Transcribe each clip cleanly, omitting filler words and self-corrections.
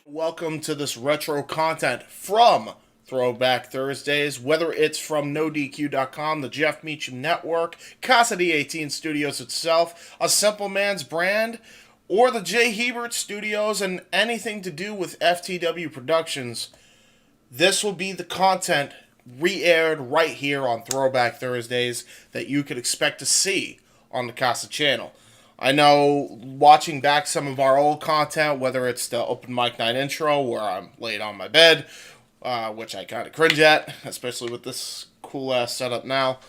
Welcome to this retro content from Throwback Thursdays, whether it's from NoDQ.com, the Jeff Meacham Network, Casa D18 Studios itself, a Simple Man's brand, or the J. Hebert Studios, and anything to do with FTW Productions. This will be the content re-aired right here on Throwback Thursdays that you could expect to see on the Casa channel. I know watching back some of our old content, whether it's the Open Mic Night intro where I'm laid on my bed, which I kind of cringe at, especially with this cool-ass setup now,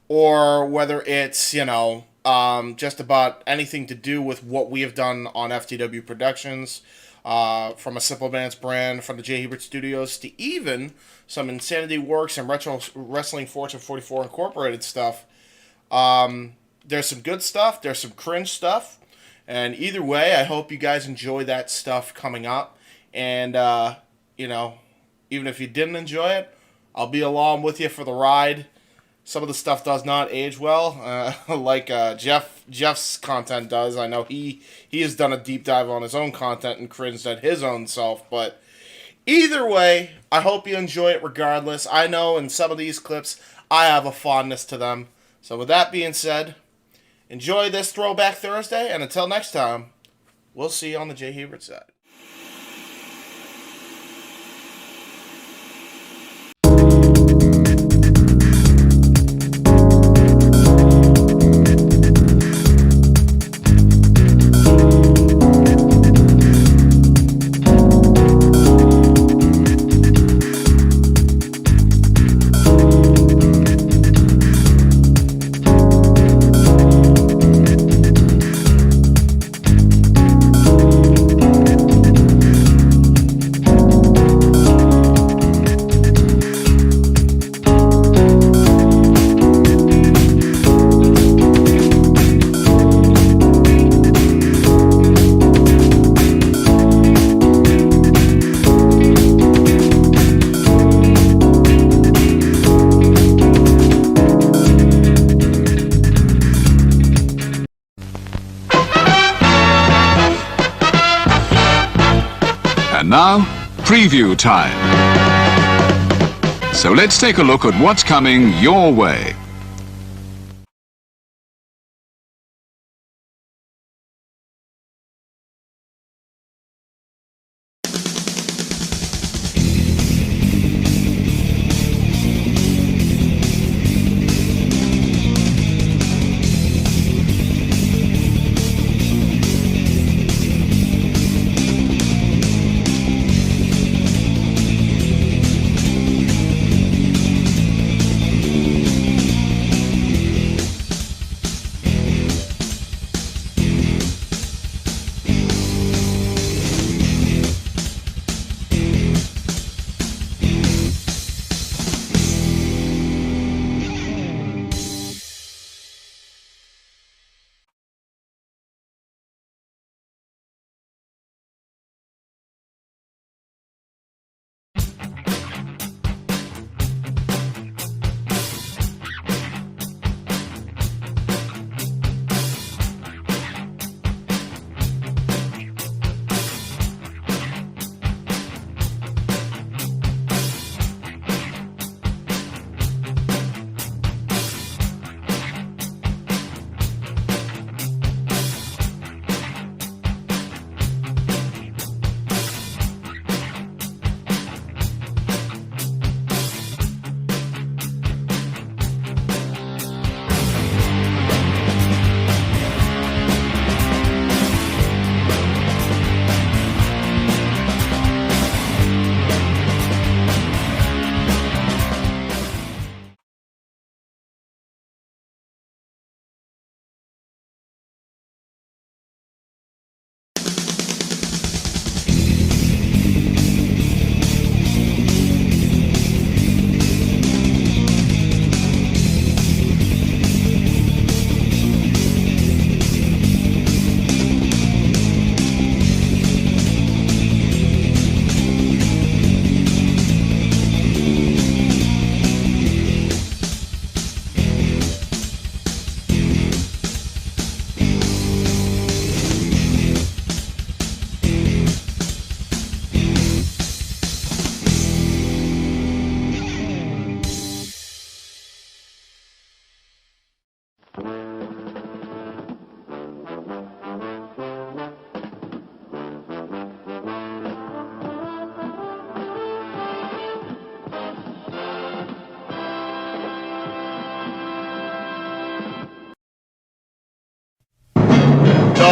or whether it's, just about anything to do with what we have done on FTW Productions, from a Simple Man's brand, from the J. Hebert Studios, to even some Insanity Works and Retro Wrestling Fortune 44 Incorporated stuff. There's some good stuff, there's some cringe stuff, and either way, I hope you guys enjoy that stuff coming up, and, even if you didn't enjoy it, I'll be along with you for the ride. Some of the stuff does not age well, like Jeff's content does. I know he has done a deep dive on his own content and cringed at his own self, but either way, I hope you enjoy it regardless. I know in some of these clips, I have a fondness to them. So with that being said, enjoy this Throwback Thursday, and until next time, we'll see you on the J. Hebert side. Now, preview time. So let's take a look at what's coming your way.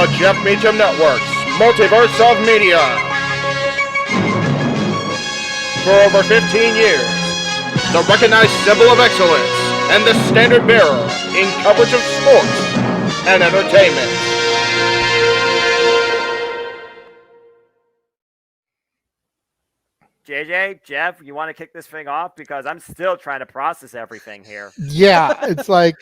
the Jeff Meacham Network's Multiverse of Media. For over 15 years, the recognized symbol of excellence and the standard bearer in coverage of sports and entertainment. JJ, Jeff, you want to kick this thing off? Because I'm still trying to process everything here. Yeah, it's like,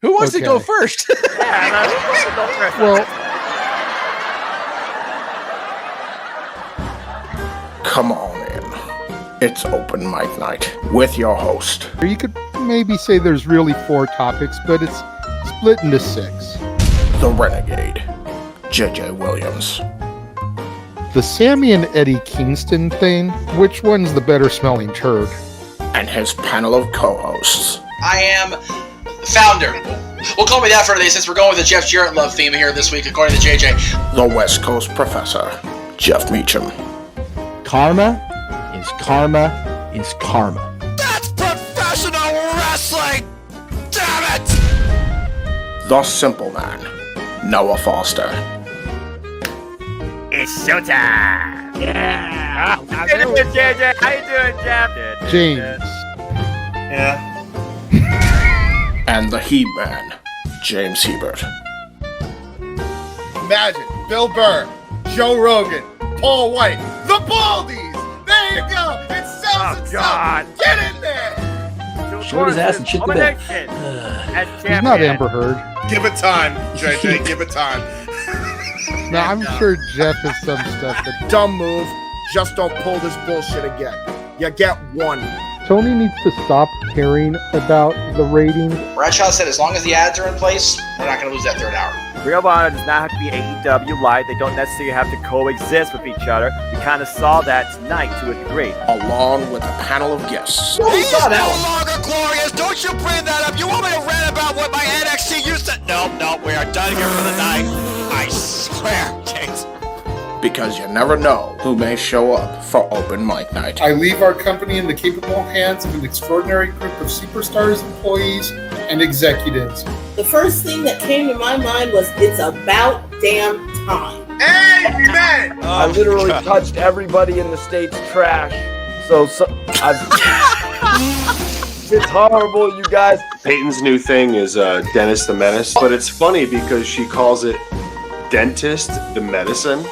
who wants to go first? Yeah, who wants to go first? well, Come on in. It's open mic night with your host. you could maybe say there's really 4 topics, but it's split into 6. The Renegade, JJ Williams. The Sammy and Eddie Kingston thing, which one's the better smelling turd? And his panel of co-hosts. I am the founder. We'll call me that for today since we're going with the Jeff Jarrett love theme here this week, according to JJ. The West Coast Professor, Jeff Meacham. Karma is karma is karma. That's professional wrestling! Damn it! The Simple Man, Noah Foster. It's showtime! Yeah! How you doing, JJ? How you doing, Jeff? James. Yeah. And the He-Man, James Hebert. Imagine Bill Burr, Joe Rogan, Paul White, the Baldies! There you go! It sells itself! Get in there! Short his ass and shit the bed. He's not Amber Heard. Give it time, JJ, give it time. Now, I'm sure Jeff has some stuff that Dumb move, just don't pull this bullshit again. You get one. Tony needs to stop caring about the ratings. Bradshaw said as long as the ads are in place, we're not going to lose that third hour. Ring of Honor does not have to be AEW Live. They don't necessarily have to coexist with each other. We kind of saw that tonight to a degree. Along with a panel of guests. He is no longer glorious. Don't you bring that up. You want me to rant about what my NXT used to... No, we are done here for the night. I swear, James. Because you never know who may show up for open mic night. I leave our company in the capable hands of an extraordinary group of superstars, employees, and executives. The first thing that came to my mind was, it's about damn time. Amen! I literally touched everybody in the state's trash. So it's horrible, you guys. Peyton's new thing is Dennis the Menace, but it's funny because she calls it Dentist the Medicine.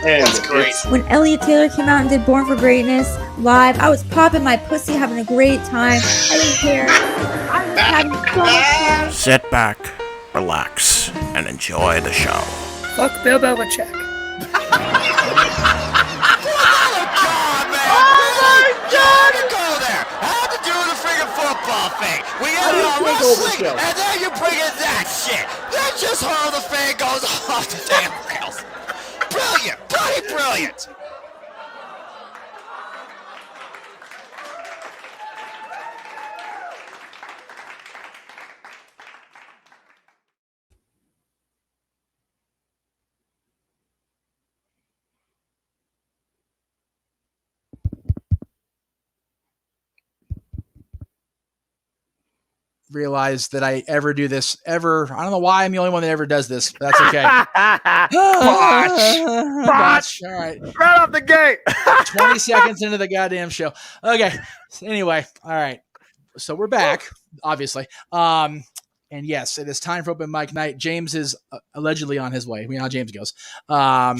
That's great. When Elliot Taylor came out and did Born for Greatness live, I was popping my pussy, having a great time. I didn't care. I was having so much fun. Sit back, relax, and enjoy the show. Fuck Bill Belichick. Football thing. We got wrestling, and then you bring in that shit. That's just how the thing goes off the damn rails. Brilliant, bloody brilliant. Realize that I ever do this ever. I don't know why I'm the only one that ever does this, but that's okay. Botch. All right. Right off the gate. 20 seconds into the goddamn show. Okay. Anyway. All right. So we're back, obviously. And yes, it is time for open mic night. James is allegedly on his way. We know how James goes. But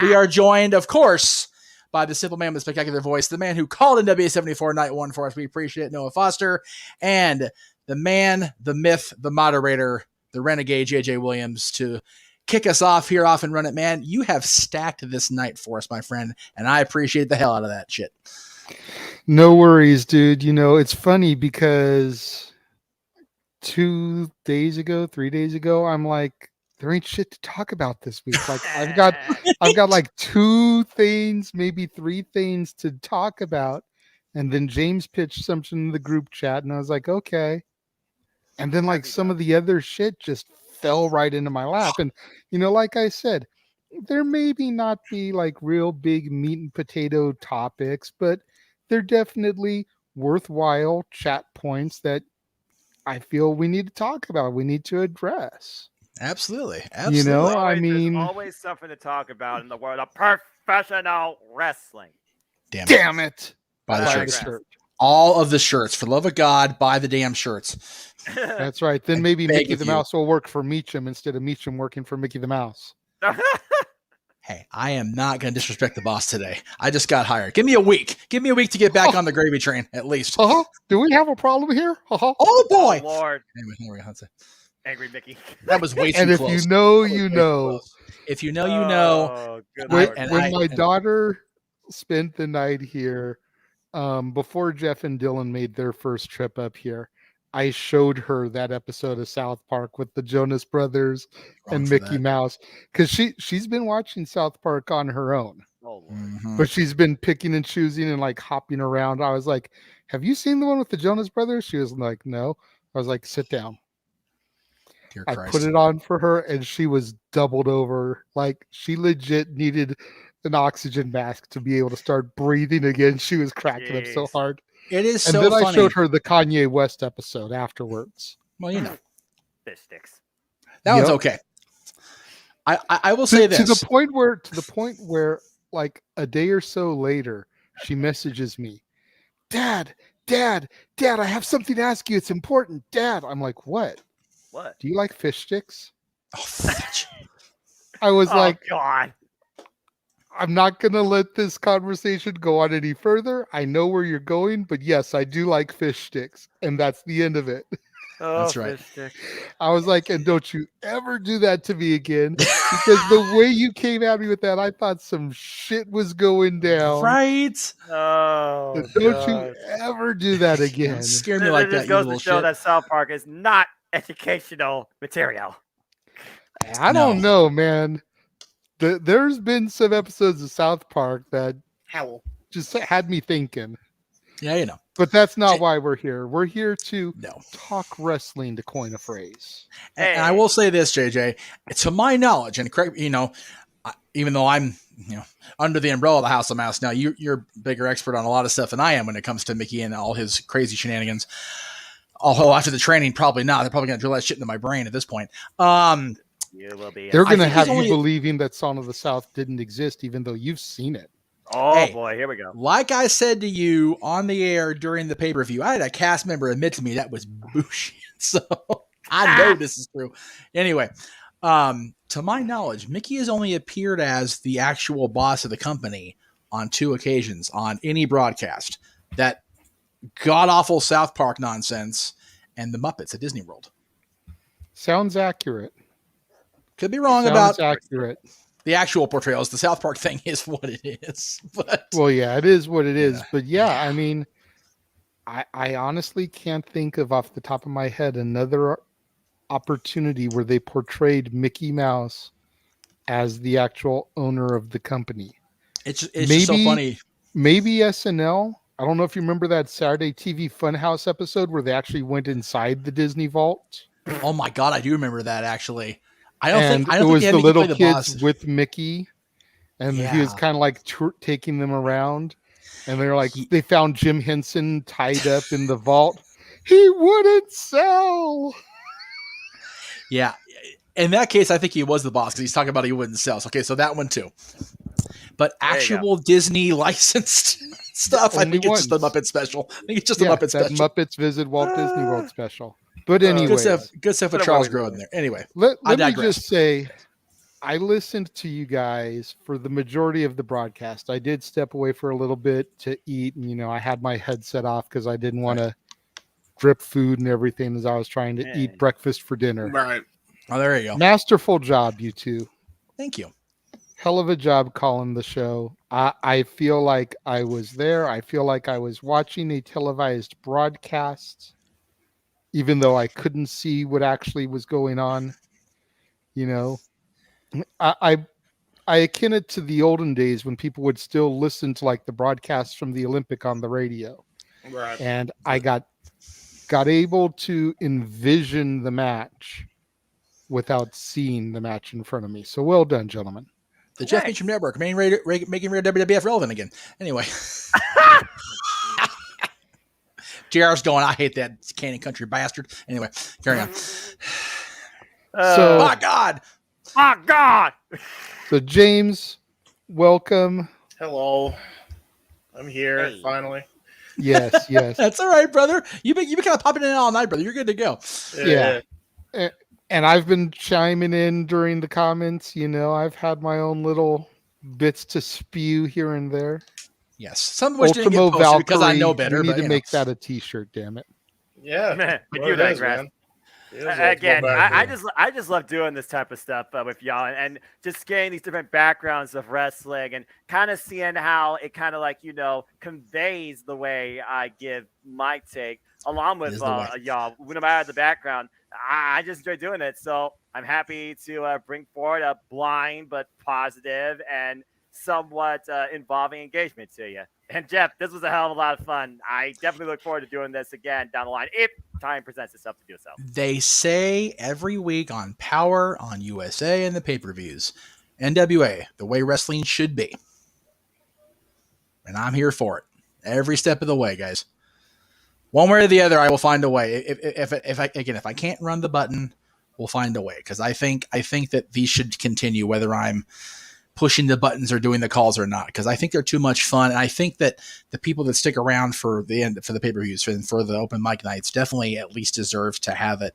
we are joined, of course, by the simple man with a spectacular voice, the man who called in WA74 Night 1 for us. We appreciate it, Noah Foster, and the man, the myth, the moderator, the renegade, JJ Williams, to kick us off here, off and run it, man. You have stacked this night for us, my friend, and I appreciate the hell out of that shit. No worries, dude. You know, it's funny because 3 days ago, I'm like, there ain't shit to talk about this week. Like I've got like 2 things, maybe 3 things to talk about. And then James pitched something in the group chat and I was like, okay. And then like some of the other shit just fell right into my lap. And, you know, like I said, there maybe not be like real big meat and potato topics, but they're definitely worthwhile chat points that I feel we need to talk about, we need to address. Absolutely. You know, I mean, there's always something to talk about in the world of professional wrestling. Damn it. Buy the Buy shirts. the shirt. All of the shirts. For the love of God, buy the damn shirts. That's right. Then maybe beg Mickey of the you. Mouse will work for Meacham instead of Meacham working for Mickey the Mouse. Hey, I am not going to disrespect the boss today. I just got hired. Give me a week. Give me a week to get back on the gravy train, at least. Do we have a problem here? Oh, boy. Oh, Lord. Anyway, here we go. Angry Mickey. That was way too And if close. you know, That was you way too know. close. If you know, you know. When my daughter spent the night here, before Jeff and Dylan made their first trip up here, I showed her that episode of South Park with the Jonas Brothers and Mickey Mouse, because she's been watching South Park on her own. Oh, Lord. But she's been picking and choosing and like hopping around. I was like, have you seen the one with the Jonas Brothers? She was like, no. I was like, sit down. Dear I Christ. put it on for her and she was doubled over. Like she legit needed an oxygen mask to be able to start breathing again. She was cracking up so hard. It is and so then funny. I showed her the Kanye West episode afterwards. Well, you know. Fish sticks. That one's okay. I will say this. To the point where like a day or so later, she messages me, Dad, I have something to ask you. It's important. Dad. I'm like, what? What? Do you like fish sticks? Oh, fudge. I was like, God. I'm not going to let this conversation go on any further. I know where you're going, but yes, I do like fish sticks. And that's the end of it. Oh, That's right. fish sticks. I was like, and don't you ever do that to me again. Because the way you came at me with that, I thought some shit was going down. Right? Oh, And don't God. you ever do that again. Scare me like It that, just you goes little to show shit. that South Park is not educational material. I don't know, man. There's been some episodes of South Park that just had me thinking. Yeah, you know. But that's not why we're here. We're here to No. talk wrestling, to coin a phrase. And I will say this, JJ, to my knowledge, and correct, even though I'm, under the umbrella of the House of Mouse now, you're a bigger expert on a lot of stuff than I am when it comes to Mickey and all his crazy shenanigans. Although after the training, probably not. They're probably going to drill that shit into my brain at this point. You will be. They're going to have only- you believing that Song of the South didn't exist, even though you've seen it. Oh, Hey. boy. Here we go. Like I said to you on the air during the pay-per-view, I had a cast member admit to me that was bullshit. So I know this is true. Anyway, to my knowledge, Mickey has only appeared as the actual boss of the company on 2 occasions on any broadcast. That god-awful South Park nonsense and the Muppets at Disney World. Sounds accurate. Could be wrong Sounds about accurate. the actual portrayals. The South Park thing is what it is. But Well, yeah, it is what it is. But yeah, I mean, I honestly can't think of off the top of my head another opportunity where they portrayed Mickey Mouse as the actual owner of the company. it's just so funny. Maybe SNL. I don't know if you remember that Saturday TV Funhouse episode where they actually went inside the Disney vault. Oh my God, I do remember that actually. I It don't was think the little the kids boss. with Mickey, and he was Yeah. kind of like taking them around, and they're like, they found Jim Henson tied up in the vault. He wouldn't sell. Yeah. In that case, I think he was the boss because he's talking about he wouldn't sell. So, okay, so that one too. But actual Disney licensed stuff, I Only think it's just the ones. Muppet special. I think it's just the Yeah, Muppet that special. Muppets Visit Walt Disney World special. But anyway, Good stuff with Charles Grodin there. Anyway, let I me digress. just say, I listened to you guys for the majority of the broadcast. I did step away for a little bit to eat, and I had my headset off because I didn't want to drip food and everything as I was trying to eat breakfast for dinner. Right. Oh, there you go. Masterful job, you two. Thank you. Hell of a job calling the show. I feel like I was there. I feel like I was watching a televised broadcast, even though I couldn't see what actually was going on. I akin it to the olden days when people would still listen to like the broadcasts from the Olympic on the radio. Right. And I got able to envision the match without seeing the match in front of me. So well done, gentlemen. The Jeff Meacham Network, making radio WWF relevant again. Anyway. JR's going, I hate that Canyon Country bastard. Anyway, carry on. So, my God. Oh, God. So, James, welcome. Hello. I'm here, finally. Yes. That's all right, brother. You've been kind of popping in all night, brother. You're good to go. Yeah. And I've been chiming in during the comments. I've had my own little bits to spew here and there. Yes. Some of which didn't get Ultimo posted Valkyrie, because I know better. We need but, to make that a T-shirt, damn it. Yeah. We do that, Grass. Again, I just love doing this type of stuff with y'all and just getting these different backgrounds of wrestling and kind of seeing how it kind of conveys the way I give my take along with y'all. No matter the background, I just enjoy doing it. So I'm happy to bring forward a blind but positive and somewhat involving engagement to you. And Jeff, this was a hell of a lot of fun. I definitely look forward to doing this again down the line if time presents itself to do so. They say every week on Power, on USA, and the pay-per-views, NWA, the way wrestling should be. And I'm here for it. Every step of the way, guys. One way or the other, I will find a way. If I can't run the button, we'll find a way. Because I think that these should continue, whether I'm pushing the buttons or doing the calls or not, because I think they're too much fun. And I think that the people that stick around for the pay-per-views for the open mic nights definitely at least deserve to have it,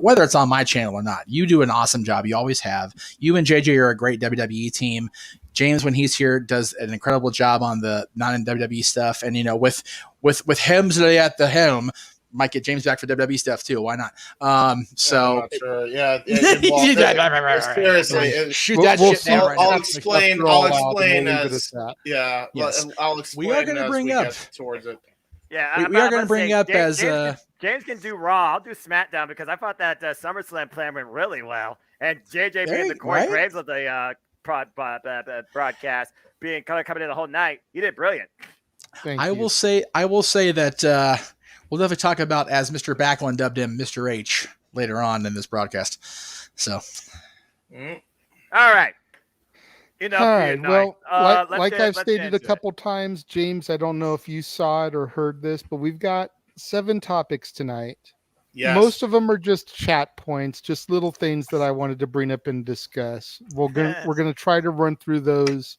whether it's on my channel or not. You do an awesome job. You always have. You and JJ are a great WWE team. James, when he's here, does an incredible job on the non-WWE stuff. And, with Hemsley at the helm, might get James back for WWE stuff too. Why not? So I'm not sure. Yeah. Seriously, shoot that shit down right now. I'll explain. I'll explain we are going to bring up towards it. Yeah, we are going to bring up James can do Raw. I'll do SmackDown because I thought that SummerSlam plan went really well, and JJ being the Corey Graves of the broadcast, being kind of coming in the whole night, he did brilliant. I will say that. We'll definitely talk about, as Mr. Backlund dubbed him, Mr. H, later on in this broadcast. So, all right. Well, like I've stated a couple times, James, I don't know if you saw it or heard this, but we've got 7 topics tonight. Yes. Most of them are just chat points, just little things that I wanted to bring up and discuss. We're going to try to run through those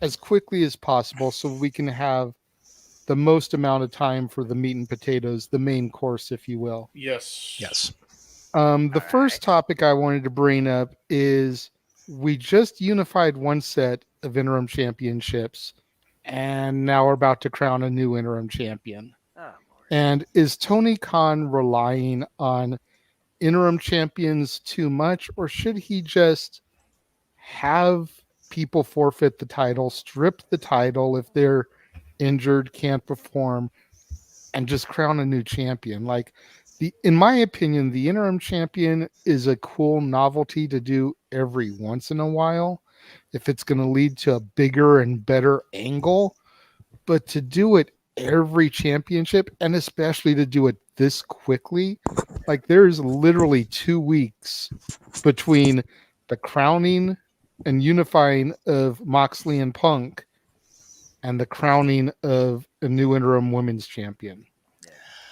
as quickly as possible so we can have the most amount of time for the meat and potatoes, the main course, if you will. Yes. The first topic I wanted to bring up is we just unified one set of interim championships, and now we're about to crown a new interim champion. And is Tony Khan relying on interim champions too much, or should he just have people forfeit the title, strip the title if they're injured, can't perform, and just crown a new champion? In my opinion, the interim champion is a cool novelty to do every once in a while if it's going to lead to a bigger and better angle, but to do it every championship, and especially to do it this quickly, there's literally 2 weeks between the crowning and unifying of Moxley and Punk and the crowning of a new interim women's champion.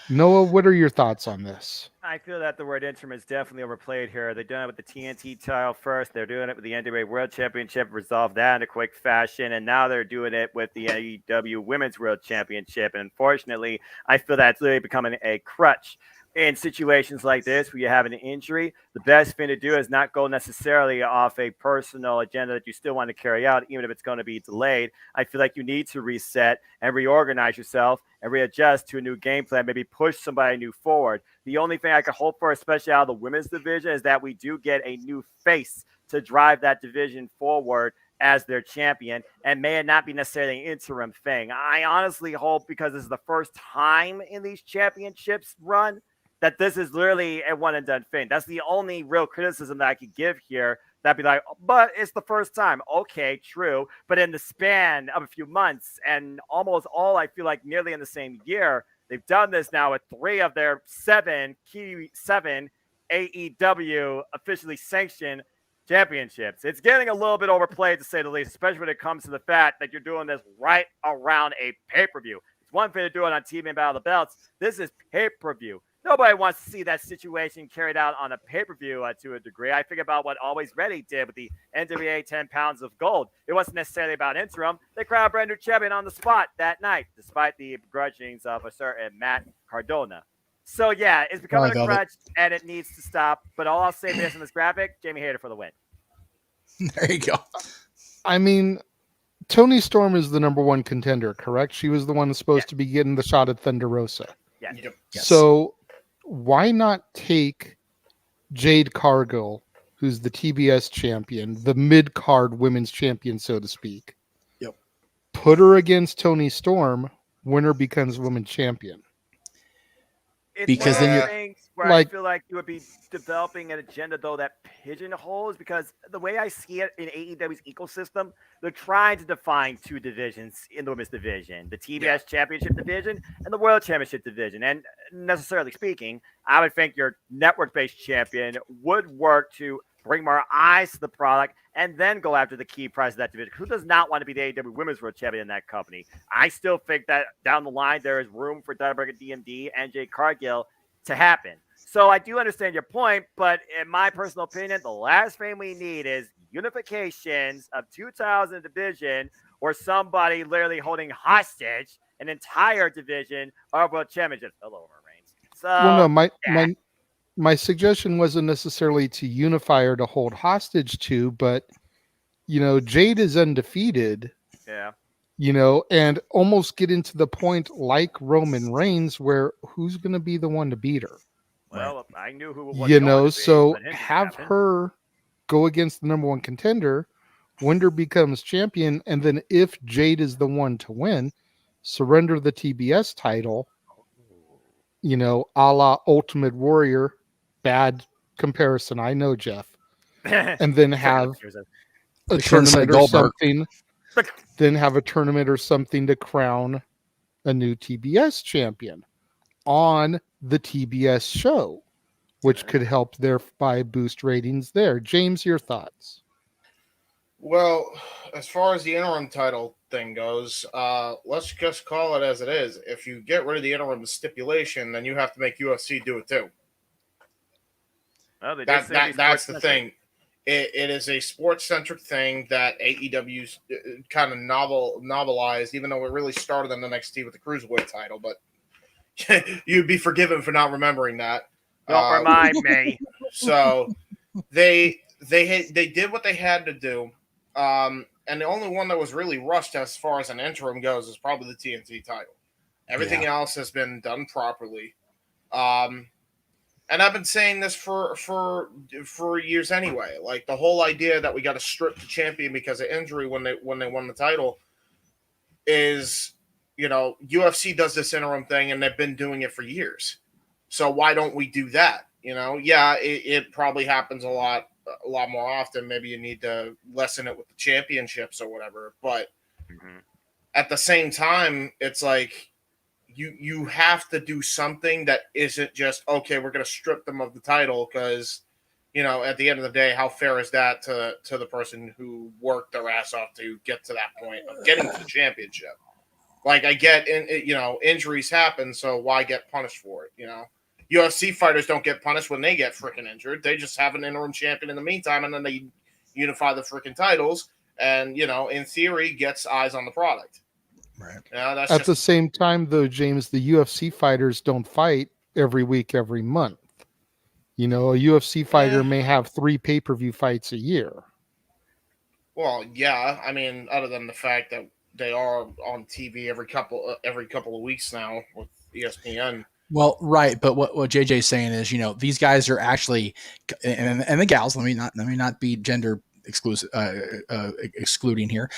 Noah, what are your thoughts on this? I feel that the word interim is definitely overplayed here. They're doing it with the TNT title first. They're doing it with the NWA World Championship, resolved that in a quick fashion. And now they're doing it with the AEW Women's World Championship. And unfortunately, I feel that's literally becoming a crutch. In situations like this where you have an injury, the best thing to do is not go necessarily off a personal agenda that you still want to carry out, even if it's going to be delayed. I feel like you need to reset and reorganize yourself and readjust to a new game plan, maybe push somebody new forward. The only thing I could hope for, especially out of the women's division, is that we do get a new face to drive that division forward as their champion, and may it not be necessarily an interim thing. I honestly hope, because this is the first time in these championships run, that this is literally a one and done thing. That's the only real criticism that I could give here. That'd be like, but it's the first time. Okay, true. But in the span of a few months and almost all, I feel like nearly in the same year, they've done this now with 3 of their 7 AEW officially sanctioned championships. It's getting a little bit overplayed, to say the least, especially when it comes to the fact that you're doing this right around a pay-per-view. It's one thing to do it on TV and Battle of the Belts. This is pay-per-view. Nobody wants to see that situation carried out on a pay-per-view to a degree. I think about what Always Ready did with the NWA 10 Pounds of Gold. It wasn't necessarily about interim. They crowned a brand new champion on the spot that night, despite the begrudgings of a certain Matt Cardona. So, yeah, it's becoming a crutch, and it needs to stop. But all I'll say this in this graphic, Jamie Hayter for the win. There you go. I mean, Toni Storm is the number one contender, correct? She was the one that's supposed to be getting the shot at Thunder Rosa. Yeah. Yes. So why not take Jade Cargill, who's the TBS champion, the mid-card women's champion, so to speak. Yep. Put her against Toni Storm, winner becomes women's champion. It's because one then of you're the things where I feel like you would be developing an agenda, though, that pigeonholes, because the way I see it in AEW's ecosystem, they're trying to define two divisions in the women's division, the TBS Championship division and the World Championship division. And necessarily speaking, I would think your network-based champion would work to bring more eyes to the product and then go after the key prize of that division. Who does not want to be the AEW Women's World Champion in that company? I still think that down the line, there is room for Dynabrega DMD and Jade Cargill to happen. So I do understand your point, but in my personal opinion, the last thing we need is unifications of two titles in a division or somebody literally holding hostage an entire division of World Championship. Hello, Reigns. So, Well, no, my suggestion wasn't necessarily to unify her to hold hostage to, but, you know, Jade is undefeated. Yeah. You know, and almost get into the point like Roman Reigns where who's going to be the one to beat her? Well, I knew who was You going know, to be, so but it didn't have happen. her go against the number one contender, winner becomes champion, and then if Jade is the one to win, surrender the TBS title, you know, a la Ultimate Warrior. Bad comparison, I know, Jeff. And then have a tournament or something. Then have a tournament or something to crown a new TBS champion on the TBS show, which could help thereby boost ratings there. James, your thoughts? Well, as far as the interim title thing goes, let's just call it as it is. If you get rid of the interim stipulation, then you have to make UFC do it too. Well, That's the thing. It is a sports-centric thing that AEW's kind of novelized, even though it really started on NXT with the Cruiserweight title, but you'd be forgiven for not remembering that. Don't remind me. So they did what they had to do, and the only one that was really rushed as far as an interim goes is probably the TNT title. Everything else has been done properly. And I've been saying this for years anyway. Like the whole idea that we got to strip the champion because of injury when they won the title is, you know, UFC does this interim thing and they've been doing it for years. So why don't we do that? You know, yeah, it probably happens a lot more often. Maybe you need to lessen it with the championships or whatever. But at the same time, it's like, you have to do something that isn't just, okay, we're going to strip them of the title because, you know, at the end of the day, how fair is that to the person who worked their ass off to get to that point of getting to the championship? Like, I get, you know, injuries happen, so why get punished for it, you know? UFC fighters don't get punished when they get freaking injured. They just have an interim champion in the meantime, and then they unify the freaking titles and, you know, in theory, gets eyes on the product. Right. At the same time, though, James, the UFC fighters don't fight every week, every month. You know, a UFC fighter may have 3 pay-per-view fights a year. Well, yeah. I mean, other than the fact that they are on TV every couple of weeks now with ESPN. Well, right, but what JJ's saying is, you know, these guys are actually, and the gals. Let me not be gender exclusive, excluding here.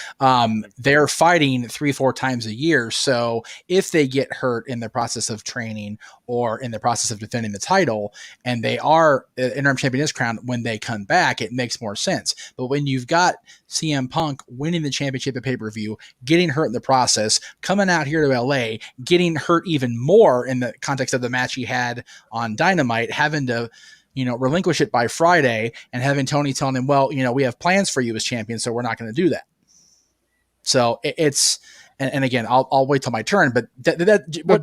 They're fighting 3-4 times a year. So if they get hurt in the process of training or in the process of defending the title, and they are interim champion is crowned when they come back, it makes more sense. But when you've got CM Punk winning the championship at pay-per-view, getting hurt in the process, coming out here to LA, getting hurt even more in the context of the match he had on Dynamite, having to, you know, relinquish it by Friday, and having Tony telling him, well, you know, we have plans for you as champion, so we're not going to do that. So it's and again, I'll wait till my turn. But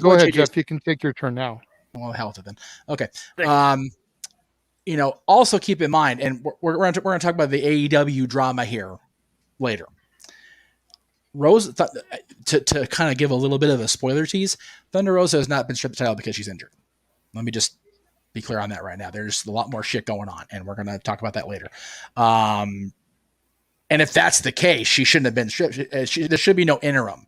go ahead, Jeff. You can take your turn now. Well, hell with it then. Okay. Also keep in mind, and we're going to talk about the AEW drama here later. Rose, to kind of give a little bit of a spoiler tease, Thunder Rosa has not been stripped the title because she's injured. Let me just be clear on that right now. There's a lot more shit going on, and we're going to talk about that later. And if that's the case, she shouldn't have been stripped. There should be no interim.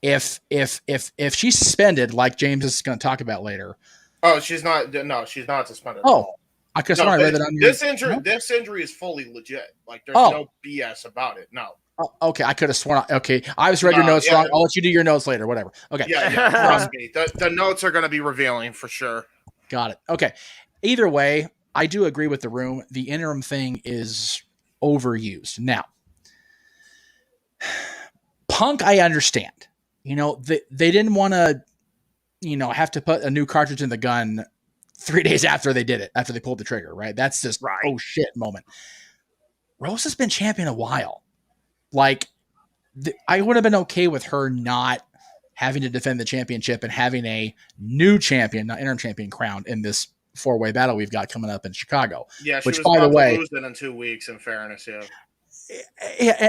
If she's suspended, like James is going to talk about later. Oh, she's not. No, she's not suspended. Oh, I could have read that on this injury. No? This injury is fully legit. Like there's no BS about it. No. Okay, I could have sworn. Okay, I just read your notes wrong. I'll let you do your notes later. Whatever. Okay. Yeah. Trust me. The notes are going to be revealing for sure. Got it. Okay. Either way, I do agree with the room. The interim thing is overused. Now, Punk, I understand. They didn't want to, have to put a new cartridge in the gun 3 days after they did it, after they pulled the trigger, right? That's just, oh shit moment. Rose has been champion a while. Like, I would have been okay with her not having to defend the championship and having a new champion, not interim champion, crowned in this 4-way battle we've got coming up in Chicago. Yeah, which, she was about to lose it in 2 weeks, in fairness, yeah.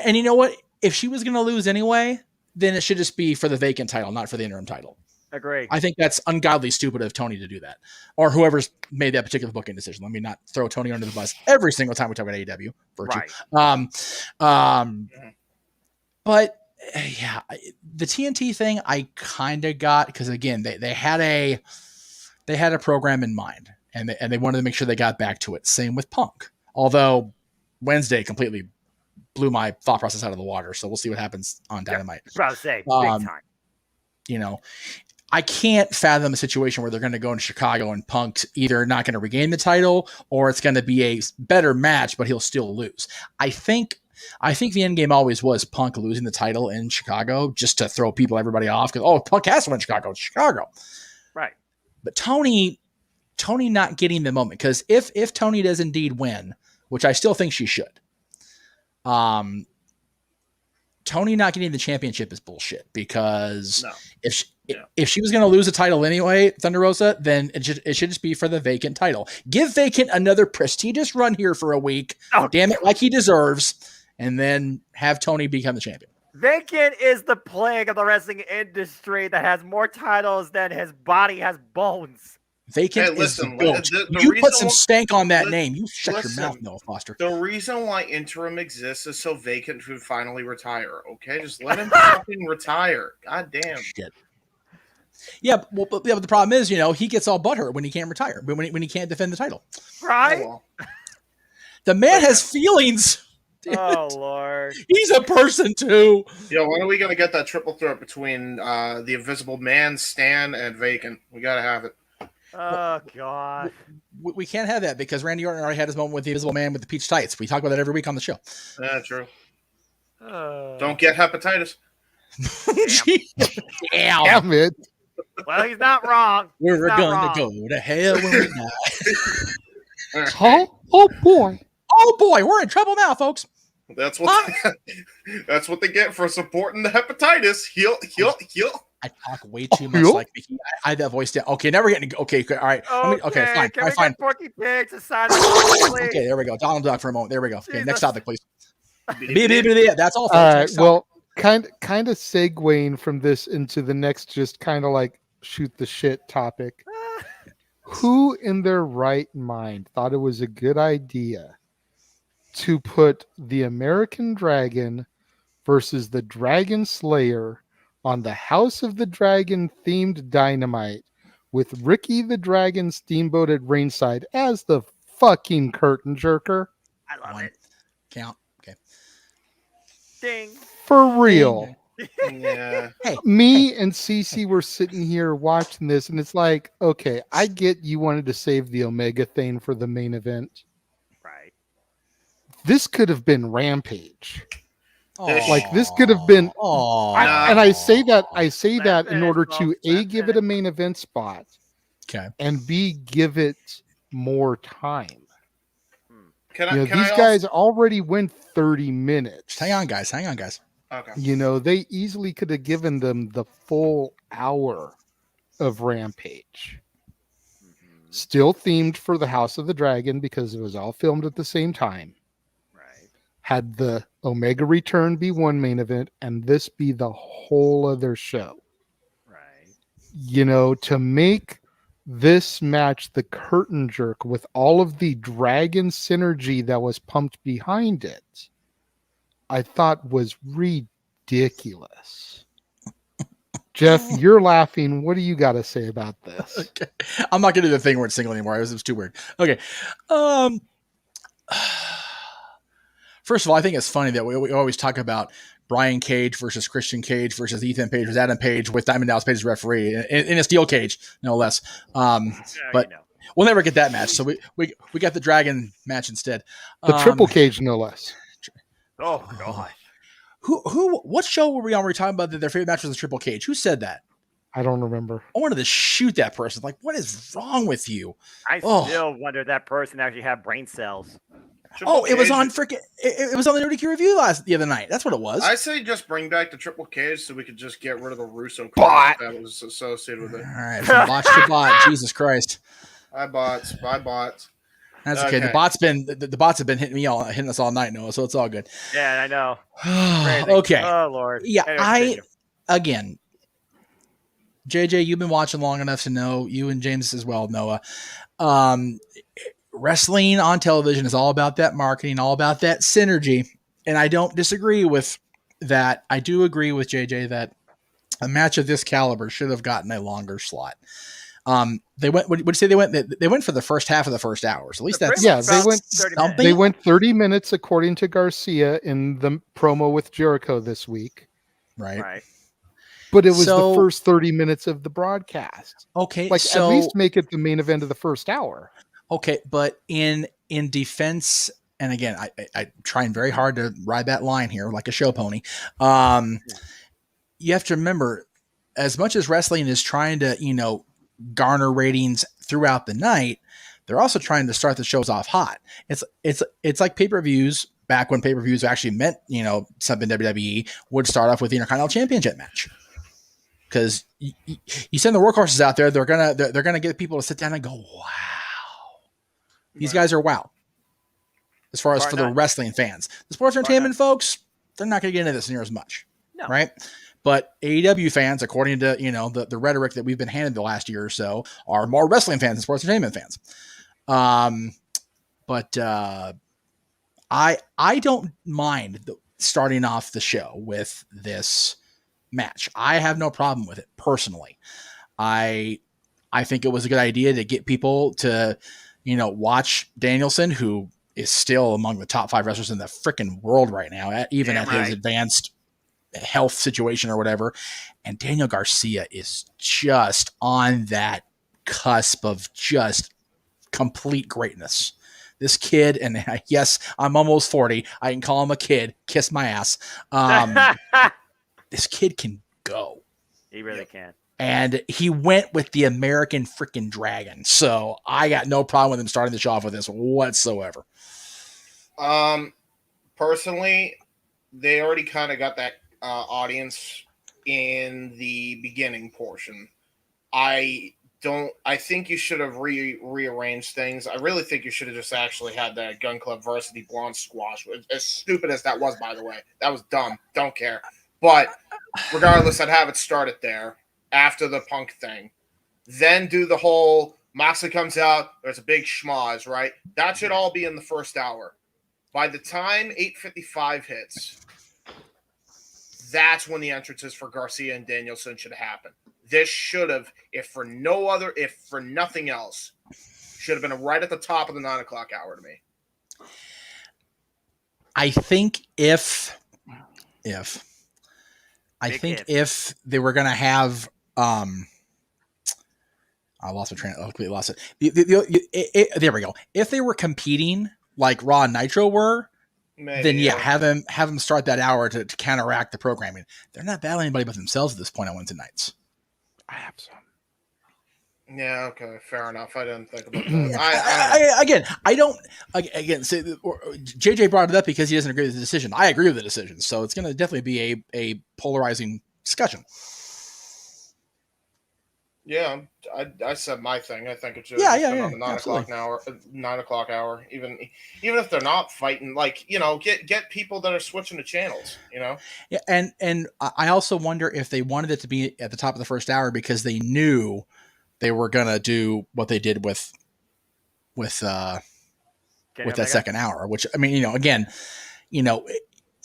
And you know what? If she was going to lose anyway, then it should just be for the vacant title, not for the interim title. Agree. I think that's ungodly stupid of Tony to do that, or whoever's made that particular booking decision. Let me not throw Tony under the bus every single time we talk about AEW. Virtue. Right. But yeah, the TNT thing I kind of got because again they had a program in mind and they wanted to make sure they got back to it. Same with Punk, although Wednesday completely blew my thought process out of the water. So we'll see what happens on Dynamite. Proud to say, big time. I can't fathom a situation where they're going to go into Chicago and Punk's either not going to regain the title or it's going to be a better match, but he'll still lose. I think the end game always was Punk losing the title in Chicago just to throw everybody off because, Punk has to win Chicago. It's Chicago. Right. But Tony not getting the moment because if Tony does indeed win, which I still think she should, Tony not getting the championship is bullshit because if she was going to lose a title anyway, Thunder Rosa, then it should just be for the vacant title. Give Vacant another prestigious run here for a week. Oh, damn it, like he deserves, and then have Tony become the champion. Vacant is the plague of the wrestling industry that has more titles than his body has bones. Vacant is the goat. You put some stank on that name. You shut your mouth, Noah Foster. The reason why interim exists is so Vacant could finally retire. Okay, just let him fucking retire. God damn. Shit. Yeah, but the problem is, he gets all butthurt when he can't retire, when he can't defend the title. Right. Oh, well. The man has feelings. Oh Lord, he's a person too. Yo, when are we gonna get that triple threat between the Invisible Man, Stan, and Vacant? We gotta have it. Oh God, we can't have that because Randy Orton already had his moment with the Invisible Man with the peach tights. We talk about that every week on the show. Yeah, true. Don't get hepatitis. Damn it. Well, he's not wrong. We're gonna go to hell when we die. Oh boy. Oh boy, we're in trouble now, folks. That's what that's what they get for supporting the hepatitis. Heal. I talk way too much like Mickey. I had that voice down. Okay, now we're getting okay. All right. Fine. Can we fine. get Porky Pig to sign Okay, there we go. Donald Duck for a moment. There we go. Okay, next topic, please. That's all. All right. Well, kind of segueing from this into the next, just kind of like shoot the shit topic. Who in their right mind thought it was a good idea to put the American Dragon versus the Dragon Slayer on the House of the Dragon themed Dynamite with Ricky the Dragon Steamboat at ringside as the fucking curtain jerker? I love it. Count. Okay. Ding. For real. Yeah. Hey, Me and Cece were sitting here watching this, and it's like, okay, I get you wanted to save the Omega thing for the main event. Right. This could have been Rampage. Aww. Like this could have been. Aww. And I say that in order to A, give it a main event spot, okay, and B, give it more time. These guys already went 30 minutes. Hang on, guys. Okay. You know, they easily could have given them the full hour of Rampage. Still themed for the House of the Dragon because it was all filmed at the same time. Right. Had the Omega Return be one main event and this be the whole other show. Right. You know, to make this match the curtain jerk with all of the dragon synergy that was pumped behind it, I thought was ridiculous. Jeff, you're laughing. What do you got to say about this? Okay. I'm not going to do the thing where it's single anymore. It was too weird. Okay. First of all, I think it's funny that we always talk about Brian Cage versus Christian Cage versus Ethan Page versus Adam Page with Diamond Dallas Page as referee in a steel cage, no less. But we'll never get that match. So we got the Dragon match instead. The triple cage, no less. Oh gosh. What show were we on? Where we were talking about that their favorite match was the triple cage? Who said that? I don't remember. I wanted to shoot that person. Like, what is wrong with you? I still wonder if that person actually had brain cells. It was on freaking. It was on the NoDQ review the other night. That's what it was. I say just bring back the triple cage so we could just get rid of the Russo Bot that was associated with it. All right, from botch to bot. Jesus Christ. Bye bots. That's okay. The bots have been hitting us all night, Noah. So it's all good. Yeah, I know. Okay. Oh Lord. Yeah, Anyway, again, JJ, you've been watching long enough to know. You and James as well, Noah. Wrestling on television is all about that marketing, all about that synergy, and I don't disagree with that. I do agree with JJ that a match of this caliber should have gotten a longer slot. They went. What did you say they went? They went for the first half of the first hours. At least that's They went 30 minutes according to Garcia in the promo with Jericho this week. Right. But it was the first 30 minutes of the broadcast. Okay, at least make it the main event of the first hour. Okay, but in defense, and again, I'm trying very hard to ride that line here like a show pony. You have to remember, as much as wrestling is trying to, garner ratings throughout the night, they're also trying to start the shows off hot. It's like pay-per-views back when pay-per-views actually meant, something WWE would start off with the Intercontinental Championship match. Because you send the workhorses out there, they're gonna get people to sit down and go, wow. These guys are wow. As far as for the wrestling fans. The sports entertainment folks, they're not going to get into this near as much. No. Right? But AEW fans, according to, the rhetoric that we've been handed the last year or so, are more wrestling fans than sports entertainment fans. But I don't mind starting off the show with this match. I have no problem with it personally. I think it was a good idea to get people to watch Danielson, who is still among the top 5 wrestlers in the freaking world right now, even at his advanced health situation or whatever. And Daniel Garcia is just on that cusp of just complete greatness. This kid, and yes, I'm almost 40. I can call him a kid. Kiss my ass. This kid can go. He really can. And he went with the American freaking Dragon. So I got no problem with him starting the show off with this whatsoever. Personally, they already kind of got that audience in the beginning portion. I think you should have rearranged things. I really think you should have just actually had that Gun Club Varsity Blonde squash. As stupid as that was, by the way. That was dumb. Don't care. But regardless, I'd have it started there. After the Punk thing, then do the whole Moxley comes out, there's a big schmoz, right? That should all be in the first hour. By the time 8:55 hits, that's when the entrances for Garcia and Danielson should happen. This should have, if for nothing else, should have been right at the top of the 9 o'clock hour to me. I think if they were going to have, I lost my train. I completely lost it. There we go. If they were competing like Raw and Nitro were, then have them start that hour to counteract the programming. They're not battling anybody but themselves at this point on Wednesday nights. I have some. Yeah, okay, fair enough. I didn't think about that. I don't. Again, JJ brought it up because he doesn't agree with the decision. I agree with the decision, so it's going to definitely be a polarizing discussion. Yeah, I said my thing. I think it should Yeah, on the 9 o'clock hour. Even if they're not fighting, like, you know, get people that are switching to channels, you know. Yeah, and I also wonder if they wanted it to be at the top of the first hour because they knew they were gonna do what they did with that second hour. Which, I mean, you know, again, you know,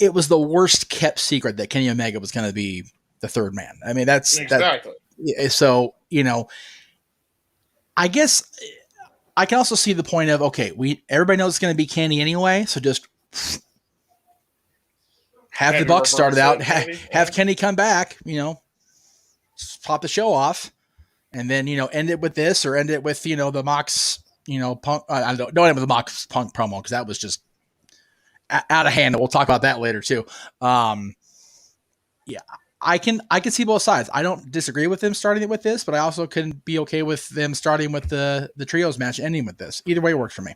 it was the worst kept secret that Kenny Omega was going to be the third man. I mean, that's exactly. So, you know, I guess I can also see the point of, okay, everybody knows it's going to be Kenny anyway, so just have the Bucks started out, have Kenny come back, you know, pop the show off, and then, you know, end it with this or end it with, you know, the Mox, you know, Punk. I don't end with the Mox Punk promo because that was just out of hand. We'll talk about that later too. Yeah. I can see both sides. I don't disagree with them starting it with this, but I also can be okay with them starting with the trios match, ending with this. Either way works for me.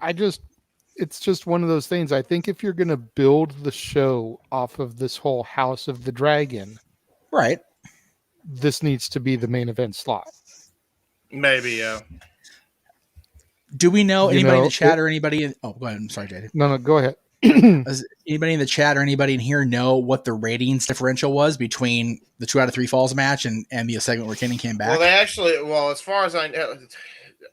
It's just one of those things. I think if you're going to build the show off of this whole House of the Dragon, right, this needs to be the main event slot. Maybe, yeah. Do we know anybody in the chat or anybody? Go ahead. I'm sorry, JD. No, go ahead. Does anybody in the chat or anybody in here know what the ratings differential was between the 2 out of 3 falls match and the segment where Kenny came back? Well, they actually, as far as I know,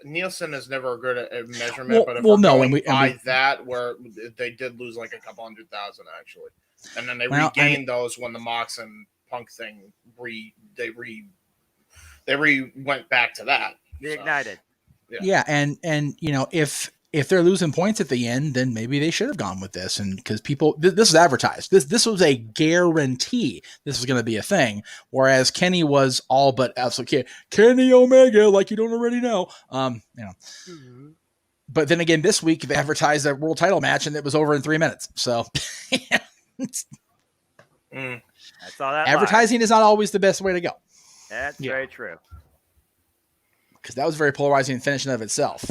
Nielsen is never a good at measurement, but if that, where they did lose like a couple 100,000 actually, and then they regained those when the Mox and Punk thing they went back to that. Reignited. Yeah, and you know, if they're losing points at the end, then maybe they should have gone with this. And because people, this was advertised. This was a guarantee this was going to be a thing. Whereas Kenny was all but absolutely Kenny Omega, like you don't already know. You know. Mm-hmm. But then again, this week they advertised a world title match, and it was over in 3 minutes. So I saw that. Advertising is not always the best way to go. That's very true. Because that was very polarizing finish in of itself.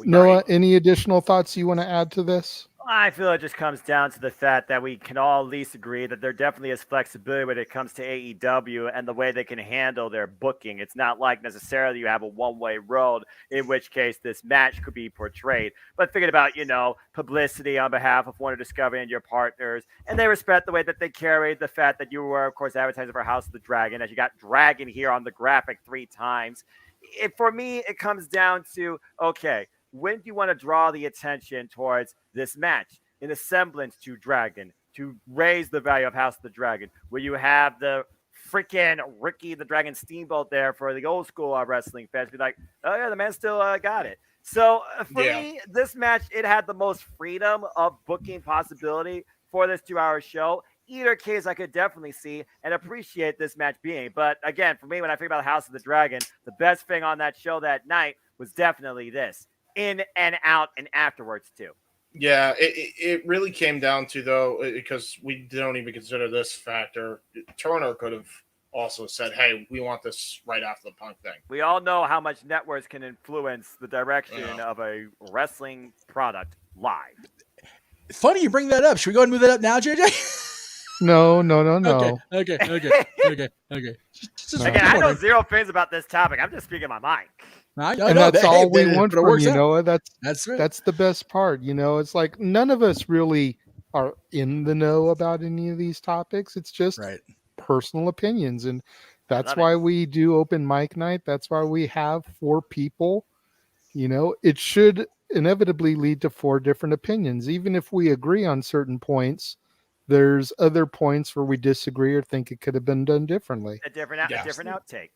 Noah, any additional thoughts you want to add to this? I feel it just comes down to the fact that we can all at least agree that there definitely is flexibility when it comes to AEW and the way they can handle their booking. It's not like necessarily you have a one-way road, in which case this match could be portrayed. But thinking about, you know, publicity on behalf of Warner Discovery and your partners, and they respect the way that they carried the fact that you were, of course, advertising for House of the Dragon, as you got Dragon here on the graphic 3 times. For me, it comes down to, okay, when do you want to draw the attention towards this match in a semblance to Dragon to raise the value of House of the Dragon? Will you have the freaking Ricky the Dragon Steamboat there for the old school wrestling fans? Be like, oh yeah, the man still got it. So for me, this match, it had the most freedom of booking possibility for this 2-hour show. Either case, I could definitely see and appreciate this match being. But again, for me, when I think about House of the Dragon, the best thing on that show that night was definitely this. In and out and afterwards too. Yeah, it really came down to, though, because we don't even consider this factor. Turner could have also said, hey, we want this right after the Punk thing. We all know how much networks can influence the direction of a wrestling product live. Funny you bring that up. Should we go and move that up now, JJ? No. Okay. Again, I know zero things about this topic. I'm just speaking my mind. And that's all we want from you, Noah. That's the best part. You know, it's like none of us really are in the know about any of these topics. It's just personal opinions. And that's why we do open mic night. That's why we have 4 people. You know, it should inevitably lead to 4 different opinions. Even if we agree on certain points, there's other points where we disagree or think it could have been done differently. A different outtake.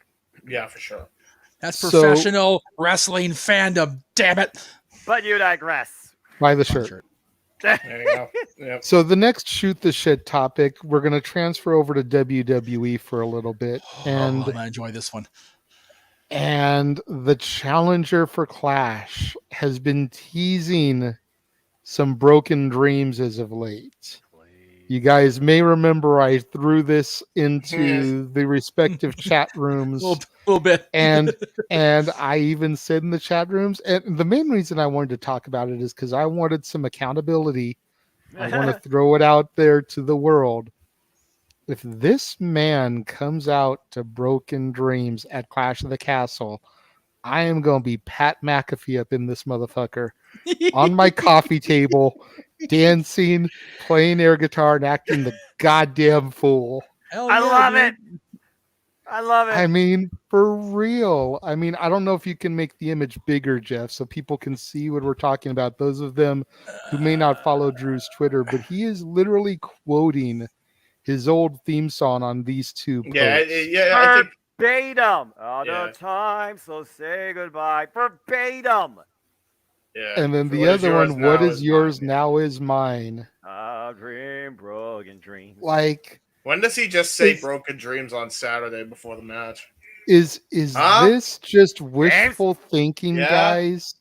Yeah, for sure. That's professional wrestling fandom, damn it. But you digress. Buy the shirt. There you go. Yep. So the next Shoot the Shit topic, we're going to transfer over to WWE for a little bit. And I'm going to enjoy this one. And the challenger for Clash has been teasing some broken dreams as of late. You guys may remember I threw this into the respective chat rooms a little bit, and I even said in the chat rooms, and the main reason I wanted to talk about it is because I wanted some accountability. I want to throw it out there to the world. If this man comes out to Broken Dreams at Clash of the Castle, I am going to be Pat McAfee up in this motherfucker on my coffee table, dancing, playing air guitar, and acting the goddamn fool. I love it. I love it. I mean, for real. I mean, I don't know if you can make the image bigger, Jeff, so people can see what we're talking about. Those of them who may not follow Drew's Twitter, but he is literally quoting his old theme song on these two posts. I think verbatim. All the time, so say goodbye. Verbatim. Yeah. And then the other one, what is yours now is mine. I dream broken dreams. When does he just say broken dreams on Saturday before the match? Is this just wishful thinking, guys?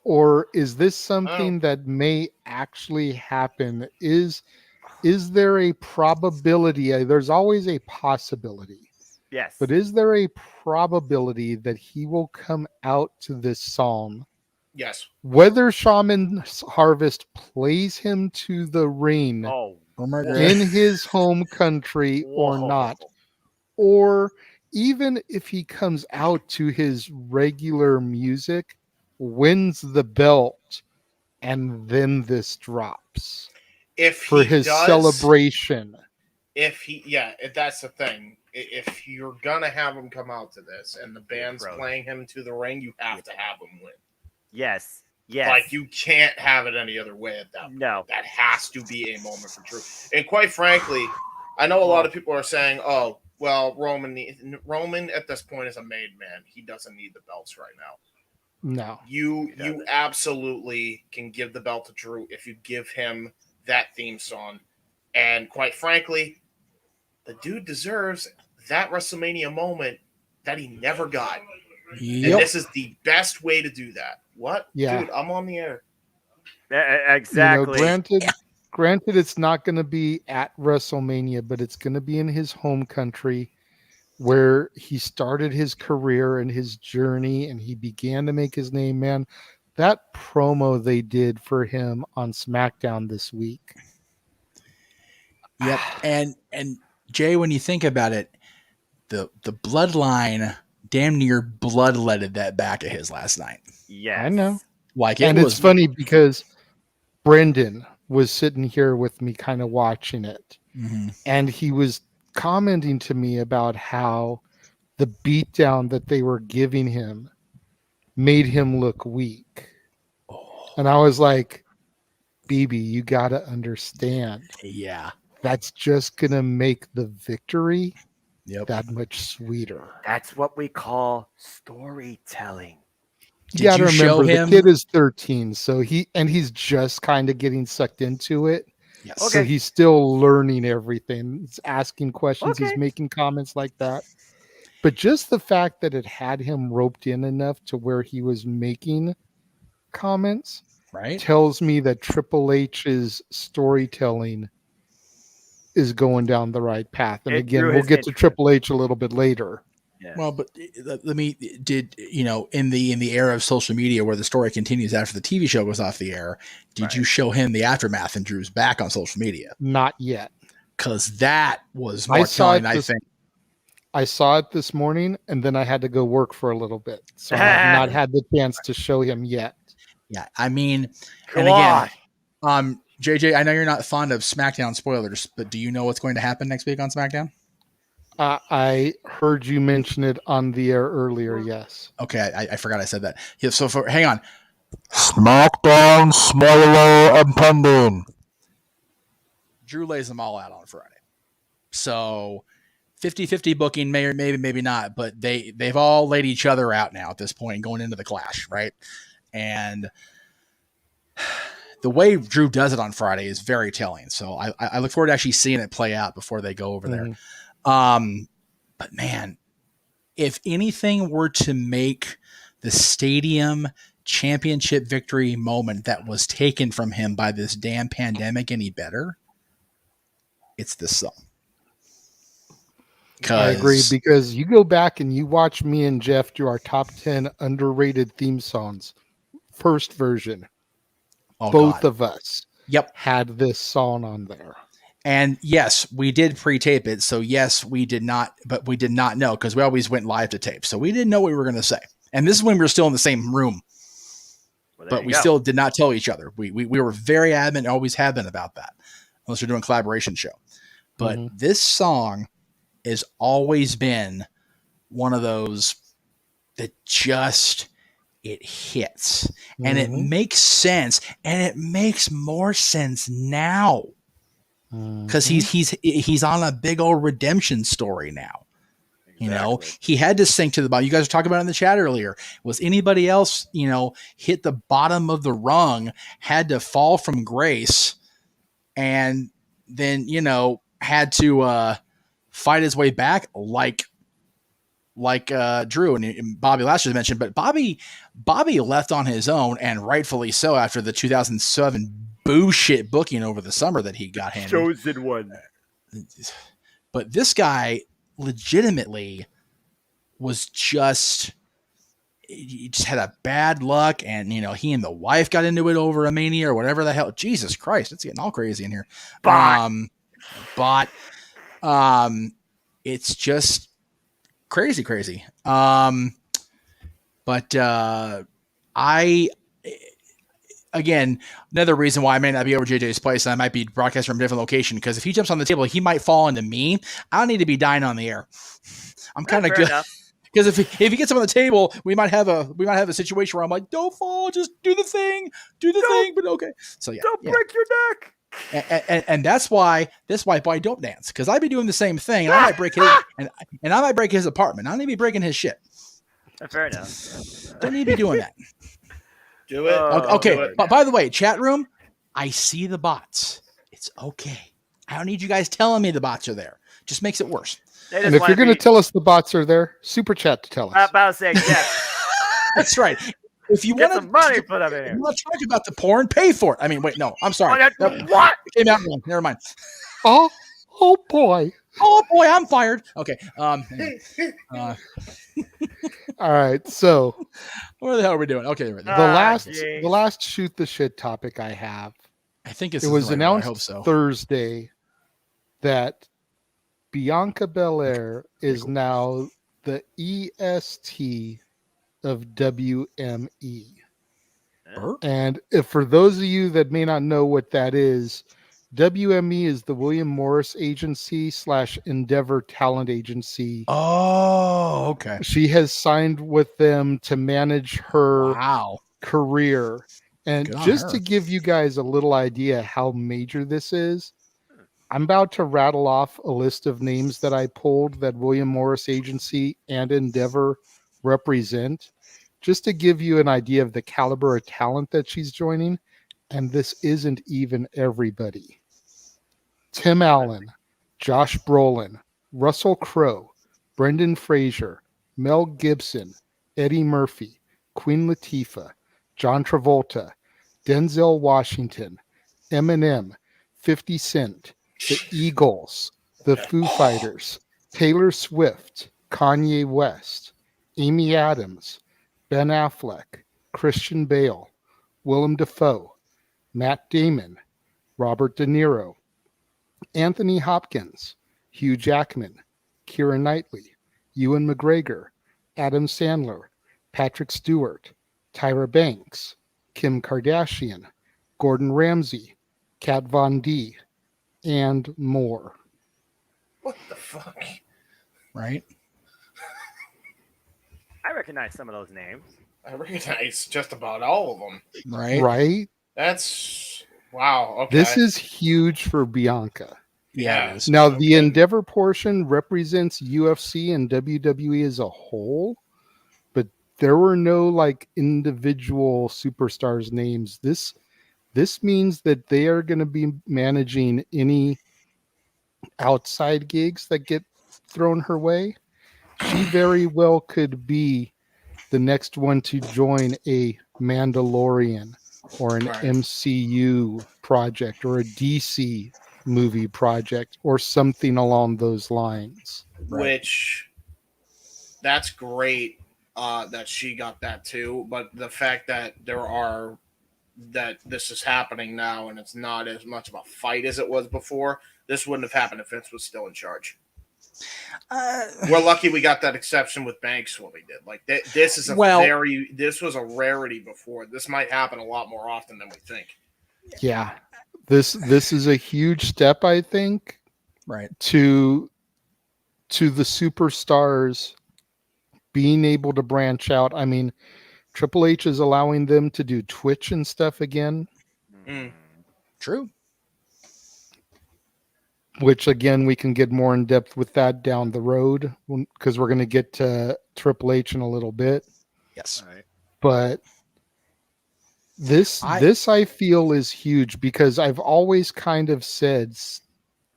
Or is this something that may actually happen? Is there a probability? There's always a possibility. Yes. But is there a probability that he will come out to this song? Yes. Whether Shaman's Harvest plays him to the ring in his home country or not, or even if he comes out to his regular music, wins the belt, and then this drops for his celebration. That's the thing. If you're gonna have him come out to this and the band's playing him to the ring, you have to have him win. Yes. Yes. Like, you can't have it any other way at that point. No. That has to be a moment for Drew. And quite frankly, I know a lot of people are saying, oh, well, Roman at this point is a made man. He doesn't need the belts right now. No. You absolutely can give the belt to Drew if you give him that theme song. And quite frankly, the dude deserves that WrestleMania moment that he never got. Yep. And this is the best way to do that. What? Yeah. Dude, I'm on the air. Exactly. Granted, it's not going to be at WrestleMania, but it's going to be in his home country where he started his career and his journey, and he began to make his name, man. That promo they did for him on SmackDown this week. Yep. And Jay, when you think about it, the bloodline damn near bloodletted that back of his last night. Yes. I know. It's funny because Brendan was sitting here with me kind of watching it. Mm-hmm. And he was commenting to me about how the beatdown that they were giving him made him look weak. And I was like, BB, you got to understand. Yeah. That's just going to make the victory that much sweeter. That's what we call storytelling. You got to remember, the kid is 13, so he's just kind of getting sucked into it. Yes. So he's still learning everything. He's asking questions. He's making comments like that. But just the fact that it had him roped in enough to where he was making comments tells me that Triple H's storytelling is going down the right path. And again, we'll get to Triple H a little bit later. Yeah. Well, but in the era of social media where the story continues after the TV show goes off the air, did you show him the aftermath and Drew's back on social media? Not yet. Because that was more telling, I think. I saw it this morning, and then I had to go work for a little bit. So I have not had the chance to show him yet. Yeah, I mean, JJ, I know you're not fond of SmackDown spoilers, but do you know what's going to happen next week on SmackDown? I heard you mention it on the air earlier, yes. Okay, I forgot I said that. Yeah, so hang on. SmackDown spoiler impending. Drew lays them all out on Friday. So 50-50 booking, maybe not, but they've all laid each other out now at this point going into the Clash, right? And the way Drew does it on Friday is very telling. So I look forward to actually seeing it play out before they go over there. But man, if anything were to make the Stadium Championship victory moment that was taken from him by this damn pandemic any better, it's this song. I agree, because you go back and you watch me and Jeff do our top 10 underrated theme songs. First version. Both of us had this song on there. And yes, we did pre-tape it. So yes, we did not, but we did not know because we always went live to tape. So we didn't know what we were going to say. And this is when we were still in the same room. But we still did not tell each other. We were very adamant and always have been about that. Unless we're doing a collaboration show. But this song has always been one of those that just, it hits. And it makes sense. And it makes more sense now. Because he's on a big old redemption story now. You know, he had to sink to the bottom. You guys were talking about it in the chat earlier. Was anybody else, you know, hit the bottom of the rung, had to fall from grace, and then, you know, had to fight his way back like Drew and Bobby Lashley mentioned. But Bobby left on his own, and rightfully so, after the 2007 bullshit booking over the summer that he got handed. Chosen one. But this guy legitimately was just, he just had a bad luck, and you know, he and the wife got into it over a Mania or whatever the hell. Jesus Christ, it's getting all crazy in here. But it's just crazy. Again, another reason why I may not be over JJ's place and I might be broadcasting from a different location, because if he jumps on the table, he might fall into me. I don't need to be dying on the air. I'm kind of good. Because if he gets him on the table, we might have a situation where I'm like, don't fall, just do the thing, but okay. So yeah, don't break your neck. And that's why I don't dance, because I'd be doing the same thing, and I might break his and I might break his apartment. I don't need to be breaking his shit. Fair enough. Don't need to be doing that. Do it. Okay. Do it. But by the way, chat room, I see the bots. It's okay. I don't need you guys telling me the bots are there. Just makes it worse. And if you're going to tell us the bots are there, super chat to tell us. I'm about to say, yeah. That's right. If you Get want some money put up in here. You want to talk about the porn, pay for it. I mean, wait, no, I'm sorry. What? It came out wrong. Never mind. Oh boy. Oh boy, I'm fired. Okay. All right. So what the hell are we doing? Okay. The last shoot the shit topic I have. I think it was announced Thursday that Bianca Belair is now the EST of WME. And for those of you that may not know what that is, WME is the William Morris Agency / Endeavor Talent Agency. Oh, okay. She has signed with them to manage her career. And just to give you guys a little idea how major this is, I'm about to rattle off a list of names that I pulled that William Morris Agency and Endeavor represent, just to give you an idea of the caliber of talent that she's joining. And this isn't even everybody. Tim Allen, Josh Brolin, Russell Crowe, Brendan Fraser, Mel Gibson, Eddie Murphy, Queen Latifah, John Travolta, Denzel Washington, Eminem, 50 Cent, the Eagles, the Foo Fighters, Taylor Swift, Kanye West, Amy Adams, Ben Affleck, Christian Bale, Willem Dafoe, Matt Damon, Robert De Niro, Anthony Hopkins, Hugh Jackman, Keira Knightley, Ewan McGregor, Adam Sandler, Patrick Stewart, Tyra Banks, Kim Kardashian, Gordon Ramsay, Kat Von D, and more. What the fuck? Right? I recognize some of those names. I recognize just about all of them. Right? That's wow. Okay. This is huge for Bianca. Yeah. Now, the Endeavor portion represents UFC and WWE as a whole, but there were no like individual superstars' names. This means that they are going to be managing any outside gigs that get thrown her way. She very well could be the next one to join a Mandalorian or an MCU project or a DC movie project or something along those lines. Which, that's great that she got that too. But the fact that that this is happening now and it's not as much of a fight as it was before, this wouldn't have happened if Vince was still in charge. We're lucky we got that exception with Banks when we did. Like this is this was a rarity before. This might happen a lot more often than we think. Yeah. This is a huge step, I think. Right. To the superstars being able to branch out. I mean, Triple H is allowing them to do Twitch and stuff again. True. Which again, we can get more in depth with that down the road because we're going to get to Triple H in a little bit. Yes. But this I feel is huge because I've always kind of said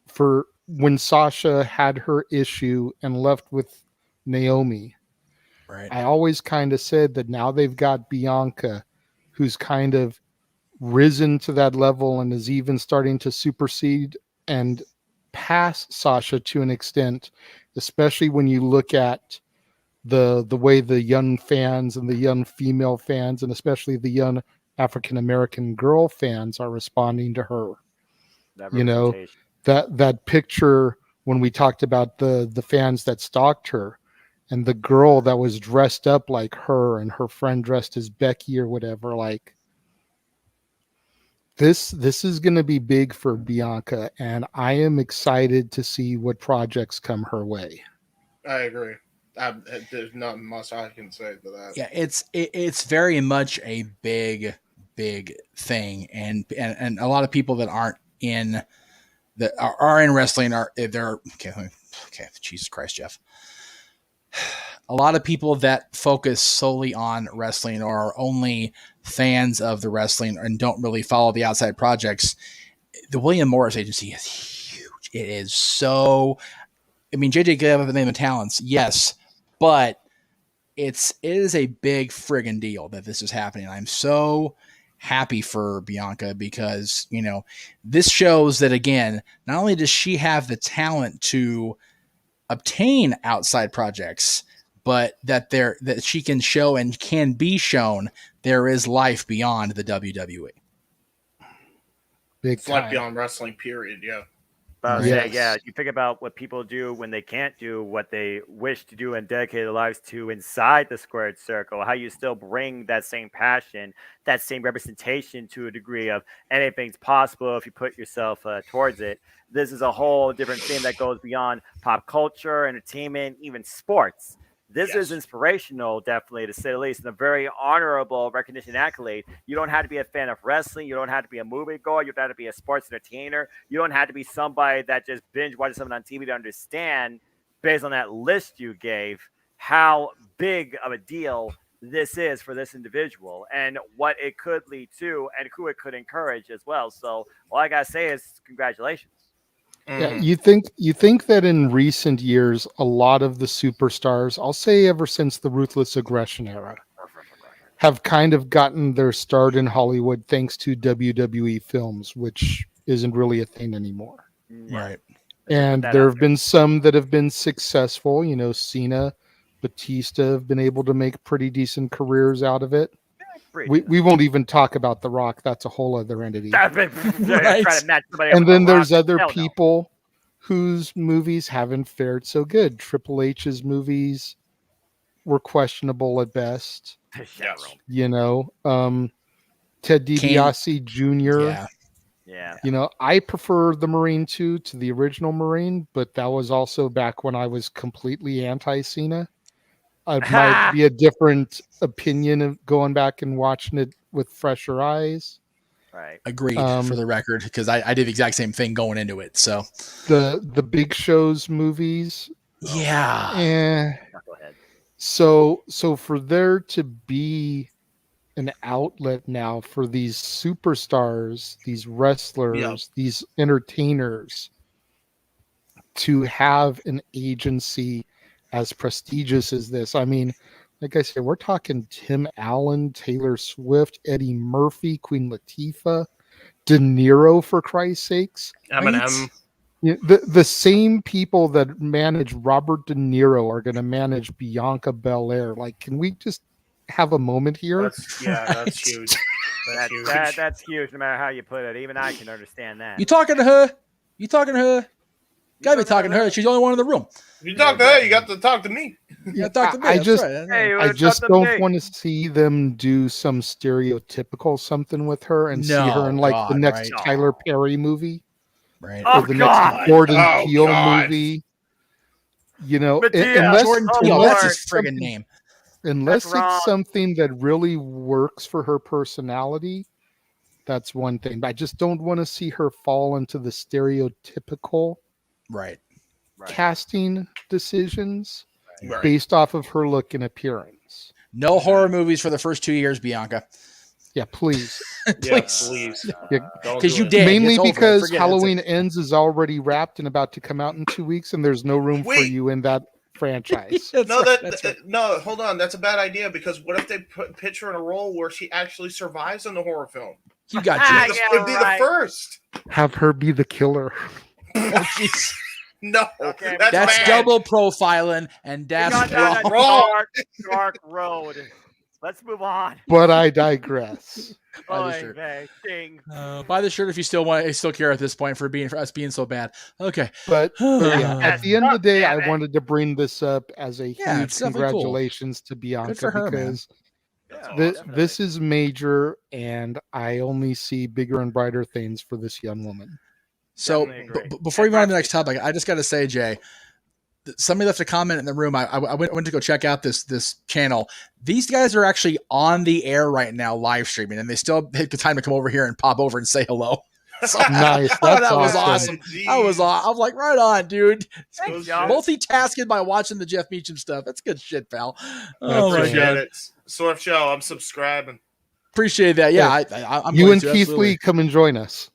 for when Sasha had her issue and left with Naomi, right? I always kind of said that now they've got Bianca, who's kind of risen to that level and is even starting to supersede and pass Sasha to an extent, especially when you look at the way the young fans and the young female fans and especially the young African American girl fans are responding to her. You know, that picture when we talked about the fans that stalked her and the girl that was dressed up like her and her friend dressed as Becky or whatever, like this is going to be big for Bianca, and I am excited to see what projects come her way. I agree. There's nothing much I can say to that. Yeah, it's very much a big thing, and a lot of people that aren't in that are in wrestling they're okay. Jesus Christ, Jeff. A lot of people that focus solely on wrestling or are only fans of the wrestling and don't really follow the outside projects. The William Morris agency is huge. It is so. I mean, JJ could have the name of talents, yes, but it is a big friggin' deal that this is happening. I'm so happy for Bianca because, you know, this shows that, again, not only does she have the talent to obtain outside projects, but that she can show and can be shown there is life beyond the WWE. It's life beyond wrestling, period. Yeah. Yeah, you think about what people do when they can't do what they wish to do and dedicate their lives to inside the squared circle, how you still bring that same passion, that same representation to a degree of anything's possible if you put yourself towards it. This is a whole different thing that goes beyond pop culture, entertainment, even sports. This is inspirational, definitely, to say the least, and a very honorable recognition accolade. You don't have to be a fan of wrestling. You don't have to be a moviegoer. You don't have to be a sports entertainer. You don't have to be somebody that just binge watches something on TV to understand, based on that list you gave, how big of a deal this is for this individual and what it could lead to and who it could encourage as well. So all I got to say is congratulations. Yeah, you think that in recent years, a lot of the superstars, I'll say ever since the Ruthless Aggression era, have kind of gotten their start in Hollywood thanks to WWE films, which isn't really a thing anymore. Right. And there have been some that have been successful. You know, Cena, Batista have been able to make pretty decent careers out of it. We won't even talk about The Rock. That's a whole other entity. Right. And then there's other people whose movies haven't fared so good. Triple H's movies were questionable at best. You know, Ted DiBiase Jr. Yeah. You know, I prefer the Marine 2 to the original Marine, but that was also back when I was completely anti-Cena. It might be a different opinion of going back and watching it with fresher eyes. Right. Agreed, for the record, because I did the exact same thing going into it. So the Big Show's movies. Yeah. Go ahead. So for there to be an outlet now for these superstars, these wrestlers, these entertainers to have an agency as prestigious as this. I mean, like I said, we're talking Tim Allen, Taylor Swift, Eddie Murphy, Queen Latifah. De Niro, for Christ's sakes. Eminem. The same people that manage Robert De Niro are going to manage Bianca Belair. Like, can we just have a moment here? That's huge. That's huge, no matter how you put it. Even I can understand that. You talking to her? You talking to her? Gotta be talking to her. She's the only one in the room. If you talk to her, you got to talk to me. Yeah, talk to me. I That's just, right. Hey, I just don't want to see them do some stereotypical something with her and see her in like the next Tyler Perry movie, right? Or the next Jordan Peele movie. You know, unless Jordan Peele, that's his friggin' name. Unless it's something that really works for her personality, that's one thing. But I just don't want to see her fall into the stereotypical casting decisions based off of her look and appearance. No horror movies for the first 2 years, Bianca. Yeah, please. Please. Because you did. Mainly because Halloween Ends is already wrapped and about to come out in 2 weeks, and there's no room for you in that franchise. No, hold on. That's a bad idea, because what if they pitch her in a role where she actually survives in the horror film? You got you. It'd be the first. Have her be the killer. Oh, jeez. No, that's bad. double profiling, and that's wrong. Dark road. Let's move on. But I digress. Buy the shirt if you still care at this point for us being so bad. Okay, but yeah, at the end of the day, I wanted to bring this up as a huge congratulations to Bianca for her, because this is major, and I only see bigger and brighter things for this young woman. So before we move on to the next topic, I just got to say, Jay, somebody left a comment in the room. I went to go check out this channel. These guys are actually on the air right now, live streaming, and they still take the time to come over here and pop over and say hello. So, nice. That was awesome. I was like, right on, dude. Multitasking by watching the Jeff Meacham stuff. That's good shit, pal. Oh my God. Swift Show, I'm subscribing. Appreciate that. Yeah, I'm you and Keith Lee come and join us.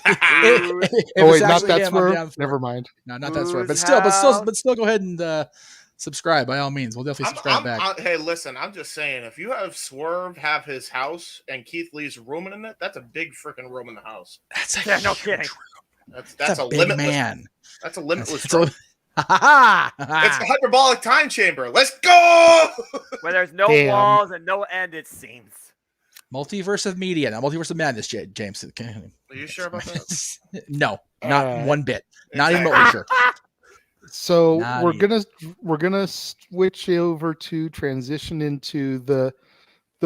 Wait, not that swerve. Never mind. No, not that swerve. But still, go ahead and subscribe by all means. We'll definitely subscribe back. Hey, listen, I'm just saying, if you have Swerve have his house and Keith Lee's rooming in it, that's a big freaking room in the house. No kidding. That's a big limitless man. That's a limitless. It's a hyperbolic time chamber. Let's go. Where there's no walls and no end, it seems. Multiverse of media, not multiverse of madness, James. Are you sure about that? No, not one bit. Not even remotely sure. So we're gonna switch over to transition into the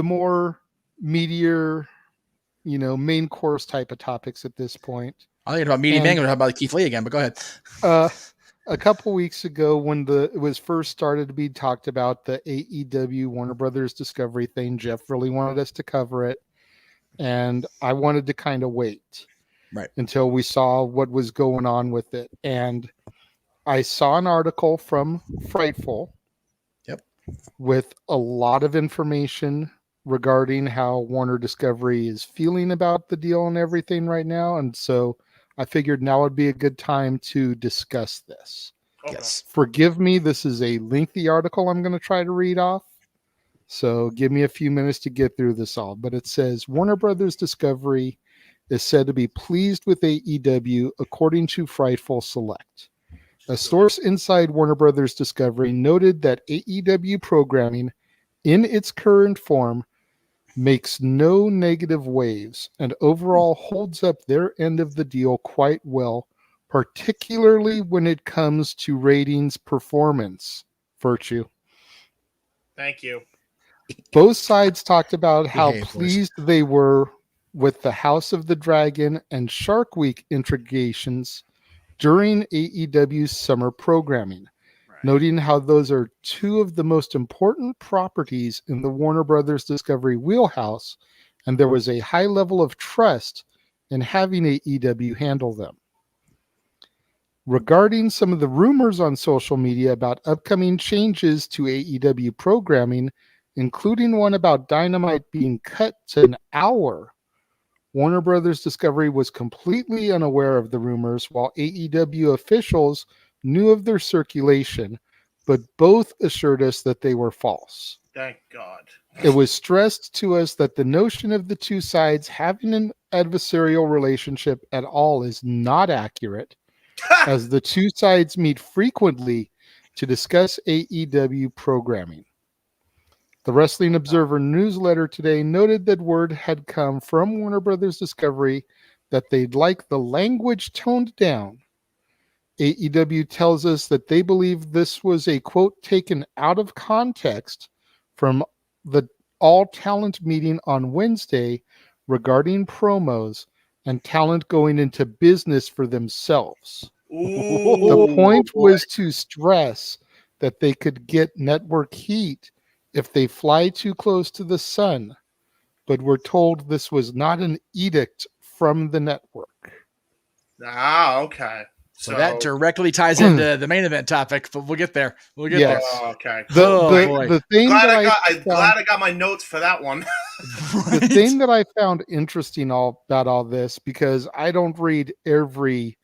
more meteor, main course type of topics at this point. I think about media man. We're talking about Keith Lee again, but go ahead. A couple weeks ago, when it was first started to be talked about, the AEW Warner Brothers Discovery thing, Jeff really wanted us to cover it, and I wanted to kind of wait until we saw what was going on with it. And I saw an article from Frightful with a lot of information regarding how Warner Discovery is feeling about the deal and everything right now, and so I figured now would be a good time to discuss this. Yes. Forgive me, this is a lengthy article I'm going to try to read off. So give me a few minutes to get through this all. But it says, Warner Brothers Discovery is said to be pleased with AEW, according to Frightful Select. A source inside Warner Brothers Discovery noted that AEW programming, in its current form, makes no negative waves and overall holds up their end of the deal quite well, particularly when it comes to ratings performance. Virtue. Thank you. Both sides talked about how pleased they were with the House of the Dragon and Shark Week integrations during AEW's summer programming, noting how those are two of the most important properties in the Warner Brothers Discovery wheelhouse, and there was a high level of trust in having AEW handle them. Regarding some of the rumors on social media about upcoming changes to AEW programming, including one about Dynamite being cut to an hour, Warner Brothers Discovery was completely unaware of the rumors, while AEW officials knew of their circulation, but both assured us that they were false. Thank God. It was stressed to us that the notion of the two sides having an adversarial relationship at all is not accurate, as the two sides meet frequently to discuss AEW programming. The Wrestling Observer newsletter today noted that word had come from Warner Brothers Discovery that they'd like the language toned down. AEW tells us that they believe this was a quote taken out of context from the all talent meeting on Wednesday regarding promos and talent going into business for themselves. The point was to stress that they could get network heat if they fly too close to the sun, but we're told this was not an edict from the network. Ah, okay. So that directly ties into the main event topic, but we'll get there. We'll get there. Oh, okay. The thing I'm glad I got my notes for that one. The thing that I found interesting about all this, because I don't read every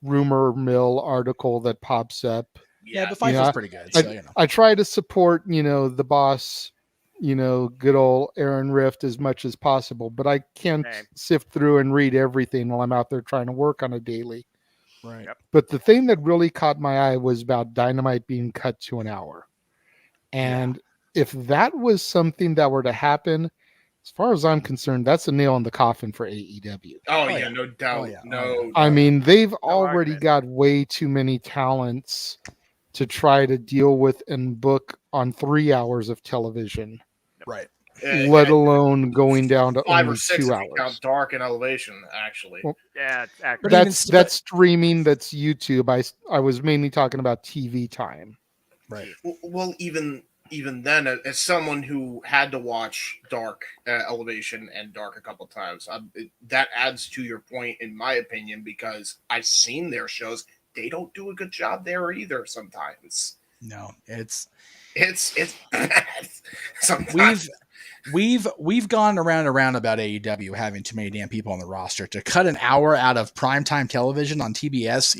rumor mill article that pops up. Yeah, but Fightful's pretty good. So, I try to support, the boss, good old Aaron Rift as much as possible, but I can't sift through and read everything while I'm out there trying to work on a daily. Right. But the thing that really caught my eye was about Dynamite being cut to an hour. And if that was something that were to happen, as far as I'm concerned, that's a nail in the coffin for AEW. Oh, yeah, no doubt. No. I mean, they've already got way too many talents to try to deal with and book on 3 hours of television. Right. Let alone going down to 5 only or 6 2 if you count hours. Dark and Elevation, actually. Well, Yeah, it's accurate. That's streaming, that's YouTube. I was mainly talking about TV time. Right. Well, even then, as someone who had to watch Dark, Elevation, and Dark a couple times, that adds to your point, in my opinion, because I've seen their shows. They don't do a good job there either sometimes. No, it's bad. Sometimes. We've gone around and around about AEW having too many damn people on the roster. To cut an hour out of primetime television on TBS,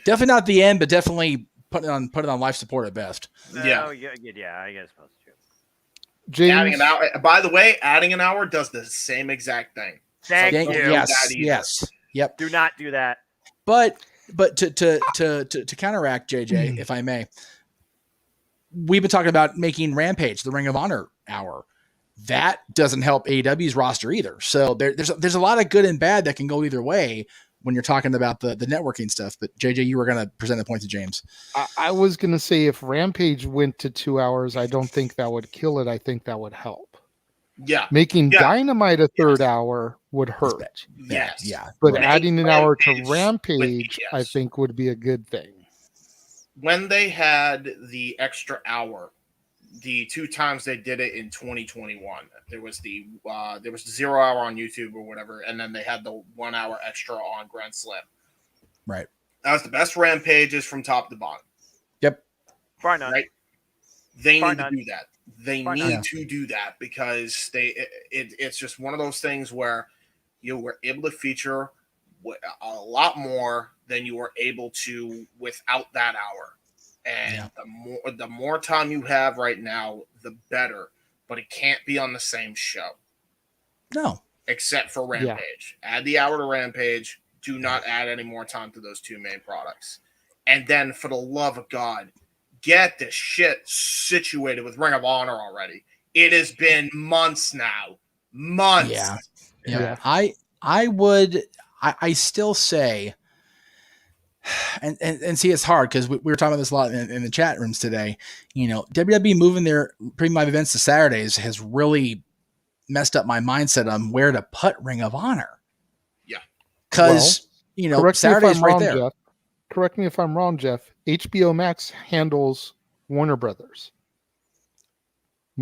definitely not the end, but definitely put it on life support at best. I guess supposed to. James, adding an hour. By the way, adding an hour does the same exact thing. Thank you. Yes. Yep. Do not do that. But to counteract JJ, if I may, we've been talking about making Rampage the Ring of Honor hour. That doesn't help AEW's roster either. So there's a lot of good and bad that can go either way when you're talking about the networking stuff. But JJ, you were going to present the point to James. I was going to say if Rampage went to 2 hours, I don't think that would kill it. I think that would help. Yeah. Making Dynamite a third hour would hurt. Yes. Yeah. But adding an hour to Rampage, I think would be a good thing. When they had the extra hour, the 2 times they did it in 2021, there was the 0 hour on YouTube or whatever, and then they had the 1 hour extra on Grand Slam. Right. That was the best Rampages from top to bottom. Yep. Bar none. Right. They Bar need none. to do that. They need to do that because it's just one of those things where you were able to feature a lot more than you were able to without that hour. And the more time you have right now, the better. But it can't be on the same show. No. Except for Rampage. Add the hour to Rampage. Do not add any more time to those 2 main products. And then, for the love of God, get this shit situated with Ring of Honor already. It has been months now. Months. Yeah. I still say, and see, it's hard because we were talking about this a lot in the chat rooms today. WWE moving their premium events to Saturdays has really messed up my mindset on where to put Ring of Honor. Yeah. Because, Saturday's right there. Jeff. Correct me if I'm wrong, Jeff. HBO Max handles Warner Brothers.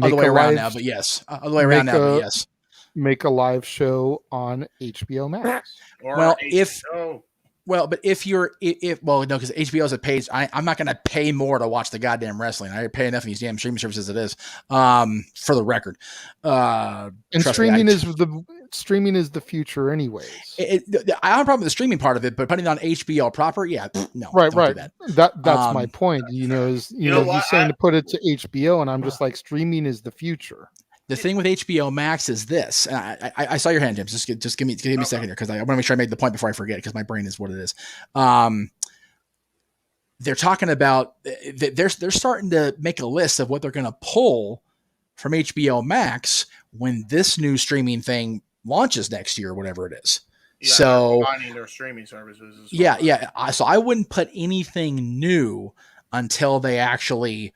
Other way around now, but yes. Make a live show on HBO Max. Or well, HBO. Well, but if no, because HBO's a page. I'm not going to pay more to watch the goddamn wrestling. I pay enough of these damn streaming services as it is. For the record, and streaming is the future, anyways. I have a problem with the streaming part of it, but putting it on HBO proper, no, right. Do That's my point. You're saying to put it to HBO, and I'm just like, streaming is the future. The thing with HBO Max is this, and I saw your hand, James. Just give me a second here, because I want to make sure I made the point before I forget, because my brain is what it is. They're talking about they're starting to make a list of what they're going to pull from HBO Max when this new streaming thing launches next year, whatever it is. Yeah, so combining their streaming services. So I wouldn't put anything new until they actually.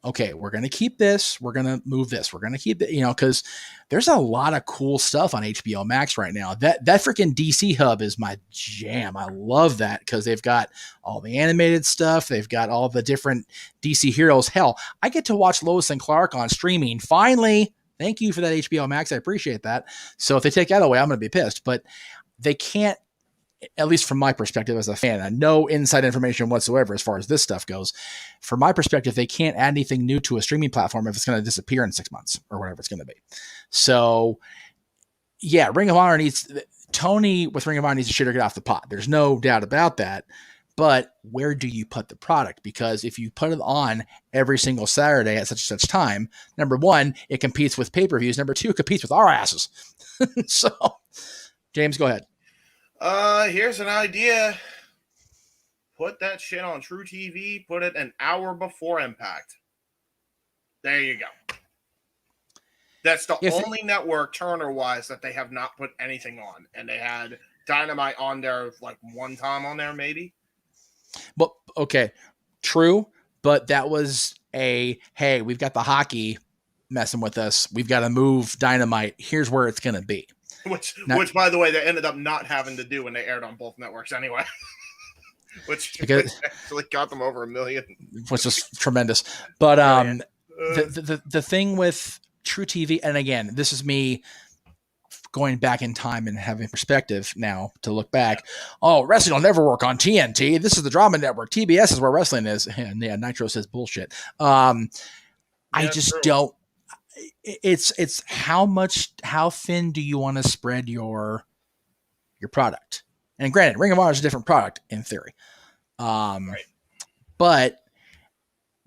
Okay, we're going to keep this. We're going to move this. We're going to keep it, because there's a lot of cool stuff on HBO Max right now. That freaking DC hub is my jam. I love that because they've got all the animated stuff. They've got all the different DC heroes. Hell, I get to watch Lois and Clark on streaming. Finally, thank you for that, HBO Max. I appreciate that. So if they take that away, I'm going to be pissed. But they can't, at least from my perspective as a fan, no inside information whatsoever as far as this stuff goes. From my perspective, they can't add anything new to a streaming platform if it's going to disappear in 6 months or whatever it's going to be. So, yeah, Ring of Honor needs to shit or get off the pot. There's no doubt about that. But where do you put the product? Because if you put it on every single Saturday at such and such time, number one, it competes with pay-per-views. Number two, it competes with our asses. So, James, go ahead. Here's an idea. Put that shit on True TV. Put it an hour before Impact. There you go. That's the only network Turner-wise that they have not put anything on, and they had Dynamite on there like one time on there, maybe. Well, okay, true, but that was hey, we've got the hockey messing with us. We've got to move Dynamite. Here's where it's going to be. Which, by the way, they ended up not having to do when they aired on both networks anyway. Which actually got them over 1 million. Which was tremendous. But the thing with True TV, and again, this is me going back in time and having perspective now to look back. Oh, wrestling will never work on TNT. This is the drama network. TBS is where wrestling is. And yeah, Nitro says bullshit. I just don't. It's how thin do you want to spread your product? And granted, Ring of Honor is a different product in theory. Right. But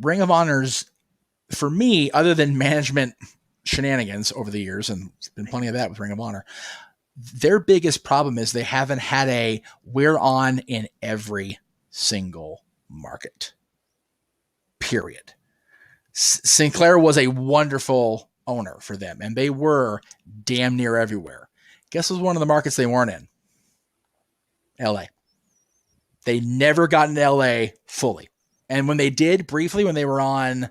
Ring of Honor's, for me, other than management shenanigans over the years, and there's been plenty of that with Ring of Honor, their biggest problem is they haven't had we're on in every single market. Period. Sinclair was a wonderful owner for them, and they were damn near everywhere. Guess what was one of the markets they weren't in? LA. They never got into LA fully. And when they did, briefly, when they were on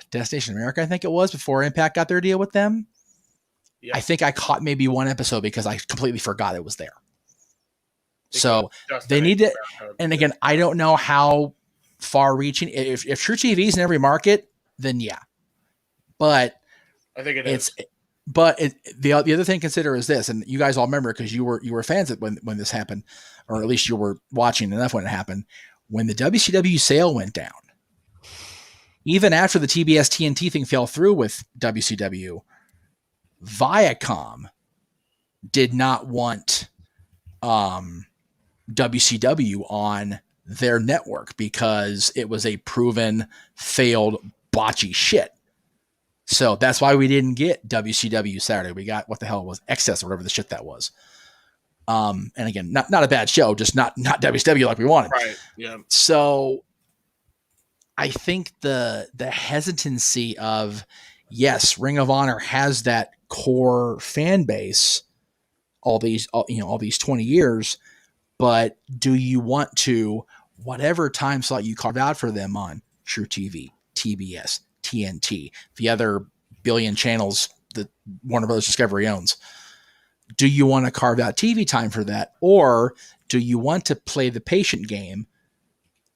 Destination America, I think it was, before Impact got their deal with them, I think I caught maybe one episode because I completely forgot it was there. So they need to, and again, I don't know how far reaching. If True TV is in every market, then yeah. But I think it is. But the other thing to consider is this, and you guys all remember because you were fans when this happened, or at least you were watching enough when it happened. When the WCW sale went down, even after the TBS TNT thing fell through with WCW, Viacom did not want WCW on their network because it was a proven failed botchy shit. So that's why we didn't get WCW Saturday. We got what the hell was Excess or whatever the shit that was. And again, not a bad show, just not WCW like we wanted. Right. Yeah. So I think the hesitancy of, yes, Ring of Honor has that core fan base all these 20 years, but do you want to, whatever time slot you carve out for them on True TV, TBS, TNT, the other billion channels that Warner Brothers Discovery owns, do you want to carve out TV time for that? Or do you want to play the patient game,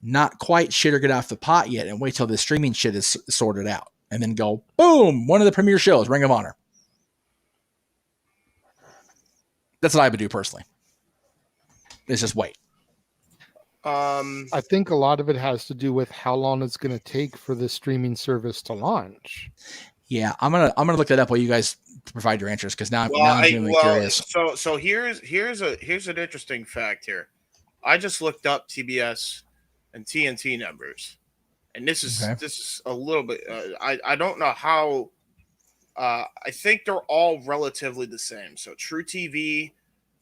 not quite shit or get off the pot yet, and wait till the streaming shit is sorted out and then go, boom, one of the premier shows, Ring of Honor. That's what I would do personally. It's just wait. I think a lot of it has to do with how long it's going to take for the streaming service to launch. Yeah, I'm gonna look that up while you guys provide your answers, because now I'm genuinely curious. So here's an interesting fact here. I just looked up TBS and TNT numbers, and this is a little bit. I don't know how. I think they're all relatively the same. So True TV,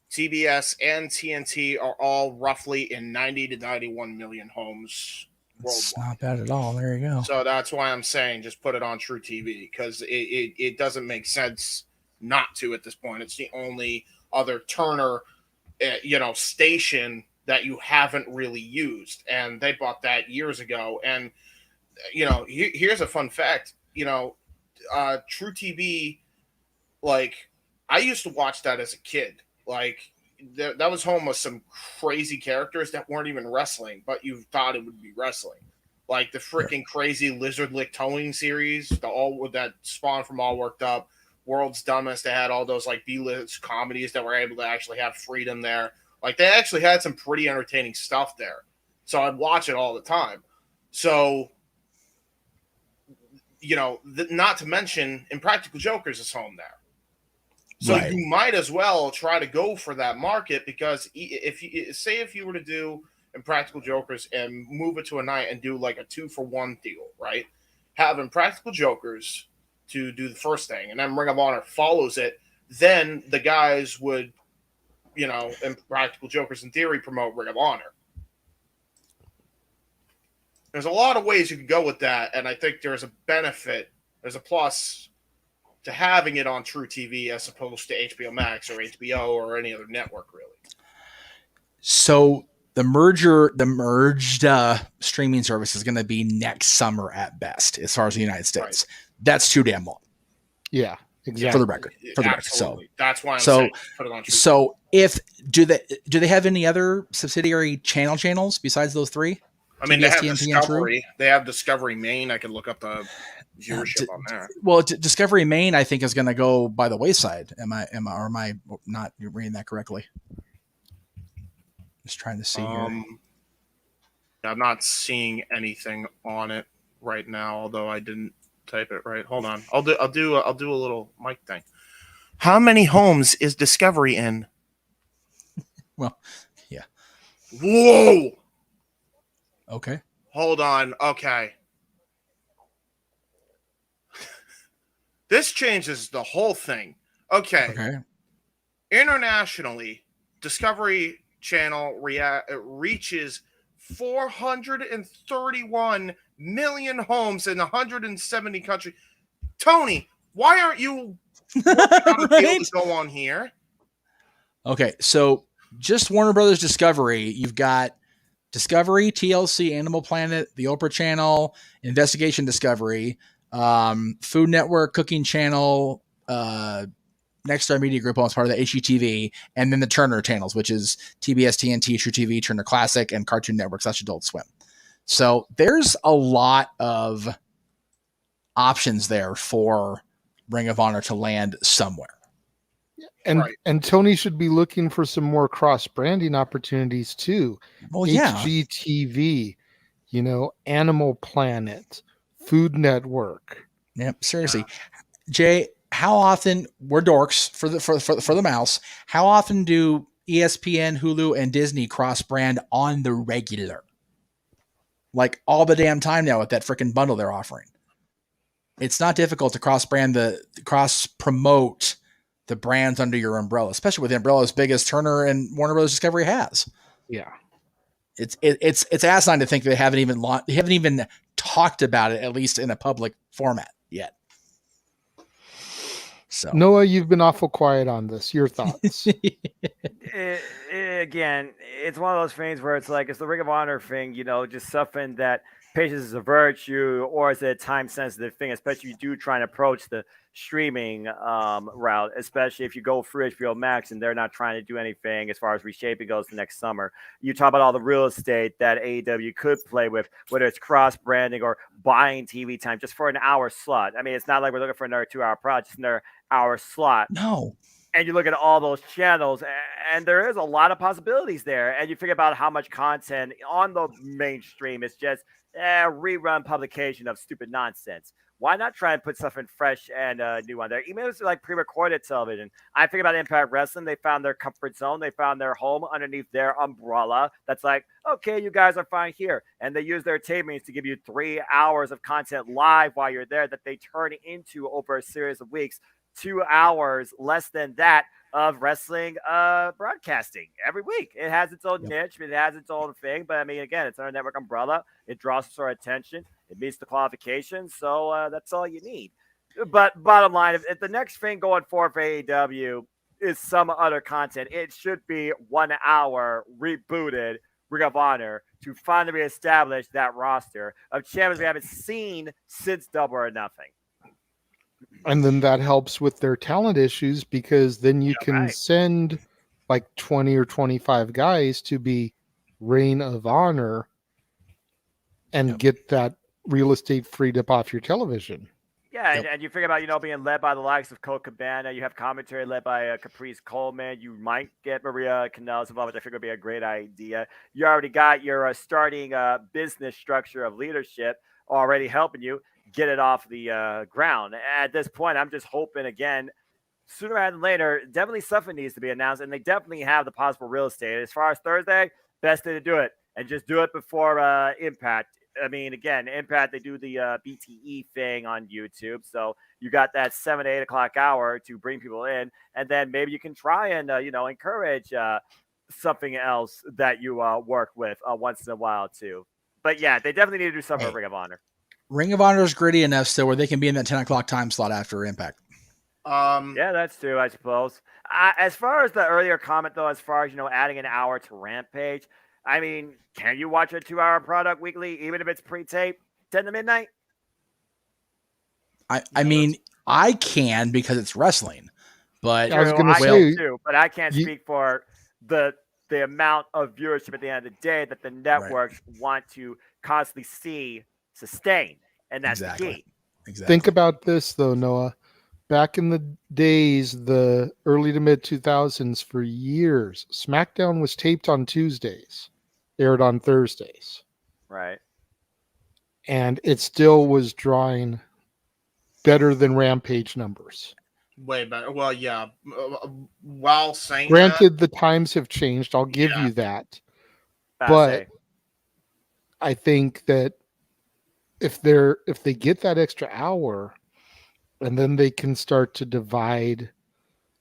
TBS, and TNT are all roughly in 90 to 91 million homes worldwide. It's not bad at all. There you go. So that's why I'm saying just put it on True TV, because it doesn't make sense not to at this point. It's the only other Turner, station that you haven't really used, and they bought that years ago. And here's a fun fact. True TV, like, I used to watch that as a kid. Like, that was home with some crazy characters that weren't even wrestling, but you thought it would be wrestling. Like the freaking crazy Lizard Lick Towing series, that spawned from All Worked Up, World's Dumbest. They had all those like B-list comedies that were able to actually have freedom there. Like, they actually had some pretty entertaining stuff there. So I'd watch it all the time. So, not to mention Impractical Jokers is home there. So you might as well try to go for that market, because if you were to do Impractical Jokers and move it to a night and do like a 2-for-1 deal, right? Have Impractical Jokers to do the first thing, and then Ring of Honor follows it. Then the guys would, Impractical Jokers in theory promote Ring of Honor. There's a lot of ways you could go with that, and I think there's a benefit, there's a plus to having it on True TV as opposed to HBO Max or HBO or any other network, really. So the merged streaming service is going to be next summer at best, as far as the United States. Right. That's too damn long. Yeah, exactly. For the record. So that's why I'm saying put it on True TV. So do they have any other subsidiary channels besides those three? I mean, they have Discovery. They have Discovery Maine. I can look up the viewership on there. Well, Discovery Maine, I think, is going to go by the wayside. Am I not reading that correctly? Just trying to see here. I'm not seeing anything on it right now, although I didn't type it right. Hold on. I'll do a little mic thing. How many homes is Discovery in? Well, yeah. Whoa. Okay. Hold on. Okay. This changes the whole thing. Okay. Internationally, Discovery Channel reaches 431 million homes in 170 countries. Tony, why aren't you able to go on here? Okay, so just Warner Brothers Discovery, you've got Discovery, TLC, Animal Planet, the Oprah Channel, Investigation Discovery, Food Network, Cooking Channel, Next Star Media Group, as part of the HGTV, and then the Turner channels, which is TBS, TNT, True TV, Turner Classic, and Cartoon Network / Adult Swim. So there's a lot of options there for Ring of Honor to land somewhere. And Tony should be looking for some more cross-branding opportunities too. Well, yeah. HGTV, Animal Planet, Food Network. Yep, seriously. Jay, how often, we're dorks for the mouse, how often do ESPN, Hulu, and Disney cross-brand on the regular? Like all the damn time now with that freaking bundle they're offering. It's not difficult to cross-promote the brands under your umbrella, especially with the umbrella as big as Turner and Warner Bros. Discovery has. Yeah. It's asinine to think they haven't even talked about it, at least in a public format yet. So Noah, you've been awful quiet on this. Your thoughts? Again, it's one of those things where it's like, it's the Ring of Honor thing, just something that patience is a virtue, or is it a time-sensitive thing, especially if you do try and approach the streaming route, especially if you go through HBO Max and they're not trying to do anything as far as reshaping goes the next summer. You talk about all the real estate that AEW could play with, whether it's cross-branding or buying TV time just for an hour slot. I mean, it's not like we're looking for another 2-hour project, it's another hour slot. No. And you look at all those channels, and there is a lot of possibilities there. And you think about how much content on the mainstream is just rerun publication of stupid nonsense. Why not try and put something fresh and new on there? Even if it's like pre-recorded television. I think about Impact Wrestling. They found their comfort zone. They found their home underneath their umbrella. That's like, okay, you guys are fine here. And they use their tapings to give you 3 hours of content live while you're there that they turn into over a series of weeks. 2 hours, less than that, of wrestling broadcasting every week. It has its own niche. It has its own thing. But, I mean, again, it's under a network umbrella. It draws our attention. It meets the qualifications. So that's all you need. But bottom line, if the next thing going forward for AEW is some other content, it should be 1 hour rebooted Ring of Honor to finally reestablish that roster of champions we haven't seen since Double or Nothing. And then that helps with their talent issues, because then you can send like 20 or 25 guys to be Reign of Honor and get that real estate freed up off your television. Yeah, and you think about, being led by the likes of Colt Cabana. You have commentary led by Caprice Coleman. You might get Maria Kanellis involved, which I think would be a great idea. You already got your starting business structure of leadership already helping you get it off the ground. At this point, I'm just hoping, again, sooner rather than later, definitely something needs to be announced, and they definitely have the possible real estate. As far as Thursday, best day to do it, and just do it before Impact. I mean, again, Impact, they do the BTE thing on YouTube, so you got that 7 to 8 o'clock hour to bring people in, and then maybe you can try and, encourage something else that you work with once in a while, too. But, yeah, they definitely need to do something with Ring of Honor. Ring of Honor is gritty enough still where they can be in that 10 o'clock time slot after Impact. Yeah, that's true, I suppose. As far as the earlier comment, though, as far as, adding an hour to Rampage, I mean, can you watch a 2-hour product weekly, even if it's pre-tape, 10 to midnight? I mean, I can because it's wrestling. But I was going to say, too, but I can't speak for the amount of viewership at the end of the day that the networks want to constantly see sustain, and that's the key. Exactly. Think about this, though, Noah. Back in the days, the early to mid 2000s, for years, SmackDown was taped on Tuesdays, aired on Thursdays. Right. And it still was drawing better than Rampage numbers. Way better. Well, yeah. While saying granted, the times have changed. I'll give you that. But I think that if they get that extra hour, and then they can start to divide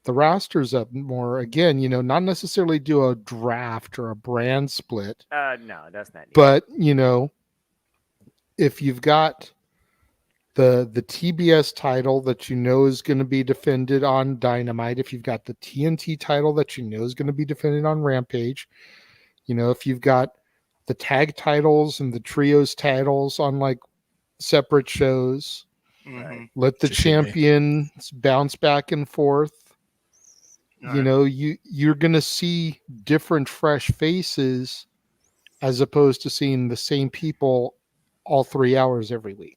the rosters up more. Again, not necessarily do a draft or a brand split. No, that's not neat. But, if you've got the TBS title that is going to be defended on Dynamite, if you've got the TNT title that is going to be defended on Rampage, if you've got the tag titles and the trios titles on like separate shows, let the champions bounce back and forth. You're going to see different fresh faces as opposed to seeing the same people all 3 hours every week.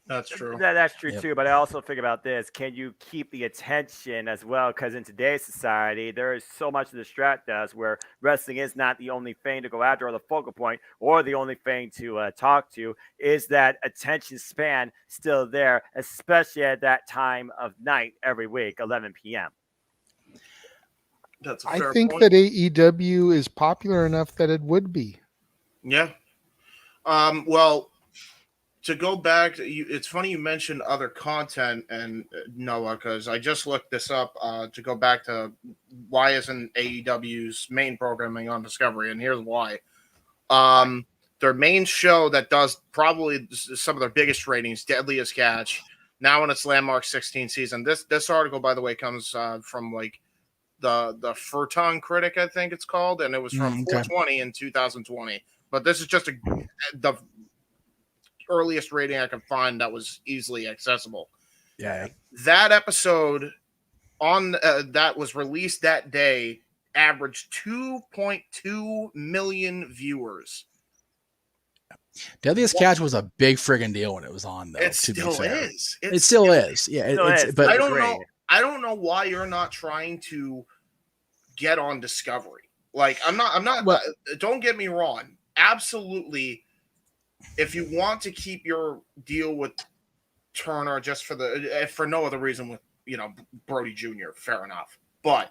That's true. That's true too. But I also think about this: can you keep the attention as well? Because in today's society, there is so much to distract us. Where wrestling is not the only thing to go after, or the focal point, or the only thing to talk to. Is that attention span still there, especially at that time of night every week, 11 p.m. That's a fair I think point. that AEW is popular enough that it would be. Yeah. Well, to go back, it's funny you mentioned other content, and Noah, because I just looked this up to go back to why isn't AEW's main programming on Discovery, and here's why. Their main show that does probably some of their biggest ratings, Deadliest Catch, now in its landmark 16th season. This article, by the way, comes from like the Furton Critic, I think it's called, and it was from 420 in 2020. But this is just the earliest rating I can find that was easily accessible. Yeah. That episode on that was released that day averaged 2.2 million viewers. Deadliest Catch was a big friggin' deal when it was on, though. It still is. It still is. Yeah, But I don't know. I don't know why you're not trying to get on Discovery. Like, I'm not, Well- don't get me wrong. Absolutely. If you want to keep your deal with Turner just for no other reason with, Brody Jr., fair enough. But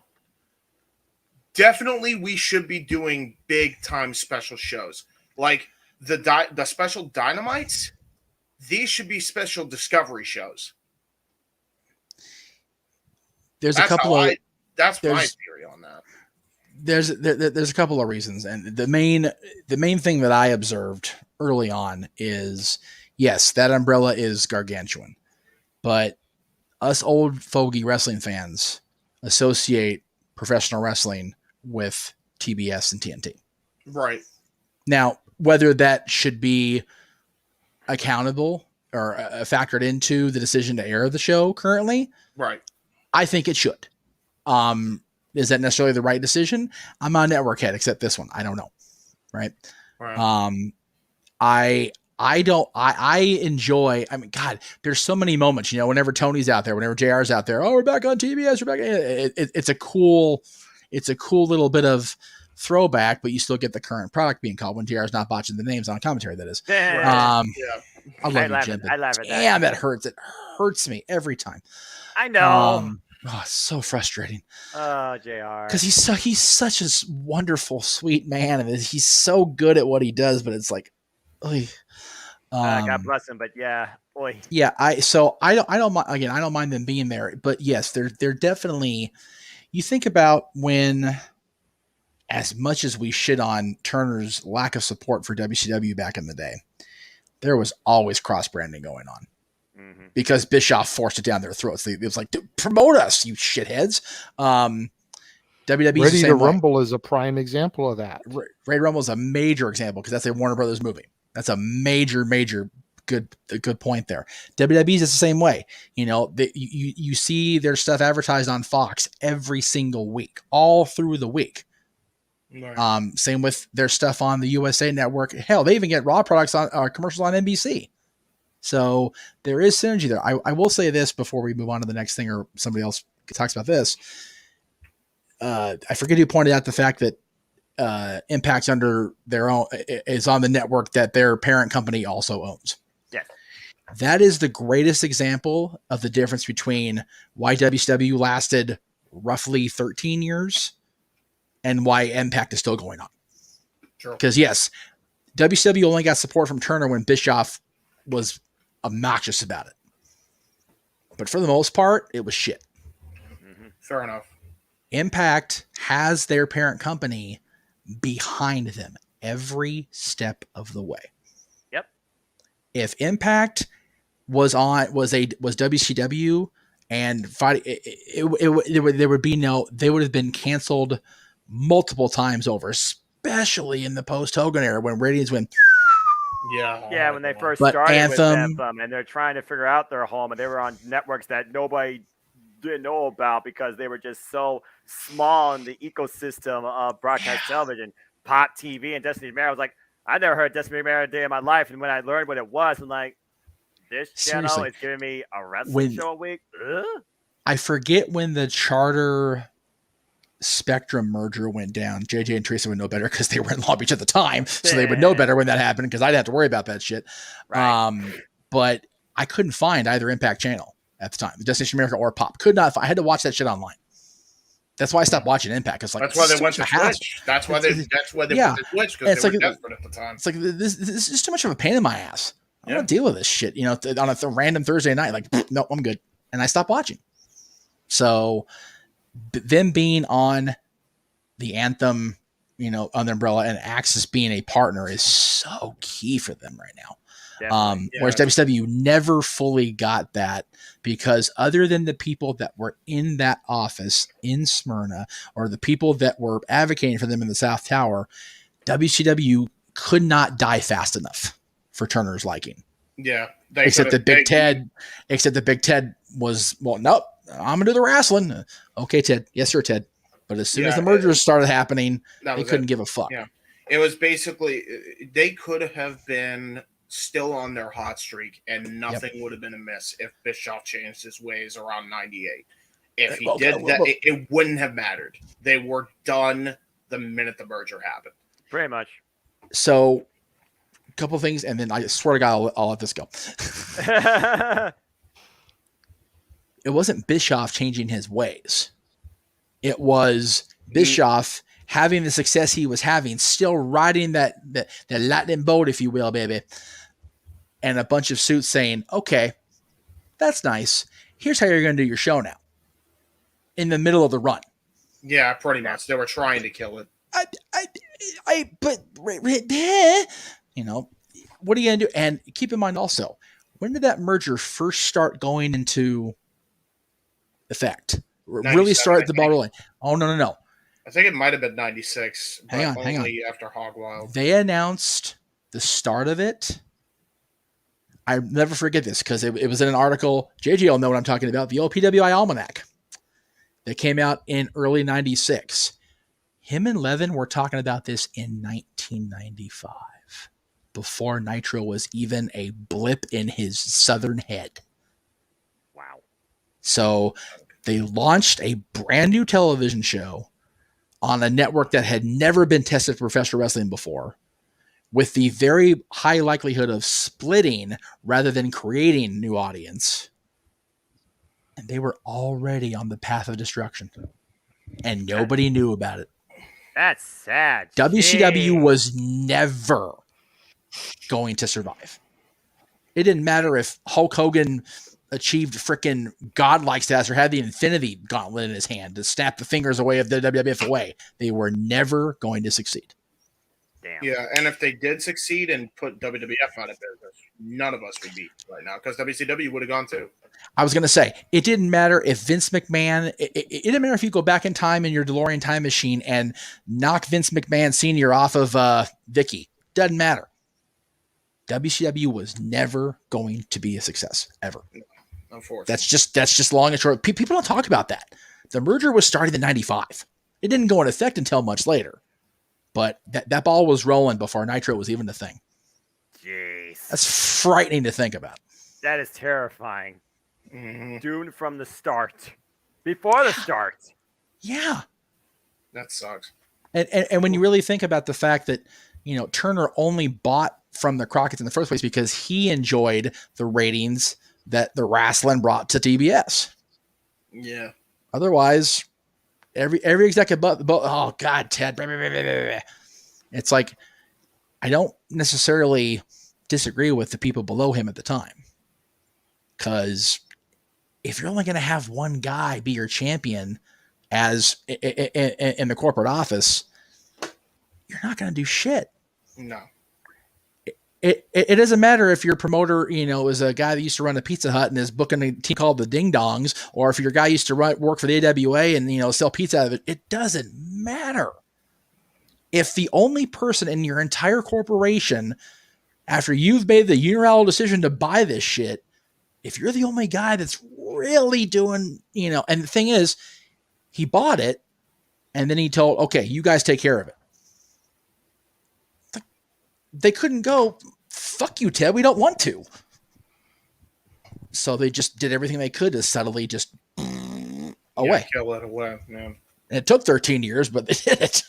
definitely we should be doing big time special shows. Like the special Dynamites, these should be special Discovery shows. That's my theory on that. There's a couple of reasons, and the main thing that I observed early on is, yes, that umbrella is gargantuan, but us old fogey wrestling fans associate professional wrestling with TBS and TNT. Right. Now, whether that should be accountable or factored into the decision to air the show currently, right, I think it should. Is that necessarily the right decision? I'm not a network head, except this one. I don't know. Right. I enjoy, I mean, God, there's so many moments, whenever Tony's out there, whenever JR's out there, oh, we're back on TBS. We're back. It's a cool little bit of throwback, but you still get the current product being called when JR's not botching the names on commentary. That is. I love you, Jim. Damn, it hurts. It hurts me every time. I know. It's so frustrating. Oh, JR. Because he's such a wonderful, sweet man, and he's so good at what he does. But it's like, God bless him. But yeah, boy. Yeah, I don't mind. Again, I don't mind them being there. But yes, they're definitely. You think about when, as much as we shit on Turner's lack of support for WCW back in the day, there was always cross branding going on. Because Bischoff forced it down their throats. It was like, promote us, you shitheads. WWE's Ready to Rumble is a prime example of that. Ready to Rumble is a major example because that's a Warner Brothers movie. That's a major good point there. WWE's is the same way. You see their stuff advertised on Fox every single week, all through the week. Right. Same with their stuff on the USA Network. Hell, they even get Raw products on commercials on NBC. So there is synergy there. I will say this before we move on to the next thing, or somebody else talks about this. I forget who pointed out the fact that Impact's under their own is on the network that their parent company also owns. Yes. That is the greatest example of the difference between why WCW lasted roughly 13 years and why Impact is still going on. Sure. Because yes, WCW only got support from Turner when Bischoff was obnoxious about it. But for the most part, it was shit. Fair enough. Impact has their parent company behind them every step of the way. Yep. If Impact was WCW and there would be they would have been canceled multiple times over, especially in the post Hogan era when ratings went. Yeah, when they first started with Anthem, and they're trying to figure out their home, and they were on networks that nobody didn't know about because they were just so small in the ecosystem of broadcast television. Pop TV and Destiny Mare. I was like, I never heard Destiny Mare a day in my life, and when I learned what it was, I'm like, this channel is giving me a wrestling show a week. Ugh. I forget when the Charter Spectrum merger went down. JJ and Teresa would know better because they were in Long Beach at the time, so they would know better when that happened because I didn't have to worry about that shit. Right. But I couldn't find either Impact channel at the time, Destination America or Pop. Could not. I had to watch that shit online. That's why I stopped watching Impact. It's like that's why they went to Twitch. That's why they went to Twitch because they were desperate at the time. It's like this is just too much of a pain in my ass. I don't want to deal with this shit. On a random Thursday night, like no, I'm good, and I stopped watching. So them being on the Anthem, on the umbrella, and Axis being a partner is so key for them right now. Whereas WCW never fully got that because other than the people that were in that office in Smyrna or the people that were advocating for them in the South Tower, WCW could not die fast enough for Turner's liking. Yeah. Except that Big Ted was, well, nope, I'm going to do the wrestling. Okay, Ted. Yes, sir, Ted. But as soon as the mergers started happening, they couldn't give a fuck. Yeah. It was basically, they could have been still on their hot streak and nothing would have been amiss if Bischoff changed his ways around 98. If he did that, it wouldn't have mattered. They were done the minute the merger happened. Pretty much. So, a couple things, and then I swear to God, I'll let this go. It wasn't Bischoff changing his ways. It was Bischoff having the success he was having, still riding that lightning boat, if you will, baby. And a bunch of suits saying, okay, that's nice. Here's how you're going to do your show now. In the middle of the run. Yeah, pretty much. They were trying to kill it. But you know, what are you going to do? And keep in mind also, when did that merger first start going into effect? Really started the ball rolling. Oh, no. I think it might have been 96. Hang on. After Hogwild. They announced the start of it. I never forget this because it was in an article. JJ will know what I'm talking about. The OPWI Almanac that came out in early 96. Him and Levin were talking about this in 1995 before Nitro was even a blip in his southern head. Wow. So they launched a brand new television show on a network that had never been tested for professional wrestling before, with the very high likelihood of splitting rather than creating a new audience. And they were already on the path of destruction. And nobody knew about it. That's sad. WCW was never going to survive. It didn't matter if Hulk Hogan achieved freaking godlike status or had the Infinity Gauntlet in his hand to snap the fingers away of the WWF away. They were never going to succeed. Damn. Yeah, and if they did succeed and put WWF out of business, none of us would be right now because WCW would have gone too. I was going to say, it didn't matter if Vince McMahon, it didn't matter if you go back in time in your DeLorean time machine and knock Vince McMahon Sr. off of Vicky. Doesn't matter. WCW was never going to be a success, ever. Unfortunately. That's just long and short. People don't talk about that. The merger was started in 95. It didn't go into effect until much later. But that ball was rolling before Nitro was even a thing. Jeez. That's frightening to think about. That is terrifying. Doomed from the start. Before the start. Yeah. That sucks. And when you really think about the fact that, you know, Turner only bought from the Crockett's in the first place because he enjoyed the ratings that the wrestling brought to TBS. Yeah. Otherwise, every executive oh God, Ted. It's like, I don't necessarily disagree with the people below him at the time. Because if you're only going to have one guy be your champion as in the corporate office, you're not going to do shit. No. It doesn't matter if your promoter, you know, is a guy that used to run a Pizza Hut and is booking a team called the Ding Dongs, or if your guy used to work for the AWA and, you know, sell pizza out of it. It doesn't matter. If the only person in your entire corporation, after you've made the unilateral decision to buy this shit, if you're the only guy that's really doing, you know, and the thing is, he bought it and then he told, okay, you guys take care of it. They couldn't go, fuck you, Ted, we don't want to. So they just did everything they could to subtly just away. Yeah, kill it away, man. And it took 13 years, but they did it.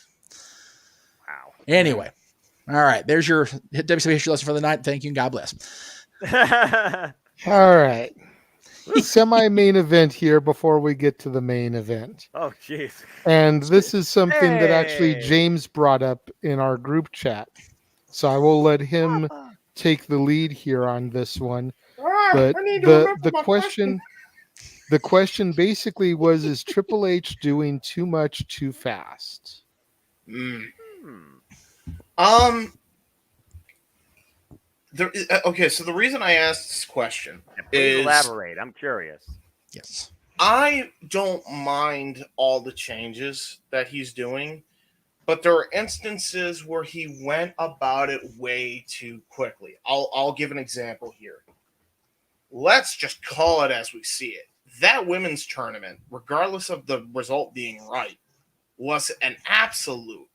Wow. Anyway. All right. There's your WCW history lesson for the night. Thank you and God bless. All right. Semi-main event here before we get to the main event. Oh, jeez. And this is something that actually James brought up in our group chat. So I will let him take the lead here on this one. But the question basically was, is Triple H doing too much too fast? Okay, so the reason I asked this question Please is elaborate. I'm curious. Yes. I don't mind all the changes that he's doing, but there are instances where he went about it way too quickly. I'll give an example here. Let's just call it as we see it. That women's tournament, regardless of the result being right, was an absolute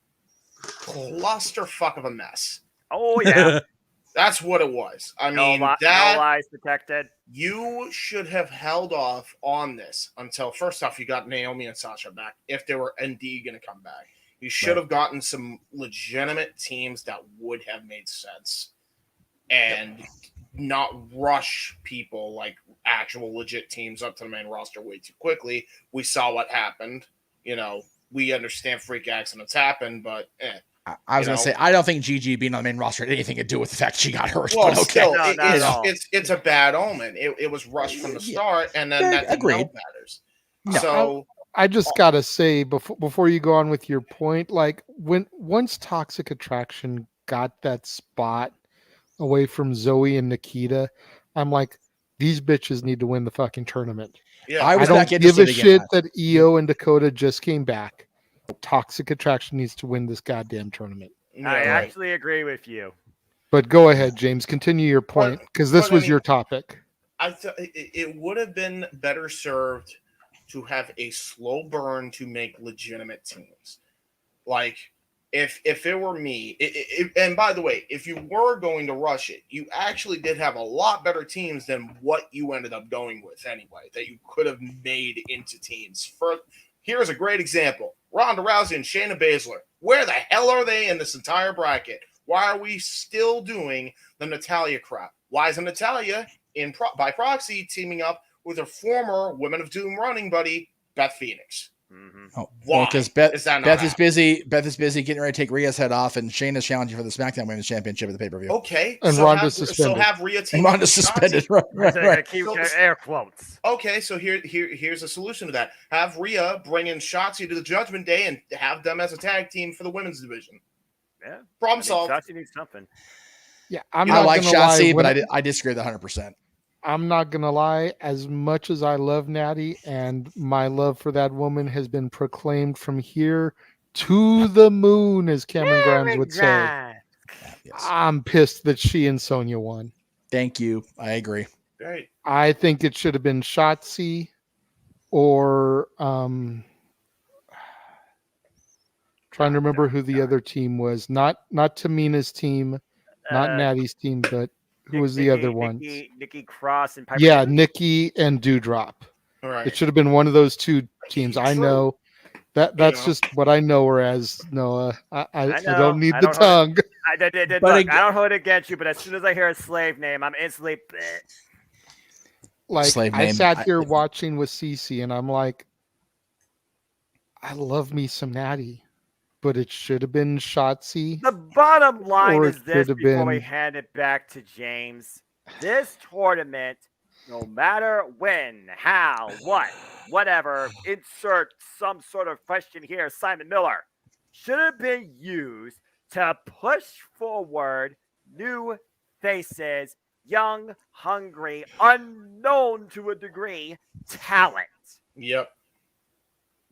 clusterfuck of a mess. Oh, yeah. That's what it was. I mean, no lies detected. You should have held off on this until, first off, you got Naomi and Sasha back. If they were indeed going to come back, you should have gotten some legitimate teams that would have made sense, and not rush people like actual legit teams up to the main roster way too quickly. We saw what happened. We understand freak accidents happen, but I was going to say, I don't think Gigi being on the main roster had anything to do with the fact she got hurt. Well, but okay. still, it's a bad omen. It was rushed from the start, and then that didn't help matters. No, So I just gotta say before you go on with your point, like once Toxic Attraction got that spot away from Zoe and Nikita, I'm like, these bitches need to win the fucking tournament. Yeah, I don't give a shit that EO and Dakota just came back. Toxic Attraction needs to win this goddamn tournament. I actually agree with you. But go ahead, James. Continue your point, because this was your topic. It would have been better served to have a slow burn to make legitimate teams. Like, if it were me, and by the way, if you were going to rush it, you actually did have a lot better teams than what you ended up going with anyway, that you could have made into teams. Here's a great example. Ronda Rousey and Shayna Baszler. Where the hell are they in this entire bracket? Why are we still doing the Natalya crap? Why isn't Natalya by proxy teaming up with her former Women of Doom running buddy, Beth Phoenix? Oh, well, because Beth is busy. Beth is busy getting ready to take Rhea's head off, and Shayna's challenging for the SmackDown Women's Championship at the pay-per-view. Okay, and Ronda's suspended. So have Rhea team. And Ronda's suspended. Right. Keep air quotes. Okay, so here's a solution to that. Have Rhea bring in Shotzi to the Judgment Day and have them as a tag team for the women's division. Yeah, problem solved. Shotzi needs something. Yeah, I like Shotzi, but I disagree with 100%. I'm not gonna lie. As much as I love Natty, and my love for that woman has been proclaimed from here to the moon, as Cameron Grimes would say. I'm pissed that she and Sonya won. Thank you. I agree. Right. I think it should have been Shotzi or trying to remember who the other team was. Not Tamina's team, not Natty's team, but who was the other one? Nikki Cross and Piper. Yeah, Nikki and Dewdrop. All right. It should have been one of those two teams. I know that's just what I know her as, Noah. I don't need the tongue. I don't hold it against you, but as soon as I hear a slave name, I'm instantly like slave I name. sat here watching with Cece, and I'm like, I love me some Natty, but it should have been Shotzi. The bottom line or is it this could have before we been- hand it back to James. This tournament, no matter when, how, whatever, insert some sort of question here, Simon Miller, should have been used to push forward new faces, young, hungry, unknown to a degree, talent. Yep.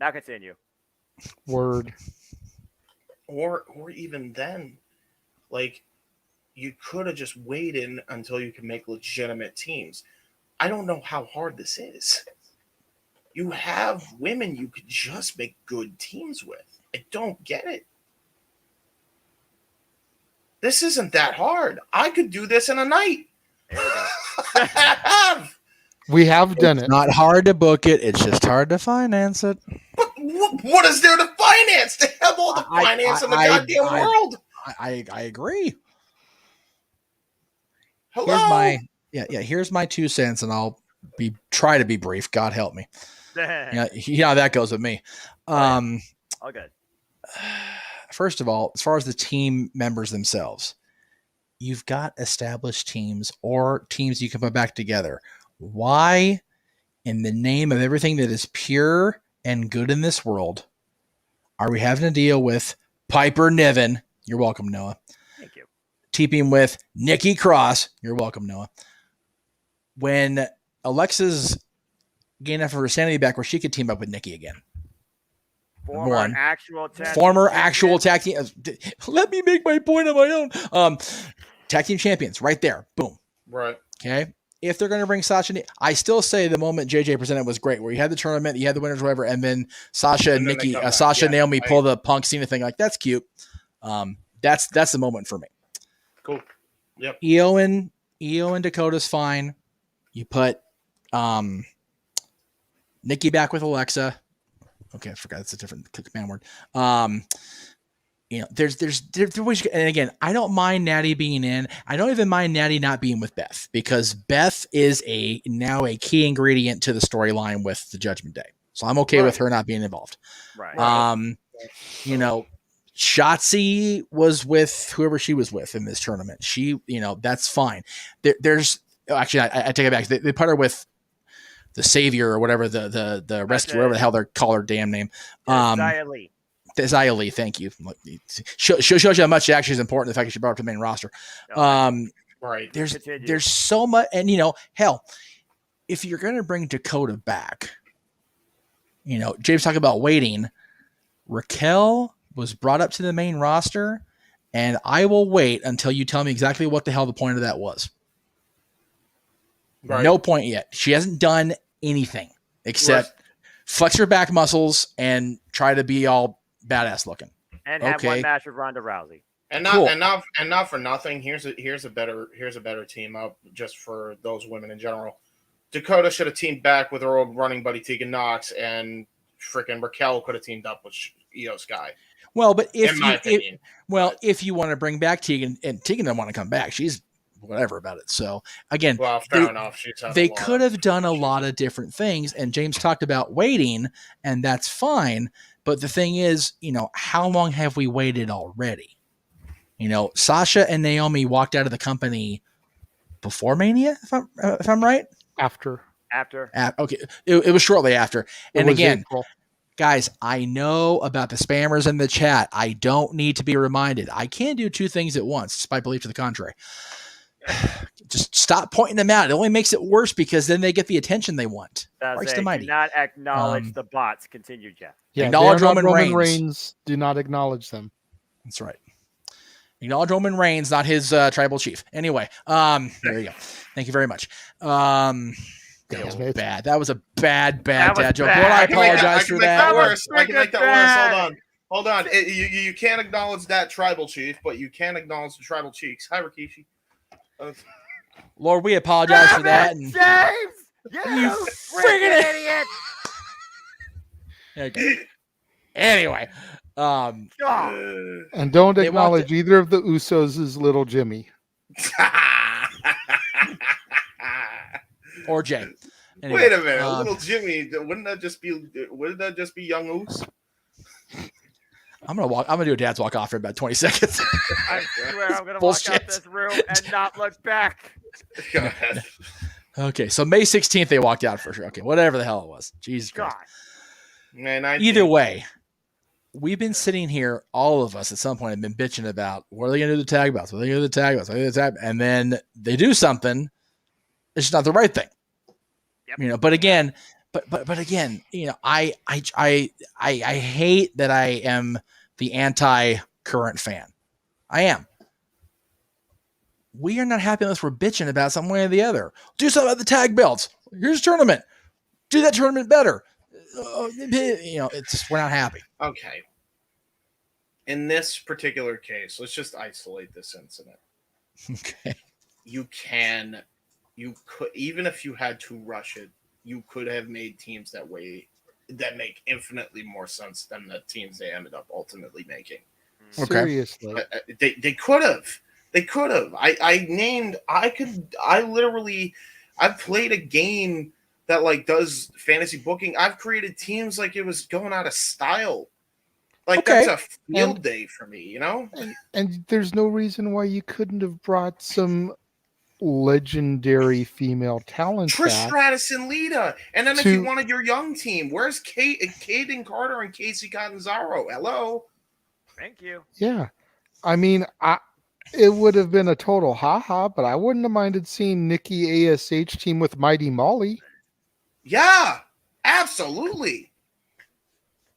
Now continue. Word. Or even then, like, you could have just waited until you could make legitimate teams. I don't know how hard this is. You have women you could just make good teams with. I don't get it. This isn't that hard. I could do this in a night. There we go. We have done It's it. not hard to book it. It's just hard to finance it. But what is there to finance? They have all the finance in the goddamn world. I agree. Hello? Here's my 2 cents, and I'll try to be brief. God help me. Yeah, you know how that goes with me. All good. First of all, as far as the team members themselves, you've got established teams or teams you can put back together. Why, in the name of everything that is pure and good in this world, are we having to deal with Piper Niven? You're welcome, Noah. Thank you. Teaming with Nikki Cross. You're welcome, Noah. When Alexa's gained enough of her sanity back where she could team up with Nikki again. Former actual tag team. Let me make my point on my own. Tag team champions right there. Boom. Right. Okay. If they're going to bring Sasha, I still say the moment JJ presented was great, where you had the tournament, you had the winners, whatever, and then Sasha and Nikki, Sasha and Naomi pull the Punk Cena thing. Like, that's cute. That's the moment for me. Cool. Yep. EO and Dakota's fine. You put Nikki back with Alexa. Okay, I forgot it's a different command word. There's ways, and again, I don't mind Natty being in. I don't even mind Natty not being with Beth, because Beth is now a key ingredient to the storyline with the Judgment Day. So I'm okay with her not being involved. Right. Shotzi was with whoever she was with in this tournament. She, that's fine. There's actually, I take it back. They put her with the Savior or whatever, the rescue, whatever the hell they call her damn name. Xia Li. Xia Li, thank you. Shows you how much actually is important. The fact that she brought up the main roster. Right. There's so much, and hell, if you're going to bring Dakota back, James talking about waiting. Raquel was brought up to the main roster, and I will wait until you tell me exactly what the hell the point of that was. Right. No point yet. She hasn't done anything except flex her back muscles and try to be all badass looking. And have one match with Ronda Rousey. And not for nothing. Here's a better team up just for those women in general. Dakota should have teamed back with her old running buddy Tegan Knox, and freaking Raquel could have teamed up with Io Sky. Well, but if you want to bring back Tegan, and Tegan doesn't want to come back, she's whatever about it. So again, fair enough. They could have done a lot of different things, and James talked about waiting, and that's fine. But the thing is, how long have we waited already? Sasha and Naomi walked out of the company before Mania, if I'm right. After. Okay, it was shortly after. And again, guys, I know about the spammers in the chat. I don't need to be reminded. I can do two things at once, despite belief to the contrary. Just stop pointing them out. It only makes it worse, because then they get the attention they want. Christ almighty. Do not acknowledge the bots. Continue, Jeff. Yeah, acknowledge Roman Reigns. Do not acknowledge them. That's right. Acknowledge Roman Reigns, not his tribal chief. Anyway, there you go. Thank you very much. That was bad. That was a bad dad joke. Lord, I apologize for that. I can make that worse. Hold on. You can't acknowledge that tribal chief, but you can acknowledge the tribal chiefs. Hi, Rikishi. Lord, we apologize for that. And James, you freaking idiot. Okay. Anyway, and don't acknowledge either of the Usos as little Jimmy or Jay. Anyway, wait a minute, little Jimmy. Wouldn't that just be young Uso? I'm gonna do a dad's walk off for about 20 seconds. I swear I'm gonna walk out this room and not look back. Go ahead. Okay, so May 16th they walked out for sure. Okay, whatever the hell it was. Jesus Christ. Man, either way, we've been sitting here, all of us at some point have been bitching about what are they gonna do the tag belts? What are they gonna do the tag belts? And then they do something. It's just not the right thing. Yep. But again, I hate that I am the anti-current fan. I am. We are not happy unless we're bitching about some way or the other. Do something about the tag belts. Here's a tournament. Do that tournament better. It's just, we're not happy. Okay. In this particular case, let's just isolate this incident. Okay. You could, even if you had to rush it, you could have made teams that make infinitely more sense than the teams they ended up ultimately making. Okay. Seriously. They could have. I've played a game that does fantasy booking. I've created teams like it was going out of style. That's a field day for me, And there's no reason why you couldn't have brought some legendary female talent Trish back. Stratus and Lita. And then if you wanted your young team, where's Kaden Carter and Casey Catanzaro? Hello. Thank you. Yeah. I mean, it would have been a total haha, but I wouldn't have minded seeing Nikki ASH team with Mighty Molly. Yeah, absolutely.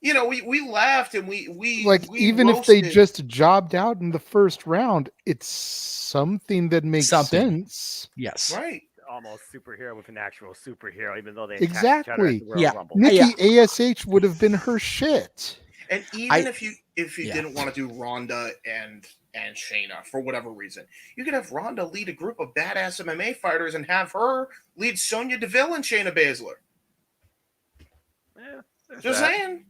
We laughed and we even if they just jobbed out in the first round, it's something that makes sense. Yes. Right. Almost superhero with an actual superhero, even though they exactly. Each other at the Royal Rumble. Nikki ASH would have been her shit. And even if you didn't want to do Ronda and Shayna for whatever reason. You could have Ronda lead a group of badass MMA fighters and have her lead Sonya Deville and Shayna Baszler. Yeah, just saying.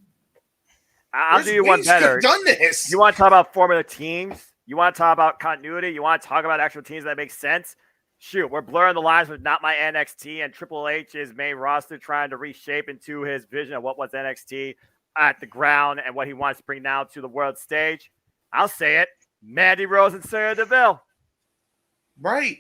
I'll do you one better. Done this. You want to talk about formula teams? You want to talk about continuity? You want to talk about actual teams that make sense? Shoot, we're blurring the lines with Not My NXT and Triple H's main roster trying to reshape into his vision of what was NXT at the ground and what he wants to bring now to the world stage. I'll say it. Mandy Rose and Sonya Deville. Right.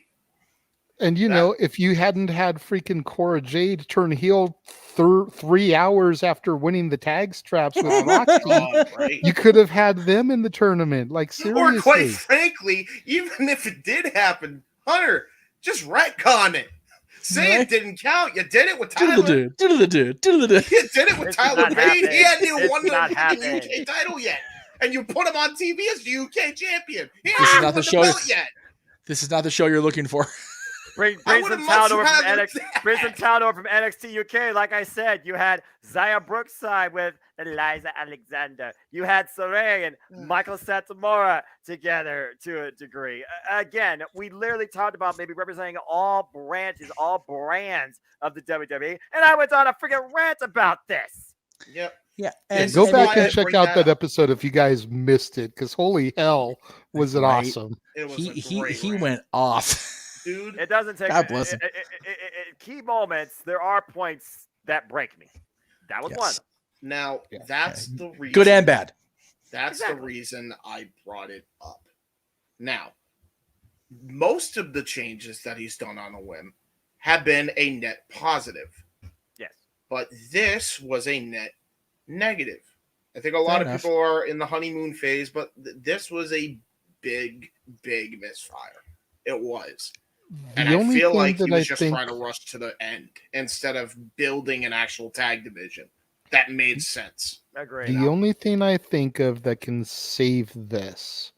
And, you know, if you hadn't had freaking Cora Jade turn heel 3 hours after winning the tag straps with Roxy, you could have had them in the tournament. Like, seriously. Or quite frankly, even if it did happen, Hunter, just retcon it. Say it didn't count. You did it with Tyler. Diddle the dude. You did it with Tyler Bate. He hadn't even won the UK title yet. And you put him on TV as the UK champion. He This is not the show. Yet. This is not the show you're looking for. Bring some talent over from NXT. Bring some talent over from NXT UK. Like I said, you had Zaya Brookside with Eliza Alexander. You had Sarray and Michael Satomura together to a degree. Again, we literally talked about maybe representing all branches, all brands of the WWE, and I went on a freaking rant about this. Yep. Yeah, and go back and check out that episode if you guys missed it, because holy hell, was it awesome! It was he went off, dude. It doesn't take God bless him. Key moments. There are points that break me. That was one. Now that's the reason. Good and bad. That's the reason I brought it up. Now, most of the changes that he's done on a whim have been a net positive. Yes, but this was a net negative. I think a lot of people are in the honeymoon phase, but this was a big misfire. It was. And I feel like he was just trying to rush to the end instead of building an actual tag division. That made sense. Agreed. The only thing I think of that can save this,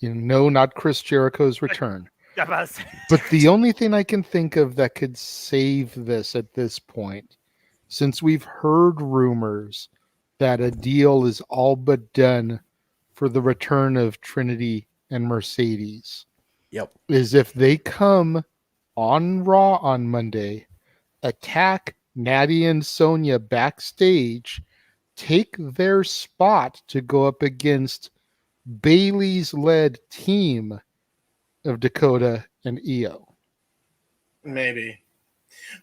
not Chris Jericho's return, but the only thing I can think of that could save this at this point, since we've heard rumors that a deal is all but done for the return of Trinity and Mercedes. Yep. Is if they come on Raw on Monday, attack Natty and Sonya backstage, take their spot to go up against Bayley's led team of Dakota and Io. Maybe.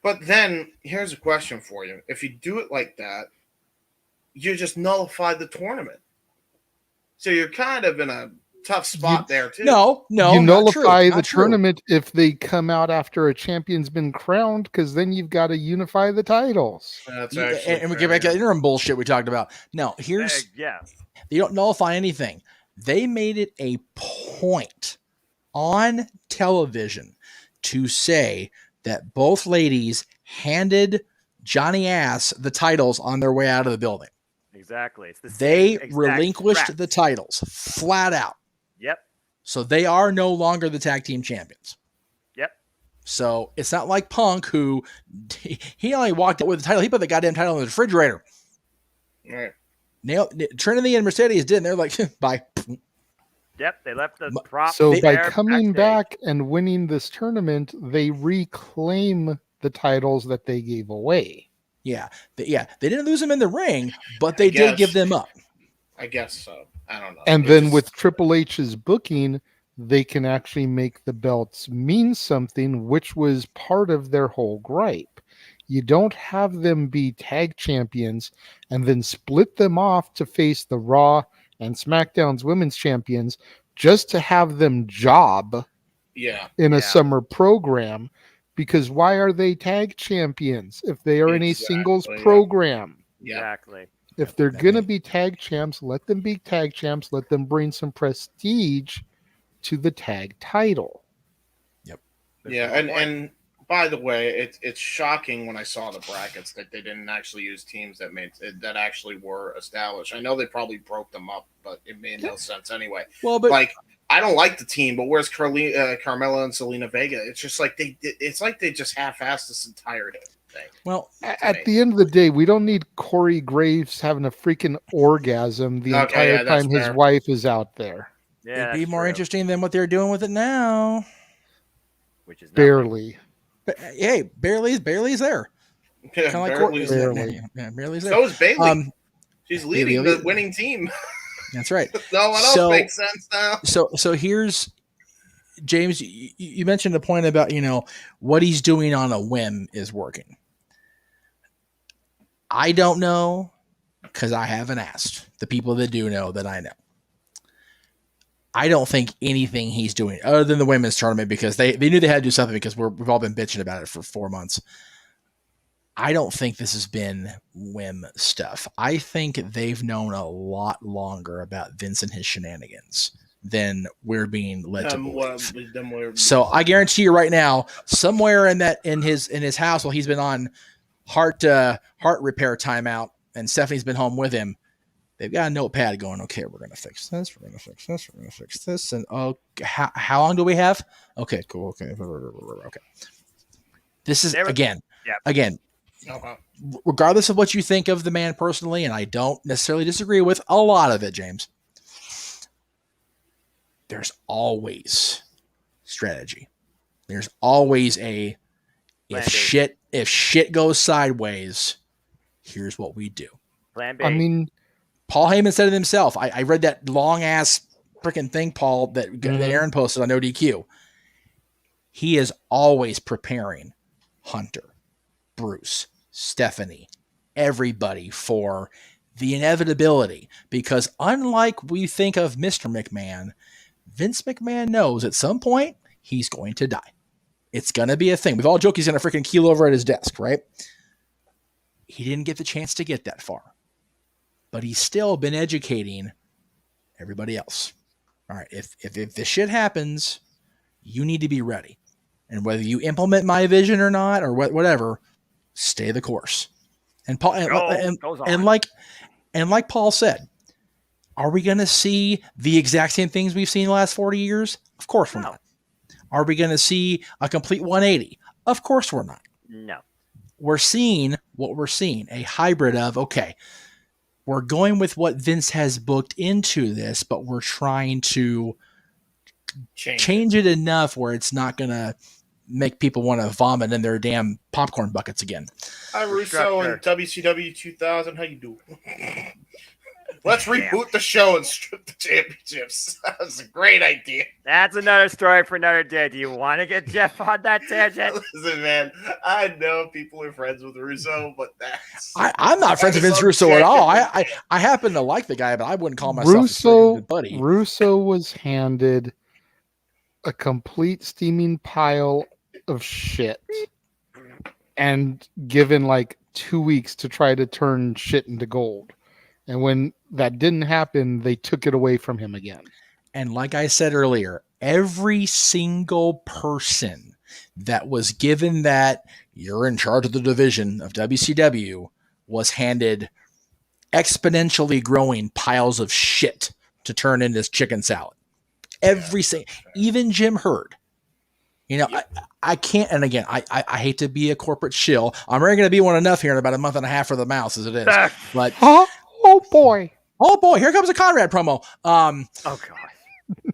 But then, here's a question for you. If you do it like that, you just nullify the tournament. So you're kind of in a tough spot there, too. No, you nullify the tournament if they come out after a champion's been crowned, because then you've got to unify the titles. That's and we get back to the interim bullshit we talked about. No, they don't nullify anything. They made it a point on television to say that both ladies handed Johnny Ass the titles on their way out of the building. Exactly. They relinquished the titles flat out. Yep. So they are no longer the tag team champions. Yep. So it's not like Punk, who he only walked out with the title. He put the goddamn title in the refrigerator. Right. Trinity and Mercedes did, and they're like, bye. Yep, they left the prop. So by coming back and winning this tournament, they reclaim the titles that they gave away. Yeah, they didn't lose them in the ring, but they did give them up. I guess so. I don't know. And then with Triple H's booking, they can actually make the belts mean something, which was part of their whole gripe. You don't have them be tag champions and then split them off to face the Raw and SmackDown's women's champions just to have them job in a summer program. Because why are they tag champions if they are in a singles program? Exactly. If they're going to be tag champs, let them be tag champs. Let them bring some prestige to the tag title. Yep. Yeah, and by the way, it's shocking when I saw the brackets that they didn't actually use teams that actually were established. I know they probably broke them up, but it made no sense anyway. Well, but I don't like the team, but where's Carmella and Selena Vega? It's just like they just half-assed this entire thing. Well, at the end of the day, we don't need Corey Graves having a freaking orgasm the entire time his wife is out there. Yeah, it'd be more interesting than what they're doing with it now. Which is barely. But, hey, barely's there. Yeah, Kind of like barely's barely's there. So is Bailey. She's leading Bailey. the winning team. That's right. No one else makes sense now. So here's James. You mentioned a point about what he's doing on a whim is working. I don't know because I haven't asked the people that do know that I know. I don't think anything he's doing other than the women's tournament because they knew they had to do something because we've all been bitching about it for 4 months. I don't think this has been whim stuff. I think they've known a lot longer about Vince and his shenanigans than we're being led to believe. So I guarantee you right now, somewhere in his house while he's been on heart repair timeout and Stephanie's been home with him, they've got a notepad going, okay, we're going to fix this. We're going to fix this. We're going to fix this. And how long do we have? Okay, cool. Okay. This is again, regardless of what you think of the man personally, and I don't necessarily disagree with a lot of it, James, there's always strategy. There's always if shit goes sideways, here's what we do. Plan B. I mean, Paul Heyman said it himself. I read that long ass freaking thing, Paul, that Aaron posted on NoDQ. He is always preparing Hunter, Bruce, Stephanie, everybody for the inevitability. Because unlike we think of Mr. McMahon, Vince McMahon knows at some point he's going to die. It's going to be a thing. We've all joked he's going to freaking keel over at his desk, right? He didn't get the chance to get that far. But he's still been educating everybody else. All right, if this shit happens, you need to be ready. And whether you implement my vision or not, or whatever, stay the course. And Paul and like Paul said, are we going to see the exact same things we've seen the last 40 years? Of course we're not. Are we going to see a complete 180? Of course we're not. No. We're seeing what we're seeing, a hybrid of, okay, we're going with what Vince has booked into this, but we're trying to change it enough where it's not going to make people want to vomit in their damn popcorn buckets again. Hi, Russo and WCW 2000. How you doing? Let's reboot the show and strip the championships. That's a great idea. That's another story for another day. Do you want to get Jeff on that tangent? Listen, man, I know people are friends with Russo, but that's... I'm not friends with Vince Russo at all. I happen to like the guy, but I wouldn't call myself a good buddy. Russo was handed a complete steaming pile of shit and given like 2 weeks to try to turn shit into gold. And when that didn't happen, they took it away from him again. And like I said earlier, every single person that was given that you're in charge of the division of WCW was handed exponentially growing piles of shit to turn into chicken salad. Every single, even Jim Herd. I can't, and again, I hate to be a corporate shill. I'm already going to be one enough here in about a month and a half for the mouse as it is. But oh boy, here comes a Conrad promo. Oh god,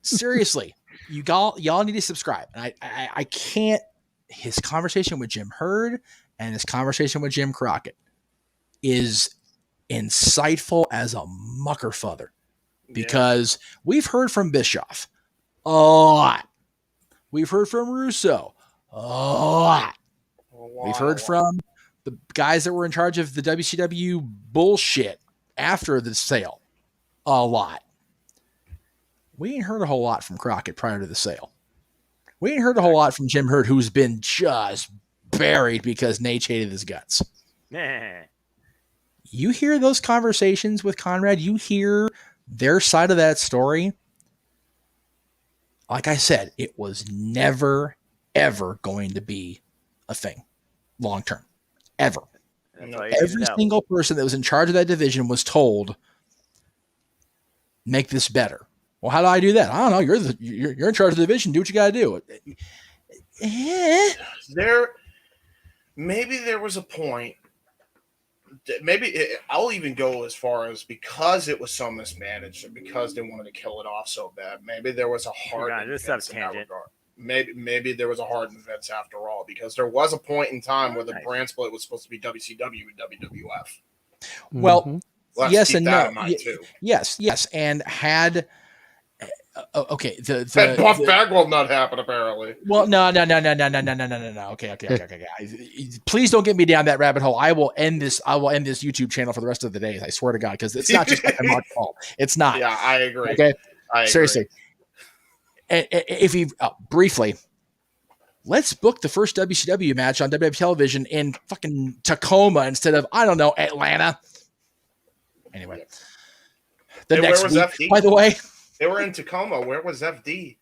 seriously, y'all need to subscribe. And I can't. His conversation with Jim Herd and his conversation with Jim Crockett is insightful as a muckerfuther because we've heard from Bischoff a lot. We've heard from Russo a lot. We've heard from the guys that were in charge of the WCW bullshit after the sale a lot. We ain't heard a whole lot from Crockett prior to the sale. We ain't heard a whole lot from Jim Herd, who's been just buried because Nate hated his guts. You hear those conversations with Conrad, you hear their side of that story. Like I said, it was never, ever going to be a thing long term. Ever. Every single person that was in charge of that division was told, make this better. Well, how do I do that? I don't know. You're in charge of the division. Do what you got to do. maybe there was a point. I'll even go as far as because it was so mismanaged and because they wanted to kill it off so bad. Maybe there was a heart in Vince in that regard. Maybe there was a heart in Vince after all, because there was a point in time where the brand split was supposed to be WCW and WWF. Well, yes and no. Too. Yes, and had okay. And Buff Bagwell not happen apparently. Well, no. Okay. Please don't get me down that rabbit hole. I will end this YouTube channel for the rest of the day. I swear to God, because it's not just like a Mark fault. It's not. Yeah, I agree. Okay, seriously. If you briefly, let's book the first WCW match on WWE television in fucking Tacoma instead of, I don't know, Atlanta. Anyway, next week, FD? By the way, they were in Tacoma. Where was FD?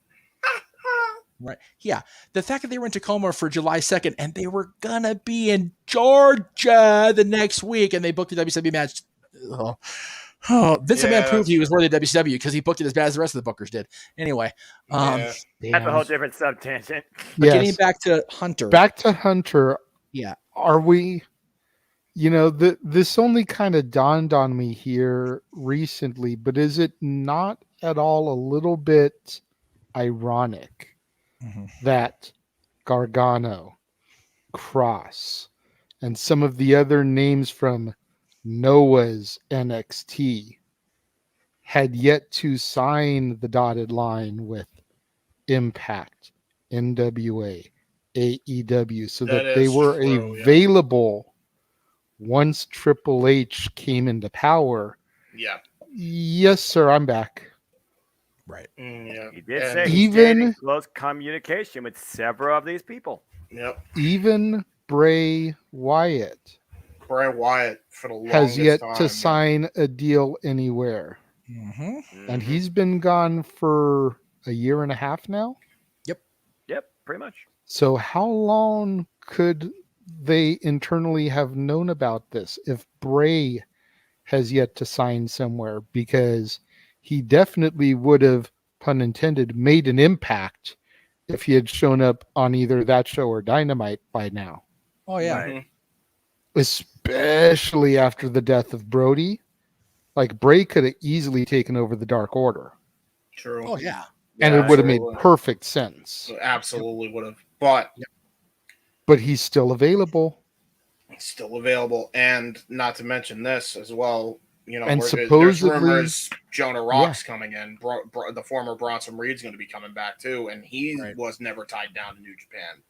Right. Yeah. The fact that they were in Tacoma for July 2nd and they were going to be in Georgia the next week and they booked the WCW match. Vince McMahon proved he was worthy of WCW because he booked it as bad as the rest of the bookers did. Anyway. That's a whole different sub-tangent. Yes. Getting back to Hunter. Yeah. Are we, this only kind of dawned on me here recently, but is it not at all a little bit ironic that Gargano, Cross, and some of the other names from Noah's NXT had yet to sign the dotted line with Impact, NWA, AEW, so that they were available once Triple H came into power? Yeah. Yes, sir, I'm back. Right. Yeah. He did say he's in close communication with several of these people. Yep. Even Bray Wyatt for the longest has yet time, to sign a deal anywhere. And he's been gone for a year and a half now. Yep, pretty much. So how long could they internally have known about this if Bray has yet to sign somewhere? Because he definitely would have, pun intended, made an impact if he had shown up on either that show or Dynamite by now. Oh, yeah. Especially after the death of Brody. Like, Bray could have easily taken over the Dark Order. True. Oh, yeah. And it would have made perfect sense. Absolutely would have. But he's still available. And not to mention this as well. And supposedly, there's rumors Jonah Rock's coming in. The former Bronson Reed's going to be coming back too, and he was never tied down to New Japan,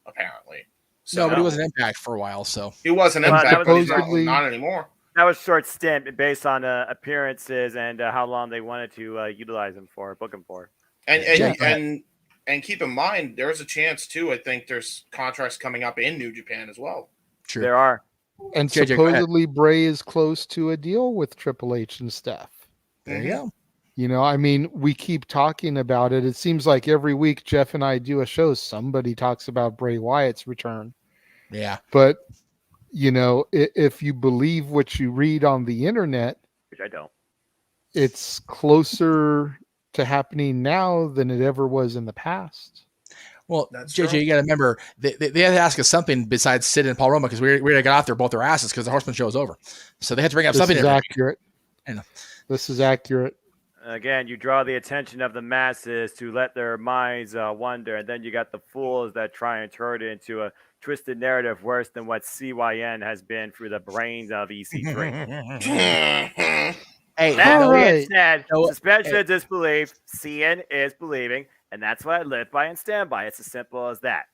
apparently. So, but he was an Impact for a while, so he was an Impact, but he's not anymore. That was short stint based on appearances and how long they wanted to utilize him for, book him for. And keep in mind, there's a chance too. I think there's contracts coming up in New Japan as well. True, there are. And supposedly Bray is close to a deal with Triple H and stuff. There you go. I mean, we keep talking about it. It seems like every week Jeff and I do a show, somebody talks about Bray Wyatt's return. Yeah. But, if you believe what you read on the internet, which I don't, it's closer to happening now than it ever was in the past. Well, JJ, you got to remember, they had to ask us something besides Sid and Paul Roma because we already got out there both their asses because the Horseman show is over. So they had to bring up something. This is accurate. This is accurate. Again, you draw the attention of the masses to let their minds wander, and then you got the fools that try and turn it into a twisted narrative worse than what CYN has been through the brains of EC3. Hey, that being said, suspension of disbelief, seeing is believing. And that's what I live by and stand by. It's as simple as that.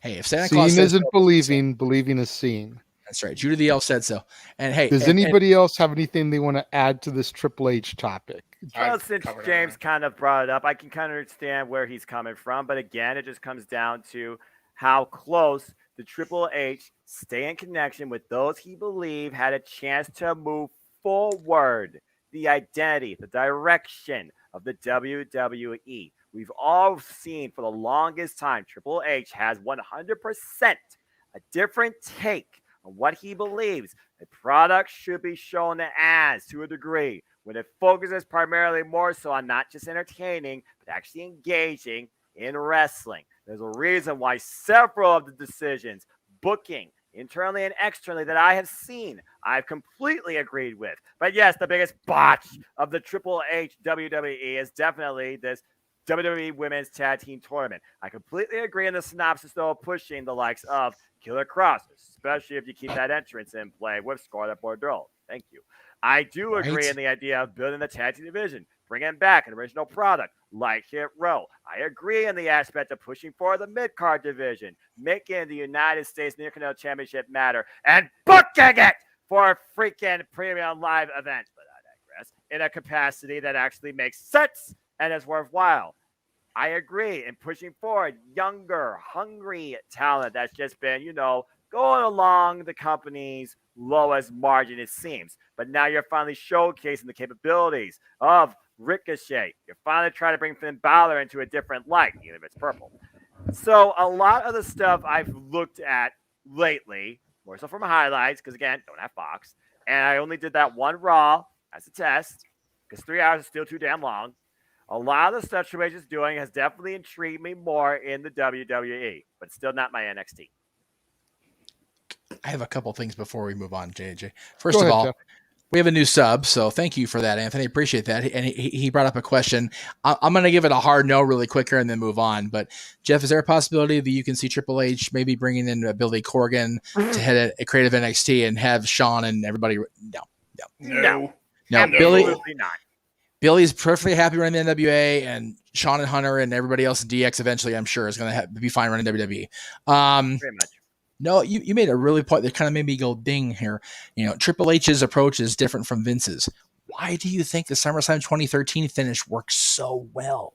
Hey, if Santa Claus seeing isn't believing, believing is seeing. That's right. Judah the Elf said so. And hey, does anybody else have anything they want to add to this Triple H topic? Well, since James kind of brought it up, I can kind of understand where he's coming from. But again, it just comes down to how close the Triple H stay in connection with those he believed had a chance to move forward. The identity, the direction of the WWE. We've all seen for the longest time, Triple H has 100% a different take on what he believes a product should be shown as to a degree when it focuses primarily more so on not just entertaining, but actually engaging in wrestling. There's a reason why several of the decisions booking, internally and externally, that I have seen, I've completely agreed with. But yes, the biggest botch of the Triple H WWE is definitely this WWE Women's Tag Team Tournament. I completely agree in the synopsis, though, pushing the likes of Killer Cross, especially if you keep that entrance in play with Scarlett Bordeaux. Thank you. I do agree in the idea of building the tag team division, bringing back an original product like Hit Row. I agree in the aspect of pushing for the mid-card division, making the United States Intercontinental Championship matter, and booking it for a freaking premium live event. But I digress, in a capacity that actually makes sense and is worthwhile. I agree in pushing forward younger, hungry talent that's just been, going along the company's lowest margin, it seems. But now you're finally showcasing the capabilities of Ricochet. You're finally trying to bring Finn Balor into a different light, even if it's purple. So a lot of the stuff I've looked at lately, more so from highlights, because again, don't have Fox, and I only did that one Raw as a test, because 3 hours is still too damn long. A lot of the stuff Triple H is doing has definitely intrigued me more in the WWE, but still not my NXT. I have a couple things before we move on, JJ. First of all, Jeff. We have a new sub, so thank you for that, Anthony. Appreciate that. And he brought up a question. I'm going to give it a hard no really quicker and then move on. But, Jeff, is there a possibility that you can see Triple H maybe bringing in Billy Corgan to head a creative NXT and have Sean and everybody? No. Absolutely not. Billy's perfectly happy running the NWA, and Sean and Hunter and everybody else in DX eventually, I'm sure, is going to be fine running WWE. Very much. No, you made a really point that kind of made me go ding here. Triple H's approach is different from Vince's. Why do you think the SummerSlam 2013 finish worked so well?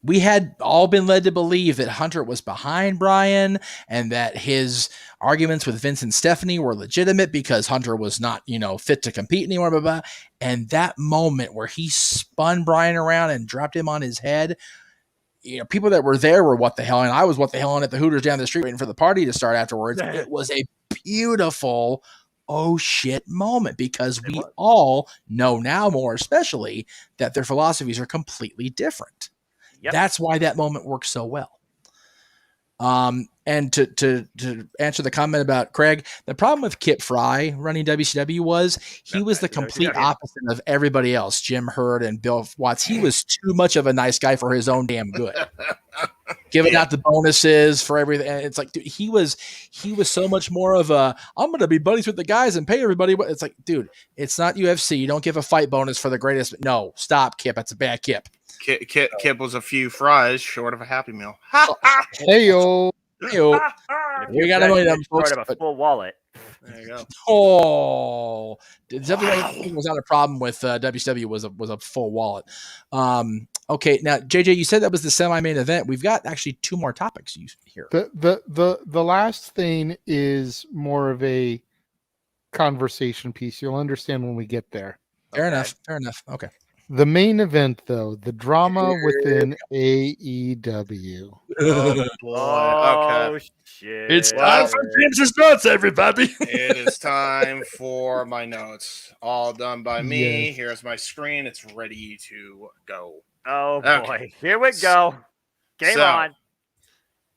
We had all been led to believe that Hunter was behind Bryan and that his arguments with Vince and Stephanie were legitimate because Hunter was not, fit to compete anymore, blah, blah. And that moment where he spun Bryan around and dropped him on his head, people that were there were what the hell, and I was what the hell at the Hooters down the street waiting for the party to start afterwards. It was a beautiful oh shit moment because we all know now more especially that their philosophies are completely different. Yep. That's why that moment works so well. And to answer the comment about Craig, the problem with Kip Fry running WCW was he was the complete opposite of everybody else, Jim Hurd and Bill Watts. He was too much of a nice guy for his own damn good. Giving out the bonuses for everything. It's like, dude, he was so much more of a, I'm going to be buddies with the guys and pay everybody. It's like, dude, it's not UFC. You don't give a fight bonus for the greatest. No, stop, Kip. That's a bad Kip. Kip was a few fries short of a Happy Meal. Hey-yo. Hey-yo. We got a short of a full wallet. There you go. Oh, everyone was not a problem with WCW was a full wallet. Okay, now JJ, you said that was the semi-main event. We've got actually two more topics here. The last thing is more of a conversation piece. You'll understand when we get there. Fair enough. Okay. The main event, though, the drama within AEW. Oh, boy. Okay. Shit. It's time for James's notes, everybody. It is time for my notes. All done by me. Yes. Here's my screen. It's ready to go. Oh, boy. Here we go. Game on.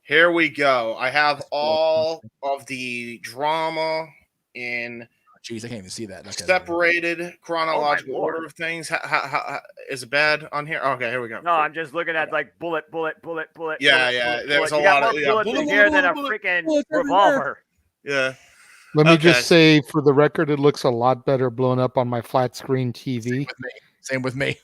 Here we go. I have all of the drama in... Jeez, I can't even see that. Okay. Separated chronological order of things. How is it bad on here? Okay, here we go. No, I'm just looking at like bullet. Yeah. There's a lot of bullets in here than a freaking revolver. Yeah. Let me just say, for the record, it looks a lot better blown up on my flat screen TV. Same with me.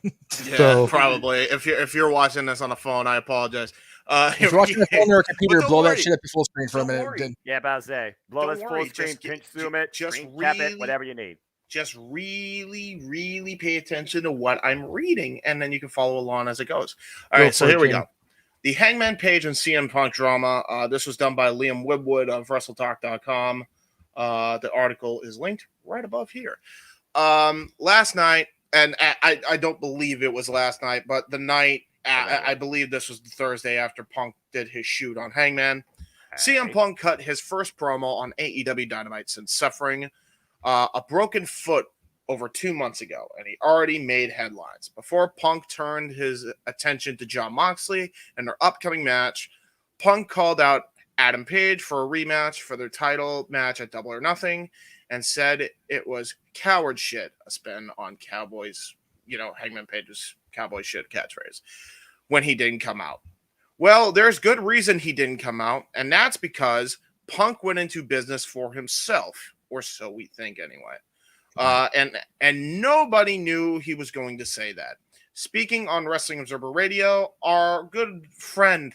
Yeah, probably. If you're watching this on a phone, I apologize. If you're watching a phone or a computer, blow that shit up to full screen for a minute. Yeah, about to say. Blow this full screen, pinch zoom it, cap it, whatever you need. Just really, really pay attention to what I'm reading, and then you can follow along as it goes. All right, so here we go. The Hangman Page and CM Punk drama. This was done by Liam Woodward of WrestleTalk.com. The article is linked right above here. Last night, and I don't believe it was last night, but the night, I believe this was the Thursday after Punk did his shoot on Hangman. CM Punk cut his first promo on AEW Dynamite since suffering a broken foot over 2 months ago, and he already made headlines. Before Punk turned his attention to Jon Moxley and their upcoming match, Punk called out Adam Page for a rematch for their title match at Double or Nothing, and said it was coward shit, a spin on Cowboys, Hangman Page's cowboy shit catchphrase, when he didn't come out. Well, there's good reason he didn't come out, and that's because Punk went into business for himself, or so we think anyway. And nobody knew he was going to say that. Speaking on Wrestling Observer Radio, our good friend,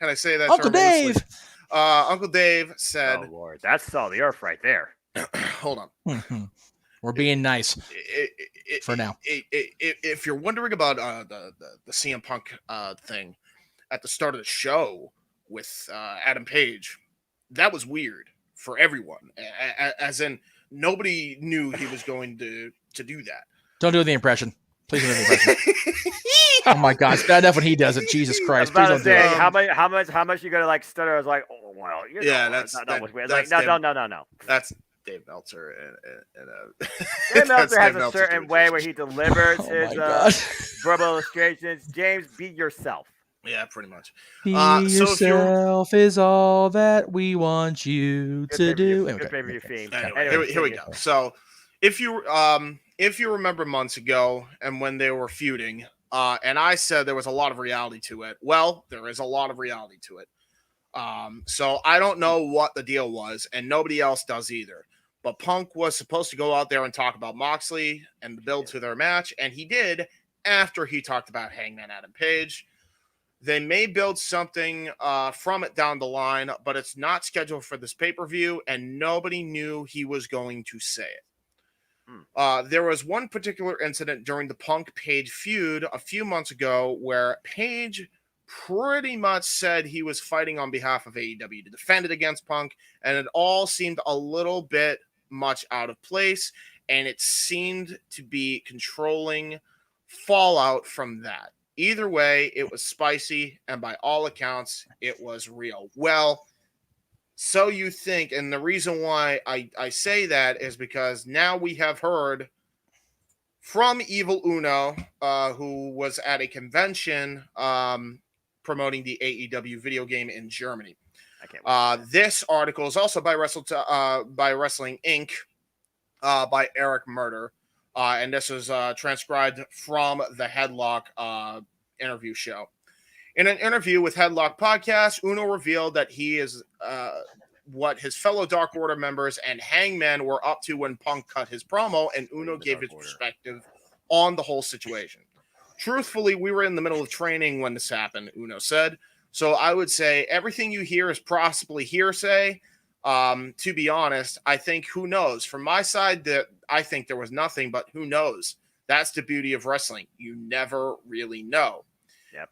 and I say that Uncle Dave, Uncle Dave said, "Oh Lord, that's all the earth right there." Hold on, we're being nice for now. If you're wondering about the CM Punk thing at the start of the show with Adam Page, that was weird for everyone. As in, nobody knew he was going to do that. Don't do the impression. Please don't do the impression. Oh my God, it's bad enough when he does it. Jesus Christ! Please don't do it. How much you gonna stutter? I was like, oh well, that's weird. That's no. That's Dave Meltzer. Dave Meltzer has a certain way where he delivers his verbal illustrations. James, be yourself. Yeah, pretty much. Be yourself is all that we want you to do. Good favorite theme. Anyway, here we go. So, if you remember months ago and when they were feuding, and I said there was a lot of reality to it. Well, there is a lot of reality to it. So I don't know what the deal was, and nobody else does either. But Punk was supposed to go out there and talk about Moxley and the build to their match, and he did after he talked about Hangman Adam Page. They may build something from it down the line, but it's not scheduled for this pay-per-view, and nobody knew he was going to say it. There was one particular incident during the Punk-Page feud a few months ago where Page pretty much said he was fighting on behalf of AEW to defend it against Punk, and it all seemed a little bit much out of place, and it seemed to be controlling fallout from that. Either way, it was spicy, and by all accounts, it was real. Well, so you think, and the reason why I say that is because now we have heard from Evil Uno, who was at a convention promoting the AEW video game in Germany. This article is also by Wrestling Inc. By Eric Murder. And this is transcribed from the Headlock interview show. In an interview with Headlock Podcast, Uno revealed that he is what his fellow Dark Order members and Hangman were up to when Punk cut his promo, and Uno gave his perspective on the whole situation. Truthfully, we were in the middle of training when this happened, Uno said. So I would say everything you hear is possibly hearsay. To be honest, I think who knows? From my side, that I think there was nothing, but who knows? That's the beauty of wrestling. You never really know. Yep.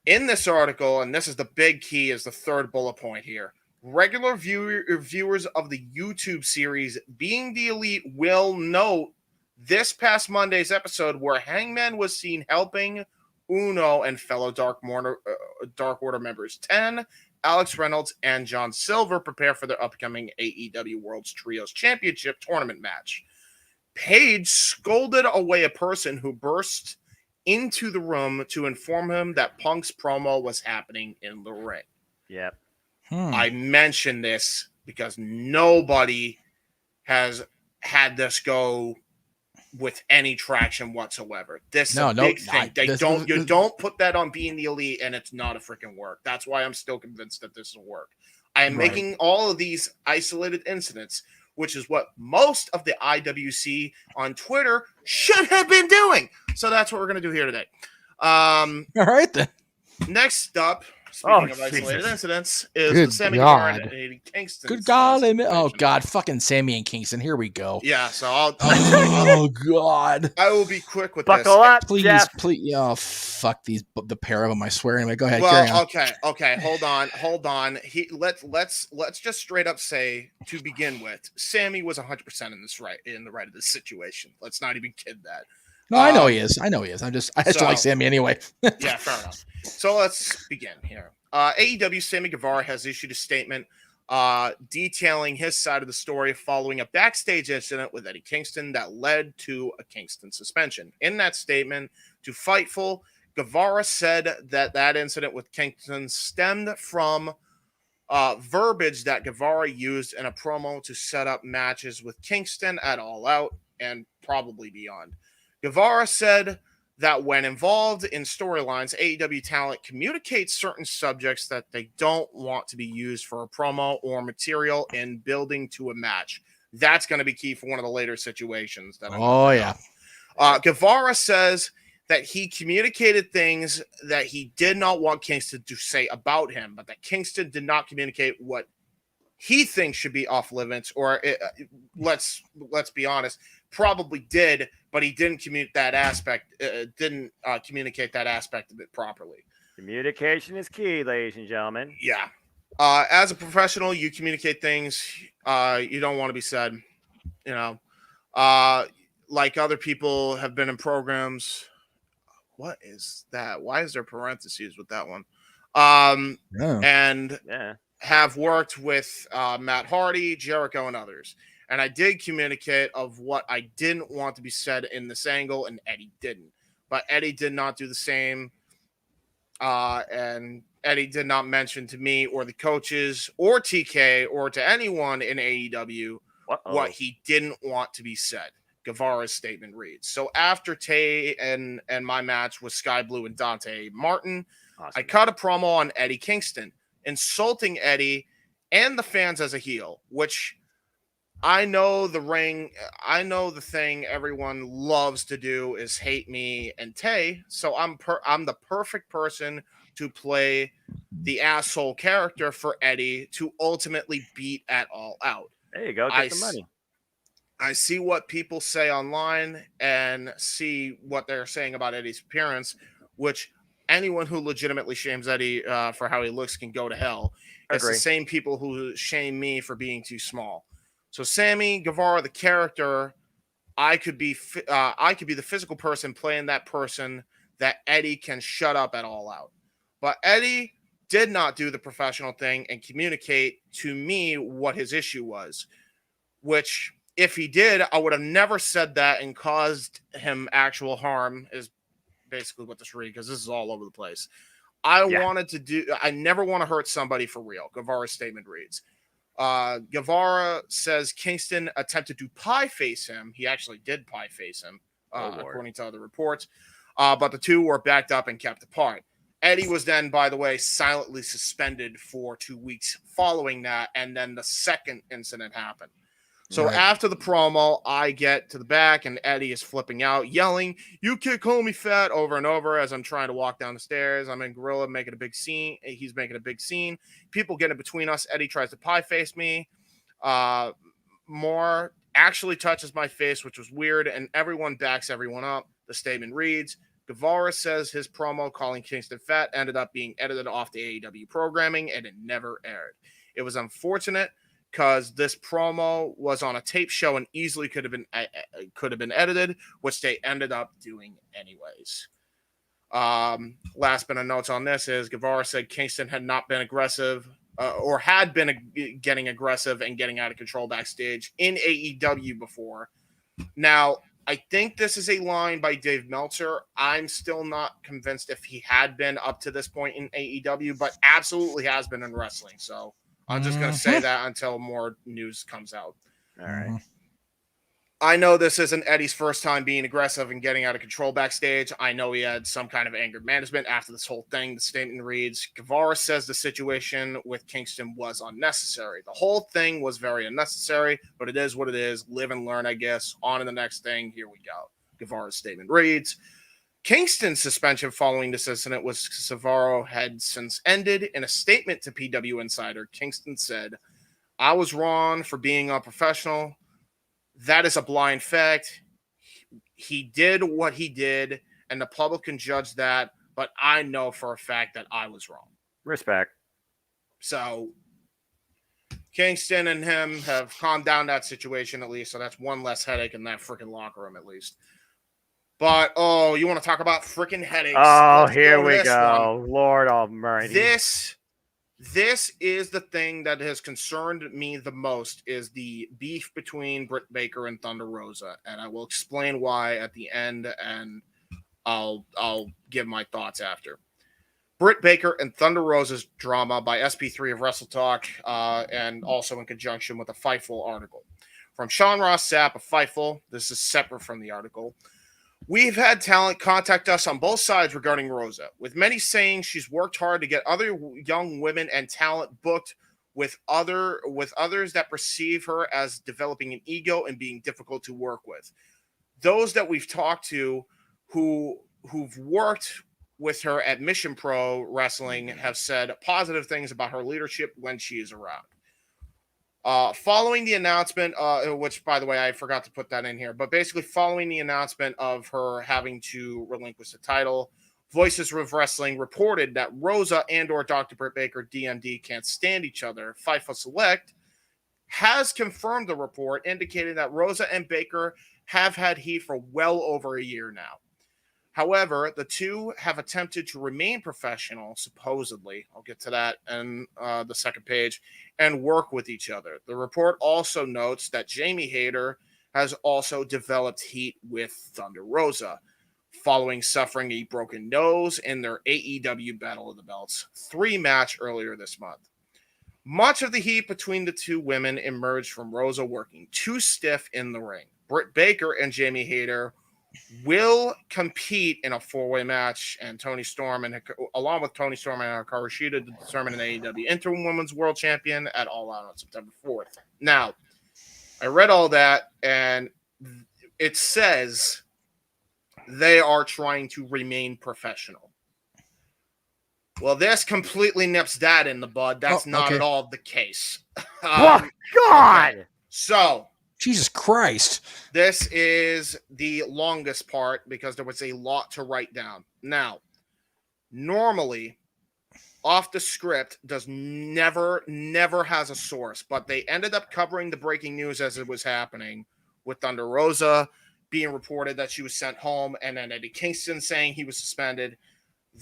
In this article, and this is the big key, is the third bullet point here. Regular viewers of the YouTube series Being the Elite will note this past Monday's episode where Hangman was seen helping Uno and fellow Dark Order members 10, Alex Reynolds, and John Silver prepare for their upcoming AEW World's Trios Championship tournament match. Page scolded away a person who burst into the room to inform him that Punk's promo was happening in the ring. Yep. I mention this because nobody has had this go with any traction whatsoever. This is a big thing. You don't put that on Being the Elite, and it's not a freaking work. That's why I'm still convinced that this will work. I am making all of these isolated incidents, which is what most of the IWC on Twitter should have been doing. So that's what we're going to do here today. All right, then. Next up, speaking of isolated incidents, is the Sammy Guevara and Eddie Kingston. Good God. Oh, God. Fucking Sammy and Kingston. Here we go. Yeah, so oh, God. I will be quick with Buckle this. up, Please, Jeff. please. Oh, fuck the pair of them, I swear. Anyway, go ahead. Well, carry on. okay. Hold on. Let's just straight up say, to begin with, Sammy was 100% in the right of this situation. Let's not even kid that. No, I know he is. I just like Sammy anyway. Yeah, fair enough. So let's begin here. AEW Sammy Guevara has issued a statement detailing his side of the story following a backstage incident with Eddie Kingston that led to a Kingston suspension. In that statement to Fightful, Guevara said that incident with Kingston stemmed from verbiage that Guevara used in a promo to set up matches with Kingston at All Out and probably beyond. Guevara said that when involved in storylines, AEW talent communicates certain subjects that they don't want to be used for a promo or material in building to a match. That's going to be key for one of the later situations. Guevara says that he communicated things that he did not want Kingston to say about him, but that Kingston did not communicate what he thinks should be off limits, or let's be honest, probably did, but he didn't communicate that aspect. Communicate that aspect of it properly. Communication is key, ladies and gentlemen. Yeah. As a professional, you communicate things you don't want to be said. You know, like other people have been in programs. What is that? Why is there parentheses with that one? And have worked with Matt Hardy, Jericho, and others. And I did communicate of what I didn't want to be said in this angle, and Eddie didn't. But Eddie did not do the same. And Eddie did not mention to me or the coaches or TK or to anyone in AEW what he didn't want to be said. Guevara's statement reads. So after Tay and my match with Sky Blue and Dante Martin, I cut a promo on Eddie Kingston, insulting Eddie and the fans as a heel, which I know the thing everyone loves to do is hate me and Tay. So I'm the perfect person to play the asshole character for Eddie to ultimately beat at All Out. There you go. Get some money. I see what people say online and see what they're saying about Eddie's appearance, which anyone who legitimately shames Eddie for how he looks can go to hell. It's the same people who shame me for being too small. So Sammy Guevara, the character, I could be the physical person playing that person that Eddie can shut up at All Out. But Eddie did not do the professional thing and communicate to me what his issue was, which if he did, I would have never said that and caused him actual harm is basically what this read, because this is all over the place. I never want to hurt somebody for real. Guevara's statement reads. Guevara says Kingston attempted to pie face him. He actually did pie face him, according to other reports. But the two were backed up and kept apart. Eddie was then, by the way, silently suspended for 2 weeks following that, and then the second incident happened. So after the promo, I get to the back, and Eddie is flipping out, yelling, "You can't call me fat," over and over as I'm trying to walk down the stairs. I'm in Gorilla making a big scene. He's making a big scene. People get in between us. Eddie tries to pie face me. More actually touches my face, which was weird, and everyone backs everyone up. The statement reads, Guevara says his promo calling Kingston fat ended up being edited off the AEW programming, and it never aired. It was unfortunate, because this promo was on a tape show and easily could have been edited, which they ended up doing anyways. Last bit of notes on this is Guevara said Kingston had not been aggressive or had been getting aggressive and getting out of control backstage in AEW before. Now, I think this is a line by Dave Meltzer. I'm still not convinced if he had been up to this point in AEW, but absolutely has been in wrestling. So I'm just going to say that until more news comes out. All right. I know this isn't Eddie's first time being aggressive and getting out of control backstage. I know he had some kind of anger management after this whole thing. The statement reads, Guevara says the situation with Kingston was unnecessary. The whole thing was very unnecessary, but it is what it is. Live and learn, I guess. On to the next thing. Here we go. Guevara's statement reads, Kingston's suspension following this incident with Cesaro had since ended. In a statement to PW Insider, Kingston said, I was wrong for being unprofessional. That is a blind fact. He did what he did, and the public can judge that, but I know for a fact that I was wrong. Respect. So Kingston and him have calmed down that situation at least, so that's one less headache in that freaking locker room at least. But, you want to talk about freaking headaches? Oh, here we go. Lord Almighty. This is the thing that has concerned me the most, is the beef between Britt Baker and Thunder Rosa. And I will explain why at the end, and I'll give my thoughts after. Britt Baker and Thunder Rosa's drama by SP3 of Wrestle Talk, and also in conjunction with a Fightful article. From Sean Ross Sapp of Fightful, this is separate from the article. We've had talent contact us on both sides regarding Rosa, with many saying she's worked hard to get other young women and talent booked with others that perceive her as developing an ego and being difficult to work with. Those that we've talked to who've worked with her at Mission Pro Wrestling have said positive things about her leadership when she is around. Following the announcement, which, by the way, I forgot to put that in here, but basically following the announcement of her having to relinquish the title, Voices of Wrestling reported that Rosa and or Dr. Britt Baker, DMD, can't stand each other. FIFA Select has confirmed the report, indicating that Rosa and Baker have had heat for well over a year now. However, the two have attempted to remain professional, supposedly. I'll get to that in the second page, and work with each other. The report also notes that Jamie Hayter has also developed heat with Thunder Rosa, following suffering a broken nose in their AEW Battle of the Belts 3 match earlier this month. Much of the heat between the two women emerged from Rosa working too stiff in the ring. Britt Baker and Jamie Hayter will compete in a 4-way match, and along with Tony Storm and Hikaru Shida, to determine an AEW Interim Women's World Champion at All Out on September 4th. Now, I read all that, and it says they are trying to remain professional. Well, this completely nips that in the bud. That's not at all the case. Oh, God! Okay. So, Jesus Christ. this is the longest part because there was a lot to write down. Now, normally, Off the Script never has a source, but they ended up covering the breaking news as it was happening, with Thunder Rosa being reported that she was sent home, and then Eddie Kingston saying he was suspended.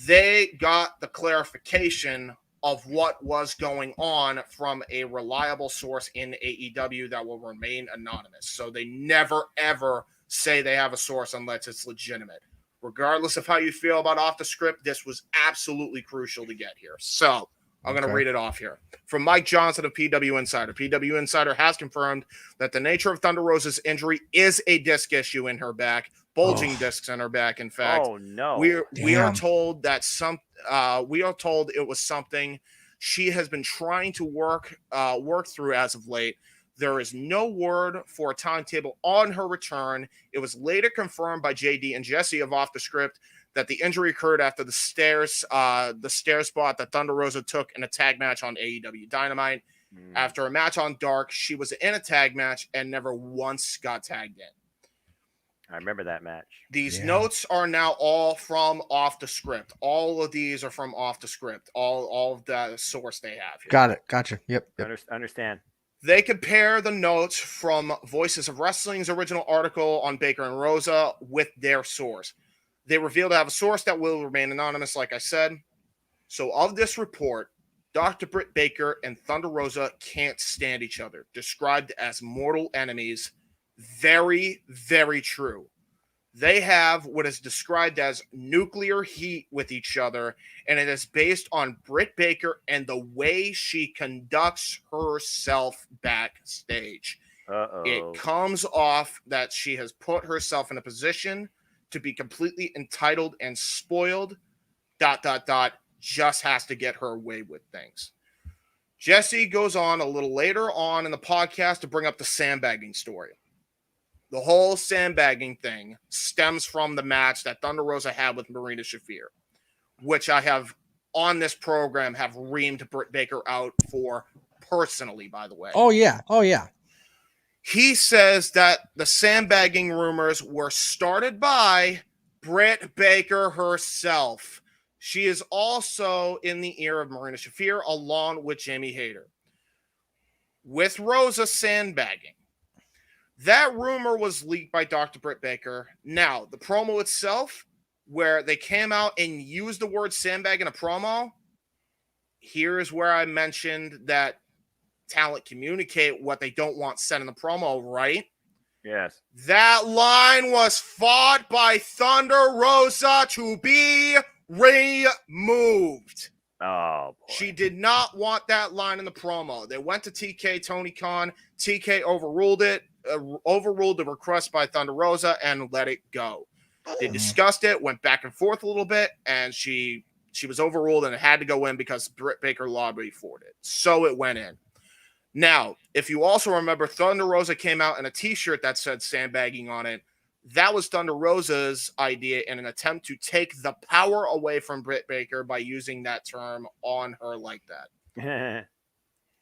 They got the clarification of what was going on from a reliable source in AEW that will remain anonymous. So they never, ever say they have a source unless it's legitimate. Regardless of how you feel about Off the Script, this was absolutely crucial to get here. So I'm going to read it off here. From Mike Johnson of PW Insider. PW Insider has confirmed that the nature of Thunder Rosa's injury is a disc issue in her back, bulging discs in her back. In fact, Oh, no. we are told that it was something she has been trying to work through as of late. There is no word for a timetable on her return. It was later confirmed by JD and Jesse of Off the Script that the injury occurred after the stair spot that Thunder Rosa took in a tag match on AEW Dynamite. After a match on Dark, she was in a tag match and never once got tagged in. I remember that match. These notes are now all from Off the Script. All of these are from Off the Script. All of the source they have here. Got it. Gotcha. Yep. Understand. They compare the notes from Voices of Wrestling's original article on Baker and Rosa with their source. They reveal to have a source that will remain anonymous, like I said. So of this report, Dr. Britt Baker and Thunder Rosa can't stand each other, described as mortal enemies. Very, very true. They have what is described as nuclear heat with each other, and it is based on Britt Baker and the way she conducts herself backstage. It comes off that she has put herself in a position to be completely entitled and spoiled, ... just has to get her way with things. Jesse goes on a little later on in the podcast to bring up the sandbagging story. The whole sandbagging thing stems from the match that Thunder Rosa had with Marina Shafir, which I have on this program have reamed Britt Baker out for personally, by the way. Oh, yeah. He says that the sandbagging rumors were started by Britt Baker herself. She is also in the ear of Marina Shafir along with Jamie Hayter. With Rosa sandbagging, that rumor was leaked by Dr. Britt Baker. Now, the promo itself, where they came out and used the word sandbag in a promo, here's where I mentioned that talent communicate what they don't want said in the promo, right? Yes. That line was fought by Thunder Rosa to be removed. Oh, boy. She did not want that line in the promo. They went to TK, Tony Khan. TK overruled it, overruled the request by Thunder Rosa, and let it go. They discussed it, went back and forth a little bit, and she was overruled, and it had to go in because Britt Baker lobbied for it. So it went in. Now, if you also remember, Thunder Rosa came out in a T-shirt that said sandbagging on it. That was Thunder Rosa's idea in an attempt to take the power away from Britt Baker by using that term on her like that.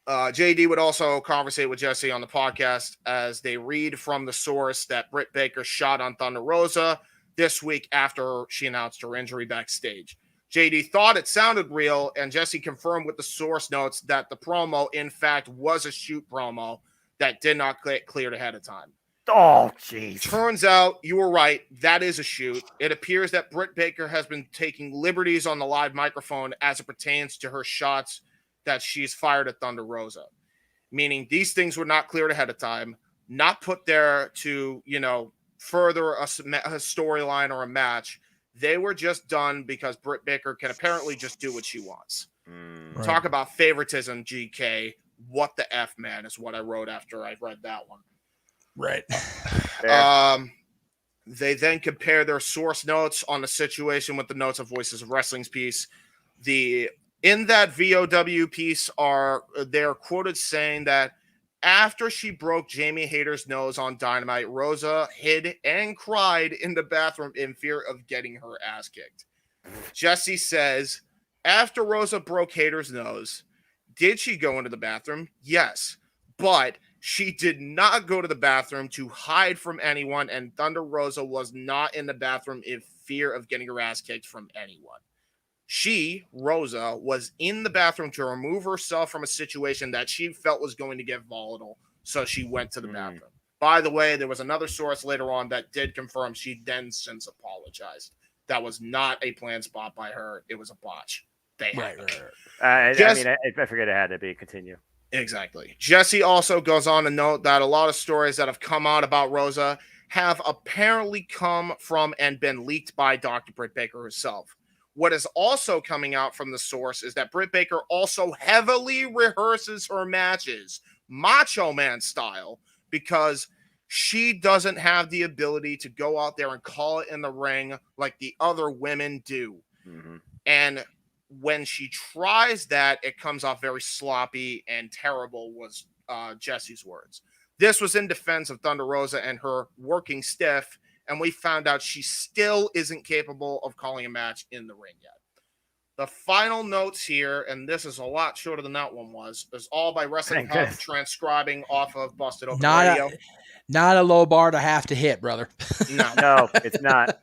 JD would also conversate with Jesse on the podcast as they read from the source that Britt Baker shot on Thunder Rosa this week after she announced her injury backstage. JD thought it sounded real, and Jesse confirmed with the source notes that the promo, in fact, was a shoot promo that did not get cleared ahead of time. Oh, jeez. Turns out you were right. That is a shoot. It appears that Britt Baker has been taking liberties on the live microphone as it pertains to her shots that she's fired at Thunder Rosa, meaning these things were not cleared ahead of time, not put there to, further a storyline or a match. They were just done because Britt Baker can apparently just do what she wants. Right. Talk about favoritism, GK. What the F, man, is what I wrote after I read that one. Right. They then compare their source notes on the situation with the notes of Voices of Wrestling's piece. In that VOW piece they're quoted saying that after she broke Jamie Hayter's nose on Dynamite, Rosa hid and cried in the bathroom in fear of getting her ass kicked. Jesse says, after Rosa broke Hayter's nose, did she go into the bathroom? Yes, but she did not go to the bathroom to hide from anyone, and Thunder Rosa was not in the bathroom in fear of getting her ass kicked from anyone. She, Rosa, was in the bathroom to remove herself from a situation that she felt was going to get volatile, so she went to the bathroom. By the way, there was another source later on that did confirm she then since apologized. That was not a planned spot by her. It was a botch. Right. I forget it had to be. Continue. Exactly. Jesse also goes on to note that a lot of stories that have come out about Rosa have apparently come from and been leaked by Dr. Britt Baker herself. What is also coming out from the source is that Britt Baker also heavily rehearses her matches, Macho Man style, because she doesn't have the ability to go out there and call it in the ring like the other women do. Mm-hmm. And when she tries that, it comes off very sloppy and terrible, was Jesse's words. This was in defense of Thunder Rosa and her working stiff, and we found out she still isn't capable of calling a match in the ring yet. The final notes here, and this is a lot shorter than that one was, is all by Wrestling Hub transcribing off of Busted Open Radio. Not a low bar to have to hit, brother. No, it's not.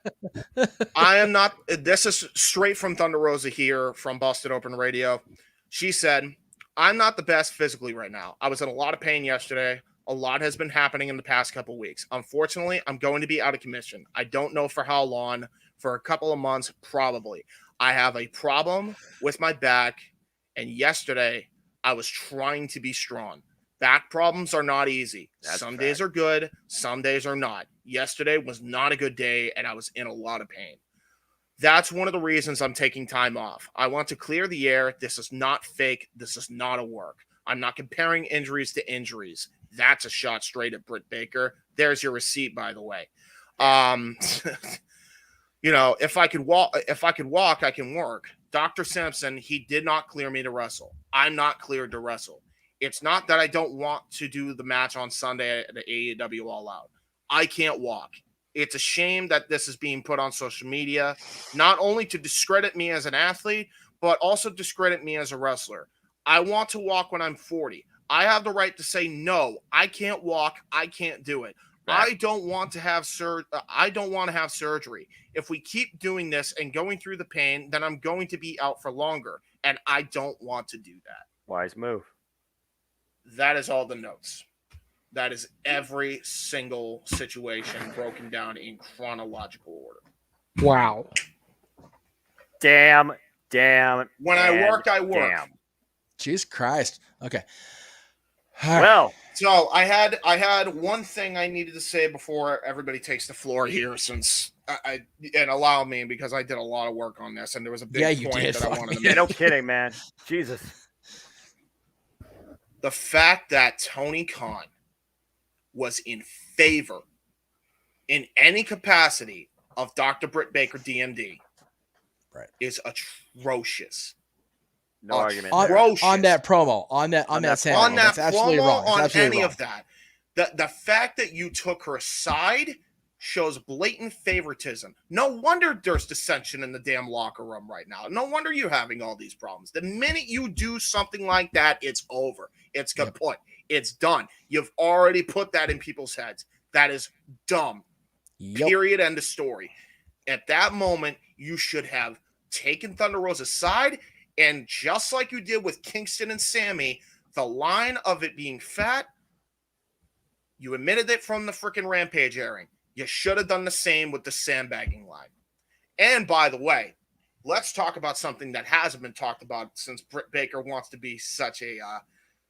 I am not. This is straight from Thunder Rosa here from Busted Open Radio. She said, I'm not the best physically right now. I was in a lot of pain yesterday. A lot has been happening in the past couple weeks. Unfortunately, I'm going to be out of commission. I don't know for how long, for a couple of months, probably. I have a problem with my back, and yesterday I was trying to be strong. Back problems are not easy. Some days are good, some days are not. Yesterday was not a good day, and I was in a lot of pain. That's one of the reasons I'm taking time off. I want to clear the air. This is not fake. This is not a work. I'm not comparing injuries to injuries. That's a shot straight at Britt Baker. There's your receipt, by the way. If I could walk, I can work. Dr. Simpson, he did not clear me to wrestle. I'm not cleared to wrestle. It's not that I don't want to do the match on Sunday at the AEW All Out. I can't walk. It's a shame that this is being put on social media, not only to discredit me as an athlete, but also discredit me as a wrestler. I want to walk when I'm 40. I have the right to say, no, I can't walk. I can't do it. Right. I don't want to have surgery. If we keep doing this and going through the pain, then I'm going to be out for longer, and I don't want to do that. Wise move. That is all the notes. That is every single situation broken down in chronological order. Wow. Damn. When I work, I work. Damn. Jesus Christ. Okay. Well, so I had one thing I needed to say before everybody takes the floor here, since and allow me, because I did a lot of work on this, and there was a big point that I wanted to make. Yeah, no kidding, man. Jesus. The fact that Tony Khan was in favor in any capacity of Dr. Britt Baker, DMD, is atrocious. No argument. On that promo, on that sample. On that That's absolutely promo, wrong. That's on absolutely any wrong. of that. The fact that you took her aside shows blatant favoritism. No wonder there's dissension in the damn locker room right now. No wonder you're having all these problems. The minute you do something like that, it's over. It's kaput. It's done. You've already put that in people's heads. That is dumb. Period. End of story. At that moment, you should have taken Thunder Rosa aside, and just like you did with Kingston and Sammy, the line of it being fat, you admitted it from the freaking Rampage airing. You should have done the same with the sandbagging line. And by the way, let's talk about something that hasn't been talked about since Britt Baker wants to be such a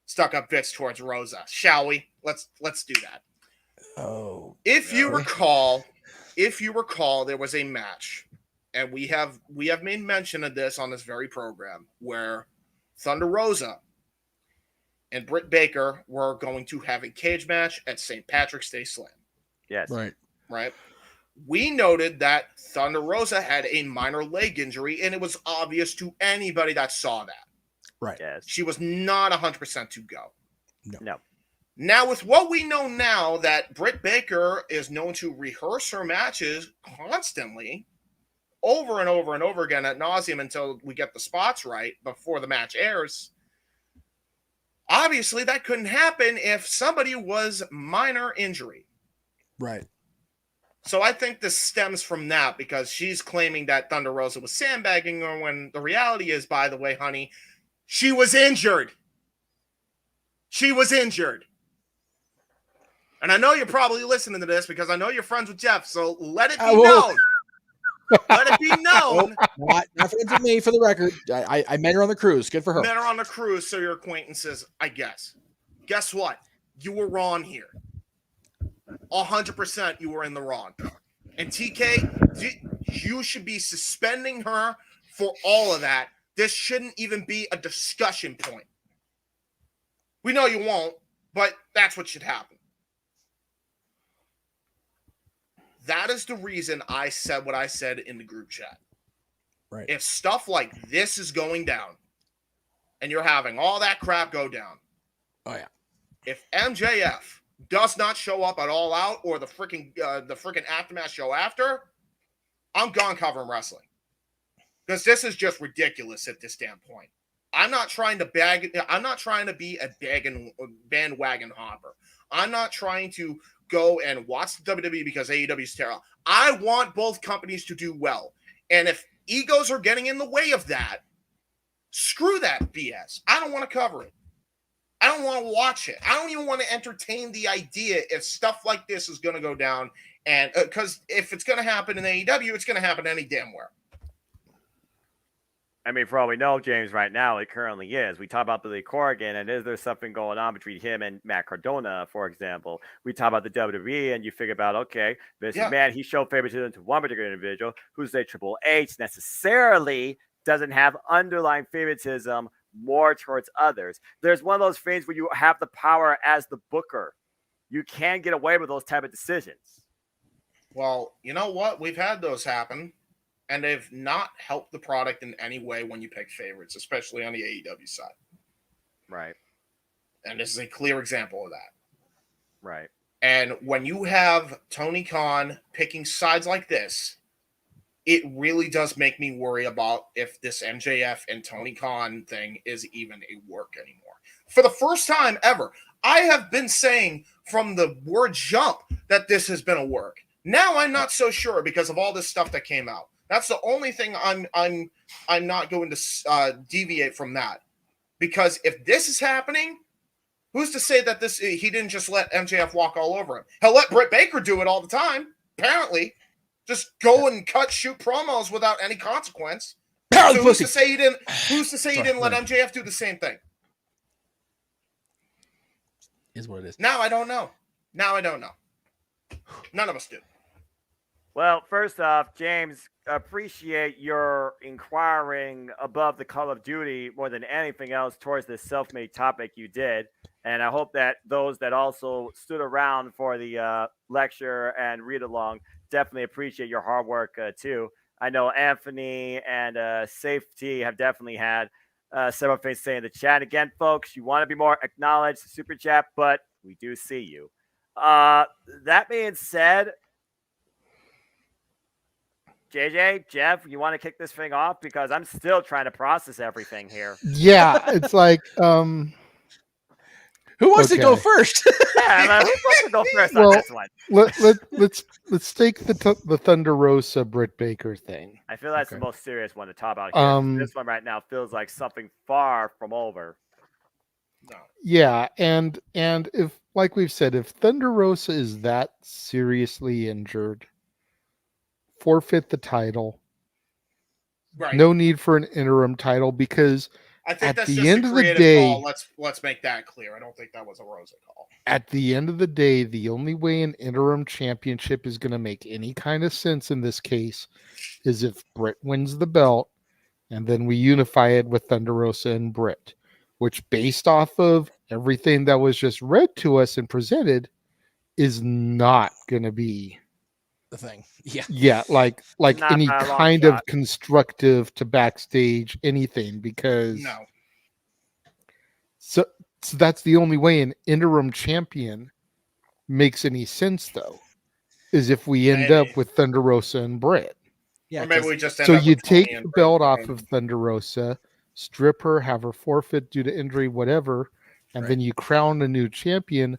stuck-up bitch towards Rosa. Shall we? Let's do that. Oh. If you recall, there was a match, and we have made mention of this on this very program, where Thunder Rosa and Britt Baker were going to have a cage match at St. Patrick's Day Slam. Yes. Right. We noted that Thunder Rosa had a minor leg injury, and it was obvious to anybody that saw that. Right. Yes. She was not 100% to go. No. Now, with what we know now, that Britt Baker is known to rehearse her matches constantly, over and over and over again ad nauseum until we get the spots right before the match airs. Obviously, that couldn't happen if somebody was minor injury. Right. So I think this stems from that, because she's claiming that Thunder Rosa was sandbagging her, when the reality is, by the way, honey, she was injured. She was injured. And I know you're probably listening to this because I know you're friends with Jeff, so let it be known. Let it be known. Not friends with me, for the record. I met her on the cruise. Good for her. Met her on the cruise, so your acquaintances, I guess. Guess what? You were wrong here. 100% you were in the wrong. And TK, you should be suspending her for all of that. This shouldn't even be a discussion point. We know you won't, but that's what should happen. That is the reason I said what I said in the group chat. Right. If stuff like this is going down, and you're having all that crap go down. Oh yeah. If MJF does not show up at All Out, or the freaking Aftermath show after, I'm gone covering wrestling. Because this is just ridiculous at this damn point. I'm not trying to be a bandwagon hopper. I'm not trying to go and watch the WWE because AEW is terrible. I want both companies to do well. And if egos are getting in the way of that, screw that BS. I don't want to cover it. I don't want to watch it. I don't even want to entertain the idea if stuff like this is going to go down. And because if it's going to happen in AEW, it's going to happen any damn where. I mean, for all we know, James, right now, it currently is. We talk about Billy Corgan, and is there something going on between him and Matt Cardona, for example? We talk about the WWE, and you figure about, okay, Vince McMahon, he showed favoritism to one particular individual, who's a Triple H, necessarily doesn't have underlying favoritism more towards others. There's one of those things where you have the power as the booker. You can get away with those type of decisions. Well, you know what? We've had those happen. And they've not helped the product in any way when you pick favorites, especially on the AEW side. Right. And this is a clear example of that. Right. And when you have Tony Khan picking sides like this, it really does make me worry about if this MJF and Tony Khan thing is even a work anymore. For the first time ever, I have been saying from the word jump that this has been a work. Now I'm not so sure because of all this stuff that came out. That's the only thing I'm not going to deviate from that, because if this is happening, who's to say that he didn't just let MJF walk all over him? He'll let Britt Baker do it all the time. Apparently, just go and shoot promos without any consequence. So who's to say he didn't? Who's to say he didn't let MJF do the same thing? is what it is. Now I don't know. None of us do. Well, first off, James, appreciate your inquiring above the Call of Duty more than anything else towards this self-made topic you did. And I hope that those that also stood around for the lecture and read along definitely appreciate your hard work too. I know Anthony and Safety have definitely had several things to say in the chat. Again, folks, you want to be more acknowledged, super chat, but we do see you. That being said, JJ, Jeff, you want to kick this thing off? Because I'm still trying to process everything here. Yeah, it's like, who wants to go first? Yeah, who wants to go first well, on this one? let's take the Thunder Rosa Britt Baker thing. I feel that's the most serious one to talk about here. This one right now feels like something far from over. No. Yeah, and if, like we've said, if Thunder Rosa is that seriously injured, forfeit the title. Right. No need for an interim title, because I think at that's the just end a of the creative day, call. Let's make that clear. I don't think that was a Rosa call. at the end of the day, the only way an interim championship is going to make any kind of sense in this case is if Britt wins the belt, and then we unify it with Thunder Rosa and Britt, which, based off of everything that was just read to us and presented, is not going to be the thing. Yeah. Yeah, like Not any by a long kind of shot. constructive to backstage anything, because No. So that's the only way an interim champion makes any sense, though, is if we end up with Thunder Rosa and Britt. Yeah, or maybe we just end So up you with Tony take and the Britt belt off going. of Thunder Rosa, strip her, have her forfeit due to injury, whatever, and then you crown a new champion,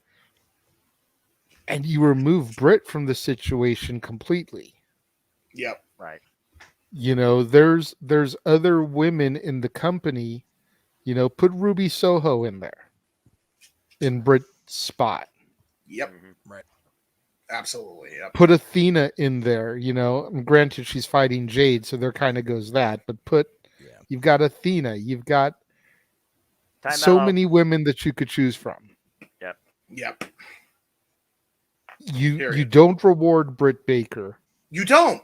and you remove Britt from the situation completely. Yep. Right. You know, there's other women in the company. You know, put Ruby Soho in there, in Britt's spot. Yep. Right. Absolutely. Yep. Put Athena in there. You know, granted she's fighting Jade, so there kind of goes that. But you've got Athena. You've got so many women that you could choose from. Yep. Yep. You don't reward Britt Baker. You don't.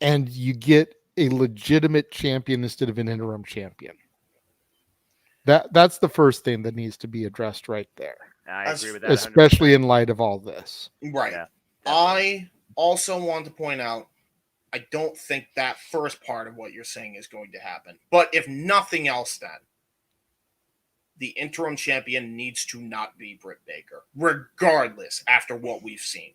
And you get a legitimate champion instead of an interim champion. That's the first thing that needs to be addressed right there. I agree with that. Especially in light of all this. Right. Yeah, I also want to point out, I don't think that first part of what you're saying is going to happen. But if nothing else, then the interim champion needs to not be Britt Baker, regardless, after what we've seen.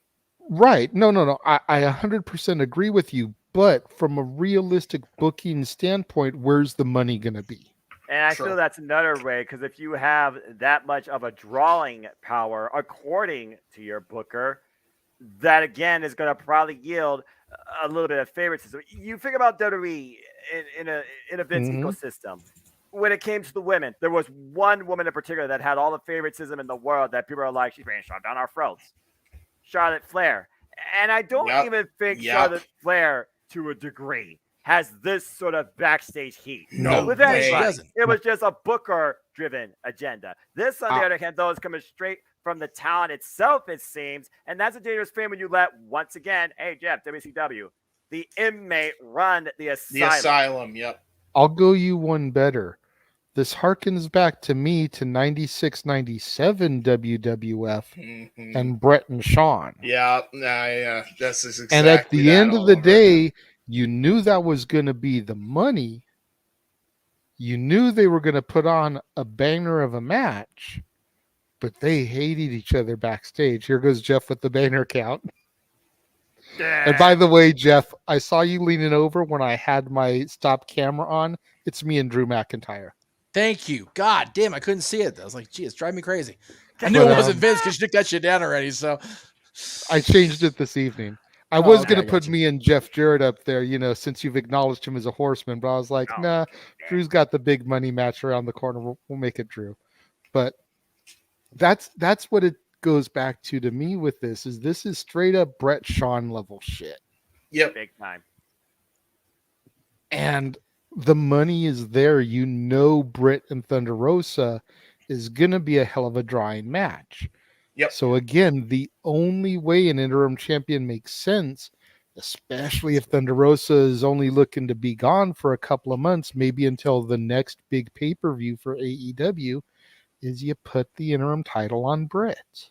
Right. No. I 100% agree with you. But from a realistic booking standpoint, where's the money going to be? And I feel that's another way, because if you have that much of a drawing power, according to your booker, that again is going to probably yield a little bit of favoritism. You think about WWE in a Vince ecosystem. When it came to the women, there was one woman in particular that had all the favoritism in the world that people are like, she's being shot down our throats. Charlotte Flair. And I don't even think Charlotte Flair, to a degree, has this sort of backstage heat. No, with way. anybody. doesn't. It was just a Booker-driven agenda. This, on the other hand, though, is coming straight from the talent itself, it seems, and that's a dangerous thing when you let, once again, hey, Jeff, WCW, the inmate run the asylum. The asylum, yep. I'll go you one better. This harkens back to me to 96, 97 WWF and Brett and Shawn. Yeah, this is exactly. And at the that end all of the over day, again. you knew that was going to be the money. You knew they were going to put on a banger of a match, but they hated each other backstage. Here goes Jeff with the banger count. And by the way, Jeff, I saw you leaning over when I had my stop camera on. It's me and Drew McIntyre. Thank you. God damn, I couldn't see it. I was like, gee, it's driving me crazy. I knew it wasn't Vince because you took that shit down already. So I changed it this evening. I was going to put me and Jeff Jarrett up there, you know, since you've acknowledged him as a horseman. But I was like, nah, Drew's got the big money match around the corner. We'll make it Drew. But that's what it goes back to me with this is straight up Brett Shawn level shit. Yep. Big time. And the money is there. You know, Britt and Thunder Rosa is going to be a hell of a drawing match. Yep. So again, the only way an interim champion makes sense, especially if Thunder Rosa is only looking to be gone for a couple of months, maybe until the next big pay-per-view for AEW, is you put the interim title on Britt.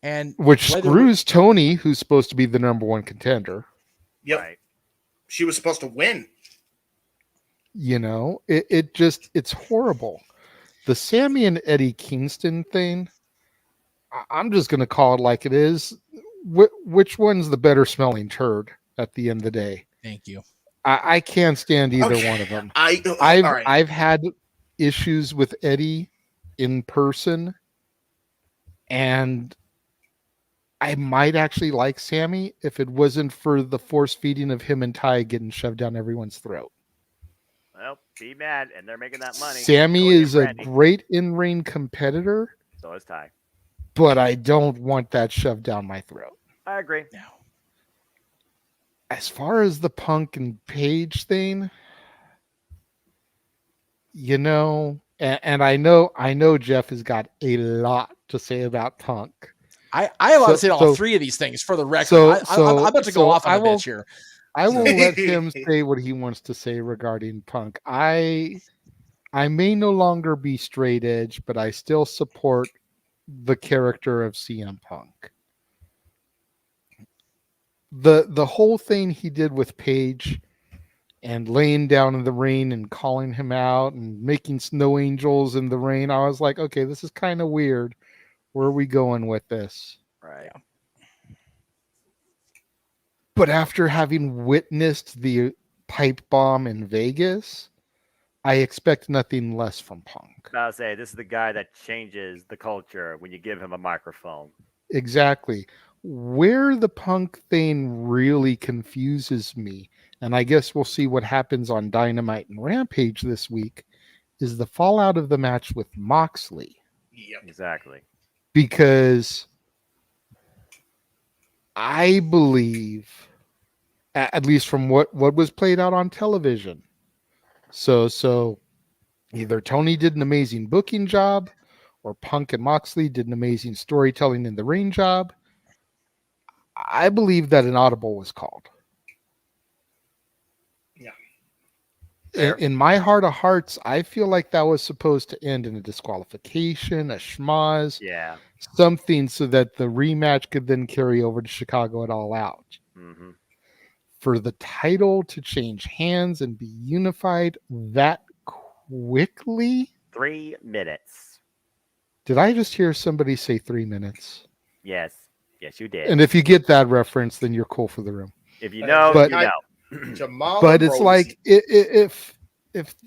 And which screws Tony, who's supposed to be the number one contender. Yep. Right. She was supposed to win. You know, it's horrible. The Sammy and Eddie Kingston thing, I'm just going to call it like it is. Which one's the better smelling turd at the end of the day? Thank you. I can't stand either one of them. I've had issues with Eddie in person, and I might actually like Sammy if it wasn't for the force feeding of him and Ty getting shoved down everyone's throat. Well, be mad, and they're making that money. Sammy is a great in-ring competitor. So is Ty. But I don't want that shoved down my throat. I agree. No. As far as the Punk and Page thing, you know, and I know Jeff has got a lot to say about Punk. I have a lot to say about all three of these things for the record. I'm about to go off on a bitch here. I will let him say what he wants to say regarding Punk. I may no longer be straight edge, but I still support the character of CM Punk. The whole thing he did with Page and laying down in the rain and calling him out and making snow angels in the rain, I was like, okay, this is kind of weird. Where are we going with this? Right. But after having witnessed the pipe bomb in Vegas, I expect nothing less from Punk. I'll say this is the guy that changes the culture when you give him a microphone. Exactly. Where the Punk thing really confuses me, and I guess we'll see what happens on Dynamite and Rampage this week, is the fallout of the match with Moxley. Yep. Exactly. Because I believe, at least from what was played out on television, so either Tony did an amazing booking job, or Punk and Moxley did an amazing storytelling in the ring job. I believe that an audible was called. Yeah. In my heart of hearts, I feel like that was supposed to end in a disqualification, a schmoz, something so that the rematch could then carry over to Chicago at All Out. Mm-hmm. For the title to change hands and be unified that quickly? 3 minutes. Did I just hear somebody say 3 minutes? Yes. Yes, you did. And if you get that reference, then you're cool for the room. If you know, but, you know. Jamal but it's Rosie. like if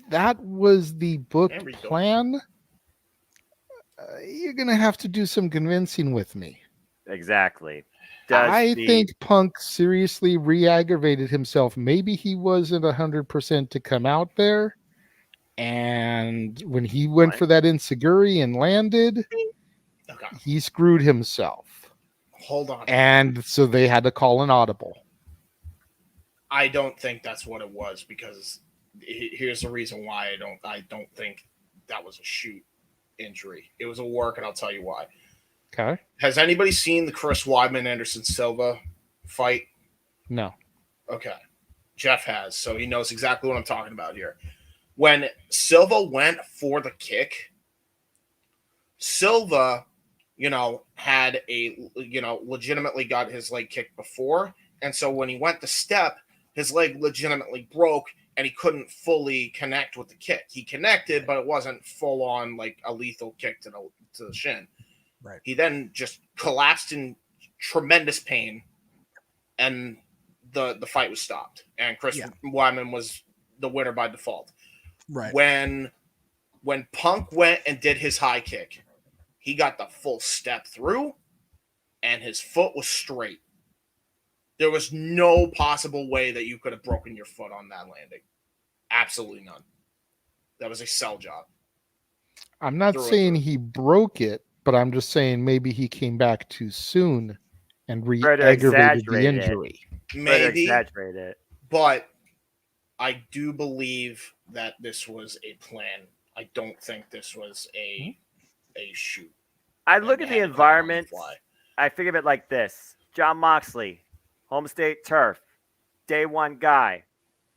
that was the booked plan, you're gonna have to do some convincing with me. Exactly. I think Punk seriously re-aggravated himself. Maybe he wasn't 100% to come out there, and when he went for that enziguri and landed, he screwed himself. Hold on. And so they had to call an audible. I don't think that's what it was, because here's the reason why I don't think that was a shoot injury. It was a work, and I'll tell you why. Okay. Has anybody seen the Chris Weidman Anderson Silva fight? No. Okay. Jeff has, so he knows exactly what I'm talking about here. When Silva went for the kick, Silva, had legitimately got his leg kicked before. And so when he went to step, his leg legitimately broke and he couldn't fully connect with the kick. He connected, but it wasn't full on like a lethal kick to the shin. Right. He then just collapsed in tremendous pain, and the fight was stopped. And Chris Weidman was the winner by default. Right. When Punk went and did his high kick, he got the full step through, and his foot was straight. There was no possible way that you could have broken your foot on that landing. Absolutely none. That was a sell job. I'm not saying he broke it, but I'm just saying maybe he came back too soon and re-aggravated the injury. Maybe, exaggerate it. But I do believe that this was a plan I don't think this was a shoot. I look at the environment. Fly. I think of it like this: John Moxley, home state turf, day one guy,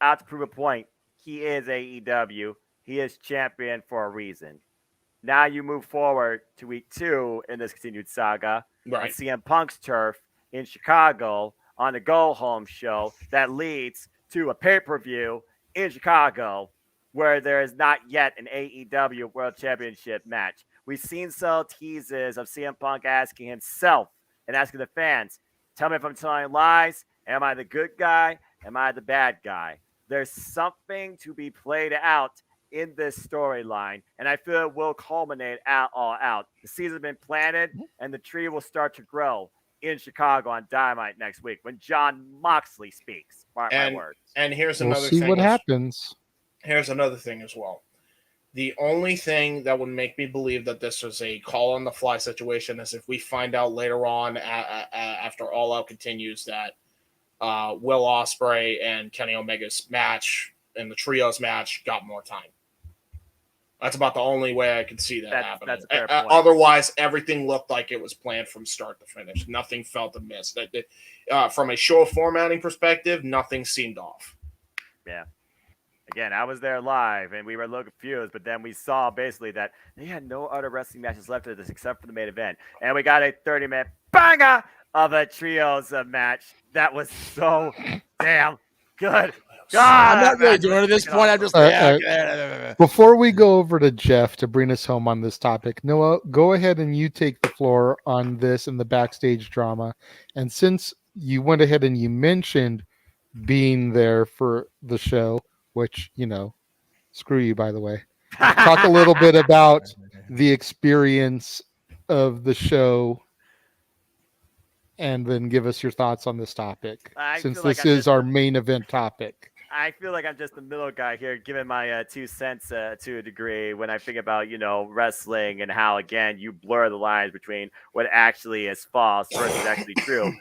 out to prove a point. He is AEW. He is champion for a reason. Now you move forward to week 2 in this continued saga on CM Punk's turf in Chicago on a go-home show that leads to a pay-per-view in Chicago where there is not yet an AEW World Championship match. We've seen some teases of CM Punk asking himself and asking the fans, tell me if I'm telling lies. Am I the good guy? Am I the bad guy? There's something to be played out in this storyline, and I feel it will culminate all out. The season's been planted, and the tree will start to grow in Chicago on Dynamite next week when John Moxley speaks. Mark my words. And here's We'll another see thing. what happens. Here's another thing as well. The only thing that would make me believe that this was a call on the fly situation is if we find out later on after All Out continues that Will Ospreay and Kenny Omega's match and the trios match got more time. That's about the only way I could see that happening. That's a fair point. Otherwise, everything looked like it was planned from start to finish. Nothing felt amiss. From a show formatting perspective, nothing seemed off. Yeah. Again, I was there live, and we were a little confused, but then we saw basically that they had no other wrestling matches left of this except for the main event. And we got a 30-minute banger of a trios match that was so damn good. God, I'm not really doing it at this point. I'm just Before we go over to Jeff to bring us home on this topic, Noah, go ahead and you take the floor on this and the backstage drama. And since you went ahead and you mentioned being there for the show, which, screw you, by the way. Talk a little bit about the experience of the show and then give us your thoughts on this topic, since this is our main event topic. I feel like I'm just the middle guy here, giving my 2 cents to a degree when I think about, wrestling and how, again, you blur the lines between what actually is false versus actually true.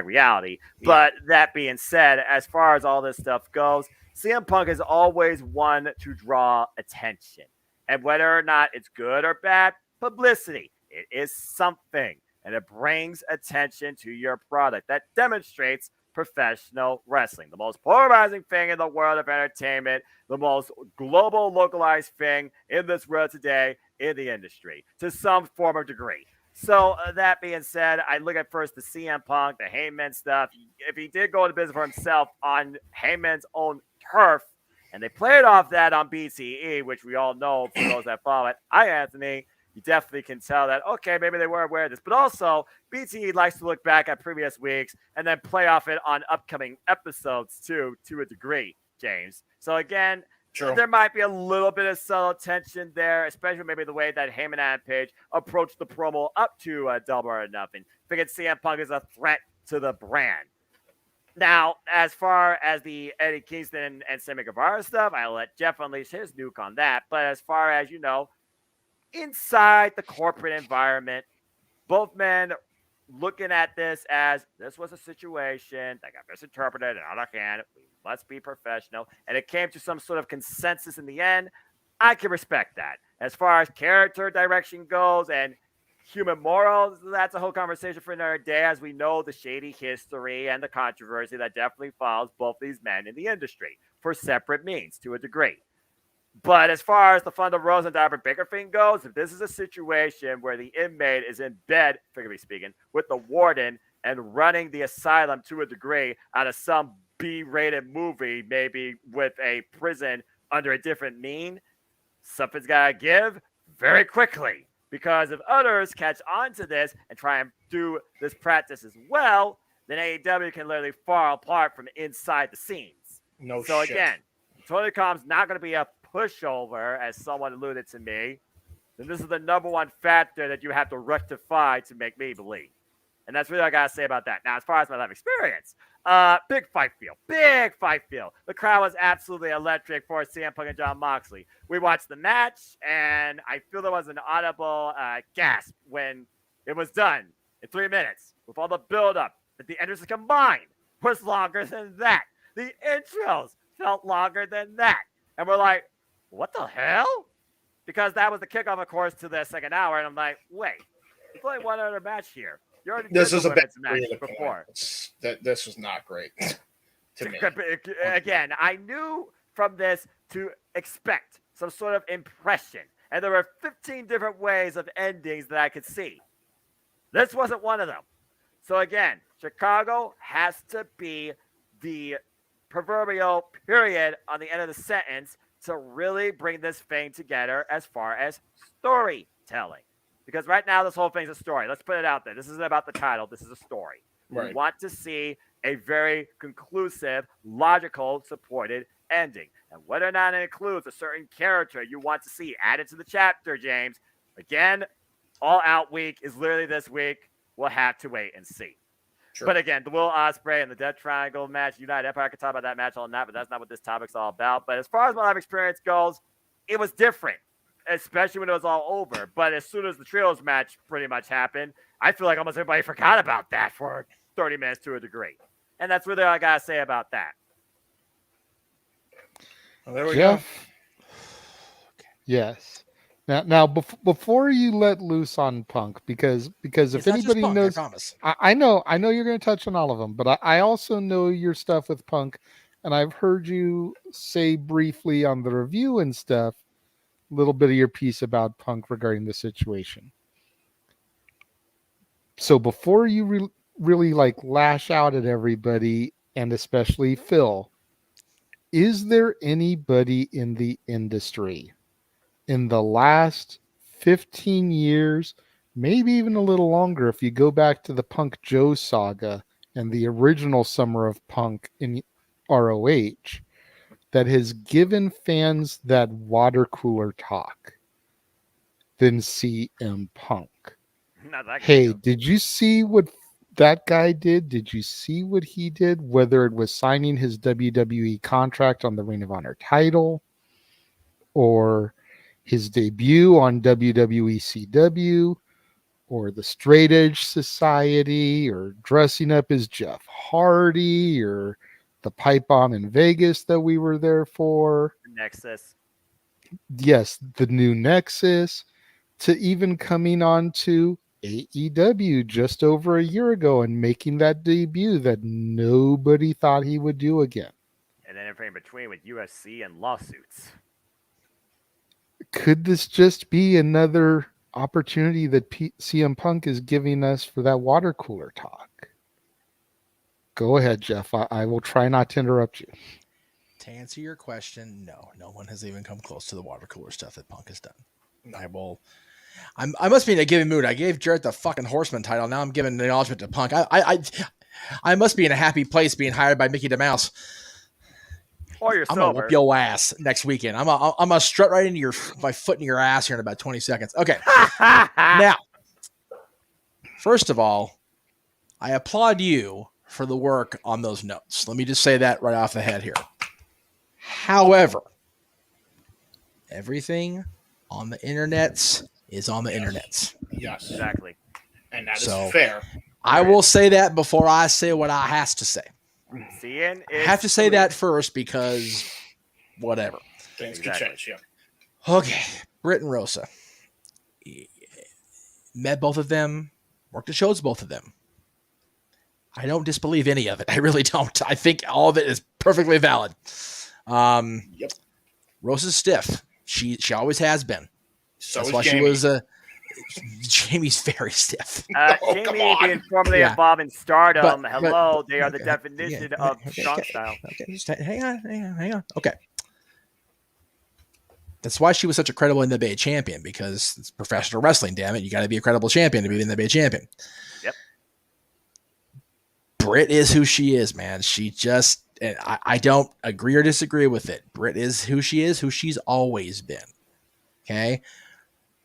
#reality. But that being said, as far as all this stuff goes, CM Punk is always one to draw attention. And whether or not it's good or bad, publicity, it is something. And it brings attention to your product. That demonstrates professional wrestling, the most polarizing thing in the world of entertainment, the most global localized thing in this world today in the industry to some form or degree. So that being said, I look at first the CM Punk, the Heyman stuff. If he did go into business for himself on Heyman's own turf, and they played off that on BTE, which we all know for those that follow it, Anthony, you definitely can tell that, okay, maybe they were aware of this. But also, BTE likes to look back at previous weeks and then play off it on upcoming episodes, too, to a degree, James. So, again, there might be a little bit of subtle tension there, especially maybe the way that Heyman and Page approached the promo up to Double or Nothing. Figured CM Punk is a threat to the brand. Now, as far as the Eddie Kingston and Sammy Guevara stuff, I'll let Jeff unleash his nuke on that. But as far as, inside the corporate environment, both men looking at this as this was a situation that got misinterpreted, and on the other hand, we must be professional, and it came to some sort of consensus in the end. I can respect that. As far as character direction goes and human morals, that's a whole conversation for another day, as we know the shady history and the controversy that definitely follows both these men in the industry for separate means to a degree. But as far as the Thunder Rose and Diamond Baker thing goes, if this is a situation where the inmate is in bed, figuratively speaking, with the warden and running the asylum to a degree out of some B-rated movie, maybe with a prison under a different mean, something's got to give very quickly. Because if others catch on to this and try and do this practice as well, then AEW can literally fall apart from inside the scenes. So again, Tony Khan's not going to be a pushover, as someone alluded to me, then this is the number one factor that you have to rectify to make me believe. And that's really all I got to say about that. Now, as far as my live experience, big fight feel. The crowd was absolutely electric for CM Punk and John Moxley. We watched the match, and I feel there was an audible gasp when it was done in 3 minutes with all the build-up. That the entrances combined was longer than that. The intros felt longer than that. And we're like, what the hell? because that was the kickoff, of course, to the second hour. And I'm like, wait, there's only one other match here. You already This did is the a bad women's match before. This was not great to me. Again, I knew from this to expect some sort of impression. And there were 15 different ways of endings that I could see. This wasn't one of them. So again, Chicago has to be the proverbial period on the end of the sentence to really bring this thing together as far as storytelling. Because right now, this whole thing's a story. Let's put it out there. This isn't about the title. This is a story. Right. We want to see a very conclusive, logical, supported ending. And whether or not it includes a certain character you want to see added to the chapter, James, again, All Out Week is literally this week. We'll have to wait and see. Sure. But again, the Will Ospreay and the Death Triangle match, United Empire, I could talk about that match all night, but that's not what this topic's all about. But as far as my life experience goes, it was different, especially when it was all over. But as soon as the trios match pretty much happened, I feel like almost everybody forgot about that for 30 minutes to a degree. And that's really all I got to say about that. Well, there we Jeff? go. Yes. Now, before you let loose on Punk, because if anybody Punk, knows, I promise. I know you're going to touch on all of them, but I also know your stuff with Punk, and I've heard you say briefly on the review and stuff, a little bit of your piece about Punk regarding the situation. So before you really like lash out at everybody, and especially Phil, is there anybody in the industry in the last 15 years, maybe even a little longer, if you go back to the Punk Joe saga and the original Summer of Punk in ROH, that has given fans that water cooler talk than CM Punk? Hey, did you see what that guy did? Did you see what he did? Whether it was signing his WWE contract on the Ring of Honor title, or his debut on WWE CW, or the Straight Edge Society, or dressing up as Jeff Hardy, or the pipe bomb in Vegas that we were there for. Nexus. Yes, the new Nexus, to even coming on to AEW just over a year ago and making that debut that nobody thought he would do again. And then everything in between with UFC and lawsuits. Could this just be another opportunity that CM Punk is giving us for that water cooler talk? Go ahead, Jeff. I will try not to interrupt you. To answer your question, no one has even come close to the water cooler stuff that Punk has done. I must be in a giving mood. I gave Jarrett the fucking Horseman title. Now I'm giving the acknowledgement to Punk. I must be in a happy place being hired by Mickey DeMouse. Or you're I'm sober. gonna whoop your ass next weekend. I'm gonna strut right into my foot in your ass here in about 20 seconds. Okay. Now, first of all, I applaud you for the work on those notes. Let me just say that right off the head here. However, everything on the internets is on the internets. Yes, exactly. And that is fair. I will say that before I say what I has to say. I have to say that first because whatever. Things can change, yeah. Okay, Britt and Rosa. Met both of them, worked the shows both of them. I don't disbelieve any of it. I really don't. I think all of it is perfectly valid. Yep. Rosa's stiff. She always has been. That's why Jamie. she was Jamie's very stiff. Jamie being formerly a Bob in Stardom. Hello, they are the definition of strong style. Okay, just hang on. Okay. That's why she was such a credible NWA champion, because it's professional wrestling, damn it. You got to be a credible champion to be an NWA champion. Yep. Britt is who she is, man. She just, and I don't agree or disagree with it. Britt is who she is, who she's always been. Okay?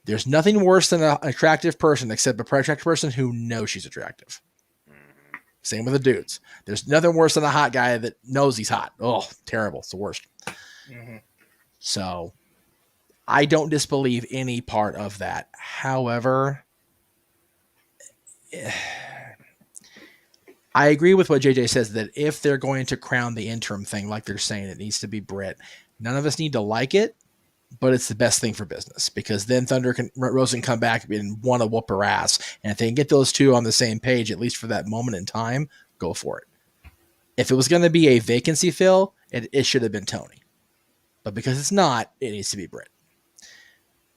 There's nothing worse than an attractive person except a attractive person who knows she's attractive. Same with the dudes. There's nothing worse than a hot guy that knows he's hot. Oh, terrible. It's the worst. Mm-hmm. So I don't disbelieve any part of that. However, I agree with what JJ says, that if they're going to crown the interim thing like they're saying, it needs to be Britt. None of us need to like it, but it's the best thing for business because then Rosa can come back and want to whoop her ass. And if they can get those two on the same page, at least for that moment in time, go for it. If it was going to be a vacancy fill, it should have been Tony. But because it's not, it needs to be Britt.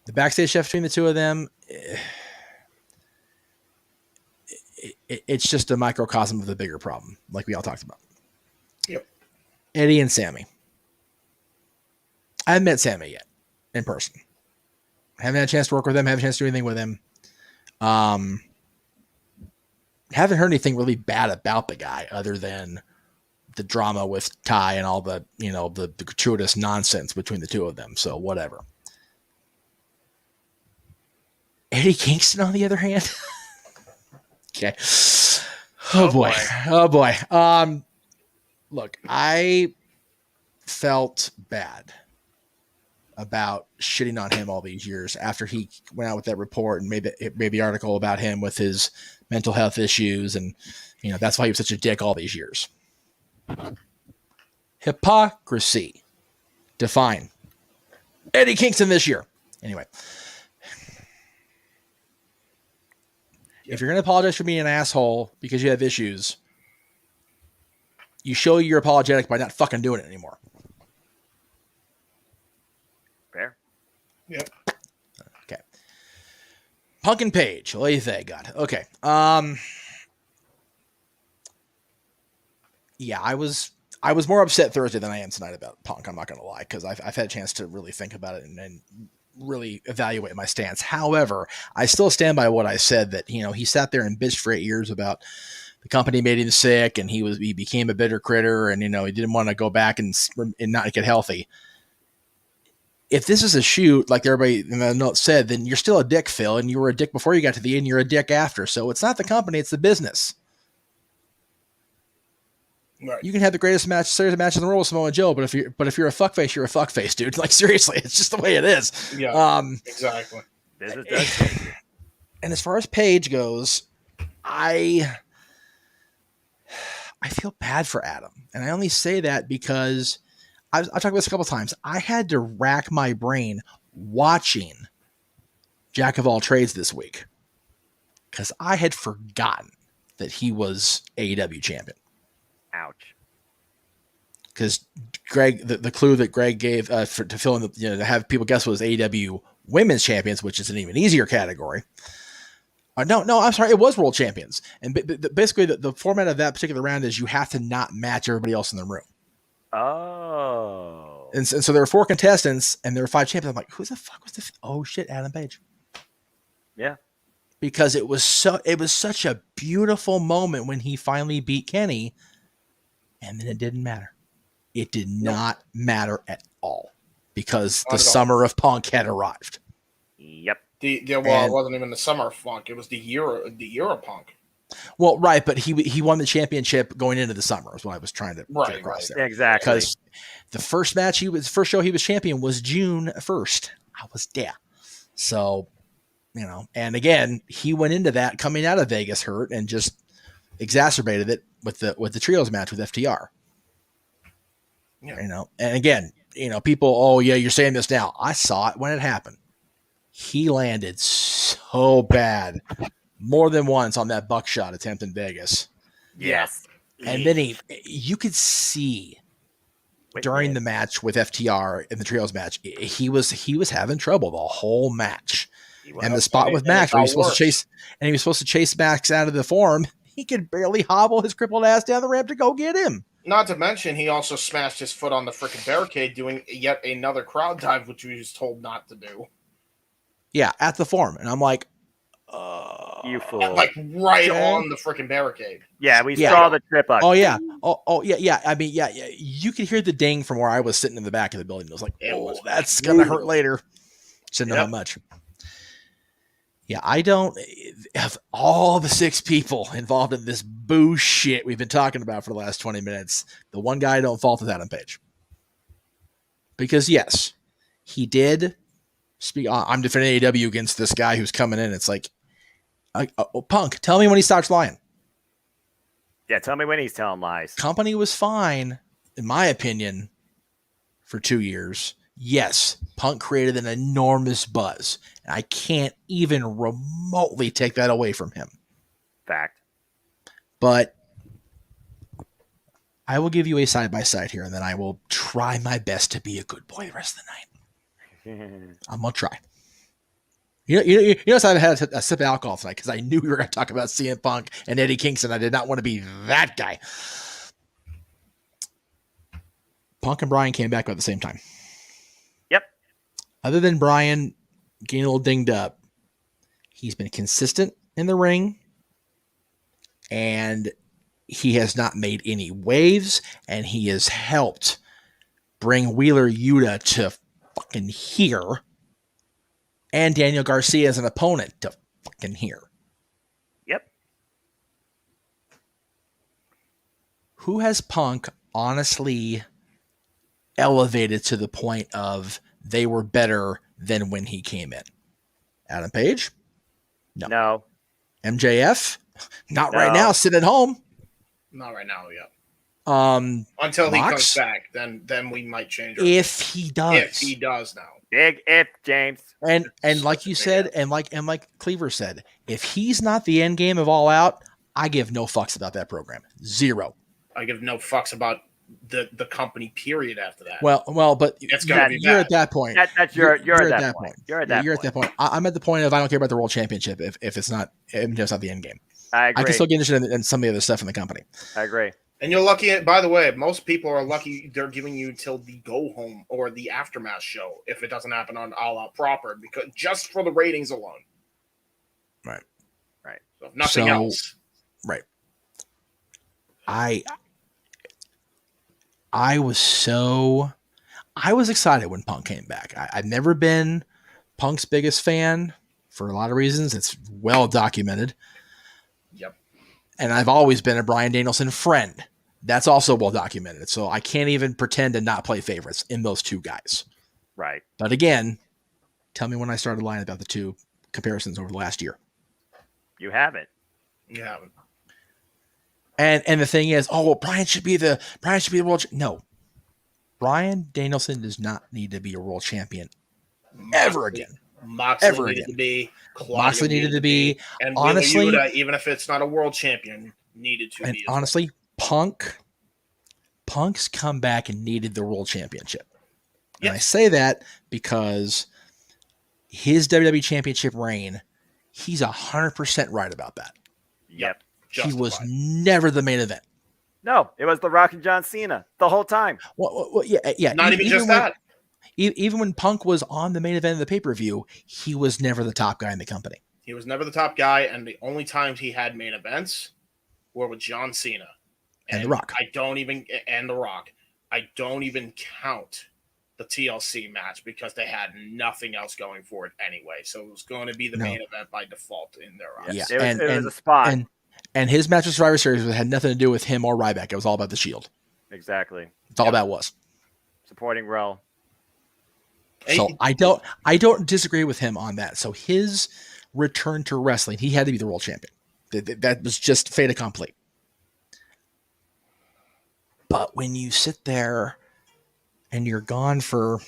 The backstage stuff between the two of them, it's just a microcosm of the bigger problem, like we all talked about. Yep. Eddie and Sammy. I haven't met Sammy yet in person. I haven't had a chance to work with him. Haven't had a chance to do anything with him. Haven't heard anything really bad about the guy other than the drama with Ty and all the, the gratuitous nonsense between the two of them. So whatever. Eddie Kingston, on the other hand. Okay. Oh boy. Oh boy. Look, I felt bad about shitting on him all these years after he went out with that report and made the article about him with his mental health issues. And, that's why he was such a dick all these years. Hypocrisy. Define. Eddie Kingston this year. Anyway. If you're going to apologize for being an asshole because you have issues, you show you're apologetic by not fucking doing it anymore. Fair. Yep. Okay. Punk and Page. What do you think? God. Okay. Yeah, I was more upset Thursday than I am tonight about Punk. I'm not going to lie, because I've had a chance to really think about it and really evaluate my stance. However, I still stand by what I said, that, he sat there and bitched for 8 years about the company made him sick and he became a bitter critter and, he didn't want to go back and not get healthy. If this is a shoot, like everybody in the note said, then you're still a dick, Phil, and you were a dick before you got to the end, you're a dick after. So it's not the company, it's the business. Right. You can have the greatest series of matches in the world with Samoa Joe, but if you're a fuckface, you're a fuckface, dude. Like, seriously, it's just the way it is. Yeah, exactly. And as far as Paige goes, I feel bad for Adam, and I only say that because I've talked about this a couple times. I had to rack my brain watching Jack of All Trades this week because I had forgotten that he was AEW champion. Ouch. Because Greg, the clue that Greg gave to fill in to have people guess was AEW Women's Champions, which is an even easier category. No, I'm sorry, it was World Champions. And basically, the format of that particular round is you have to not match everybody else in the room. Oh. And so there were 4 contestants, and there were 5 champions. I'm like, who the fuck was this? Oh shit, Adam Page. Yeah. Because it was such a beautiful moment when he finally beat Kenny. And then it didn't matter. It did not matter at all because the summer of Punk had arrived. Yep. It wasn't even the summer of Punk. It was the year of Punk. Well, right, but he won the championship going into the summer is what I was trying to get across there. Exactly. Because the first show he was champion was June 1st. I was there. So, and again, he went into that coming out of Vegas hurt and just exacerbated it with the trios match with FTR. Yeah. And again, people, oh yeah, you're saying this now. I saw it when it happened. He landed so bad more than once on that buckshot attempt in Vegas. Yes. And then you could see during the match with FTR in the trios match, he was having trouble the whole match. And the spot with Max where he was supposed to chase Max out of the form, he could barely hobble his crippled ass down the ramp to go get him. Not to mention, he also smashed his foot on the freaking barricade doing yet another crowd dive, which he was told not to do. Yeah, at the form. And I'm like, you fool. Like right on the freaking barricade. Yeah, we saw the trip up. Oh, yeah. Oh, yeah. I mean, yeah. You could hear the ding from where I was sitting in the back of the building. It was like, that's going to hurt later. Didn't know how much. Yeah, I don't have all the 6 people involved in this bullshit we've been talking about for the last 20 minutes. The one guy I don't fault is Adam Page. Because yes, he did speak. I'm defending AEW against this guy who's coming in. It's like, Punk, tell me when he stops lying. Yeah, tell me when he's telling lies. Company was fine, in my opinion, for 2 years. yes, Punk created an enormous buzz. And I can't even remotely take that away from him. Fact. But I will give you a side-by-side here, and then I will try my best to be a good boy the rest of the night. I'm going to try. You notice I had a sip of alcohol tonight because I knew we were going to talk about CM Punk and Eddie Kingston. I did not want to be that guy. Punk and Bryan came back at the same time. Yep. Other than Bryan getting a little dinged up, he's been consistent in the ring, and he has not made any waves, and he has helped bring Wheeler Yuta to fucking here, and Daniel Garcia as an opponent to fucking here. Yep. Who has Punk honestly elevated to the point of they were better than when he came in? Adam Page? No. MJF? Not right now, sitting at home. Not right now, yeah. Until he comes back, then we might change. If he does. If he does now. Big if, James. And like you said, and like Cleaver said, if he's not the end game of All Out, I give no fucks about that program. Zero. I give no fucks about the company. Period. After that. Well, but it's gonna be you're bad. at that point. You're at that point. You're at that point. I'm at the point of I don't care about the World Championship if it's not the end game. I agree. I can still get interested in some of the other stuff in the company. I agree. And you're lucky. By the way, most people are lucky they're giving you till the go home or the aftermath show if it doesn't happen on All Out proper, because just for the ratings alone. Right. So if nothing else. Right. I was excited when Punk came back. I've never been Punk's biggest fan for a lot of reasons. It's well documented. Yep. And I've always been a Bryan Danielson friend. That's also well documented. So I can't even pretend to not play favorites in those two guys. Right. But again, tell me when I started lying about the two comparisons over the last year. You haven't. You haven't. And the thing is, Bryan should be the world. No, Bryan Danielson does not need to be a world champion ever again. Moxley needed to be. Moxley needed to be. And honestly, Yuta, even if it's not a world champion, needed to be. And honestly, Punk's comeback and needed the world championship. And I say that because his WWE championship reign, he's 100% right about that. Yep. He was never the main event. No, it was The Rock and John Cena the whole time. Well, yeah. Not even just that. Even when Punk was on the main event of the pay-per-view, he was never the top guy in the company. He was never the top guy, and the only times he had main events were with John Cena and The Rock. And The Rock. I don't even count the TLC match because they had nothing else going for it anyway. So it was going to be the main event by default in their eyes. Yeah, it was a spot. And his match with Survivor Series had nothing to do with him or Ryback. It was all about the Shield. Exactly. That's all that was. Supporting role. So I don't disagree with him on that. So his return to wrestling, he had to be the world champion. That was just fait accompli. But when you sit there and you're gone for,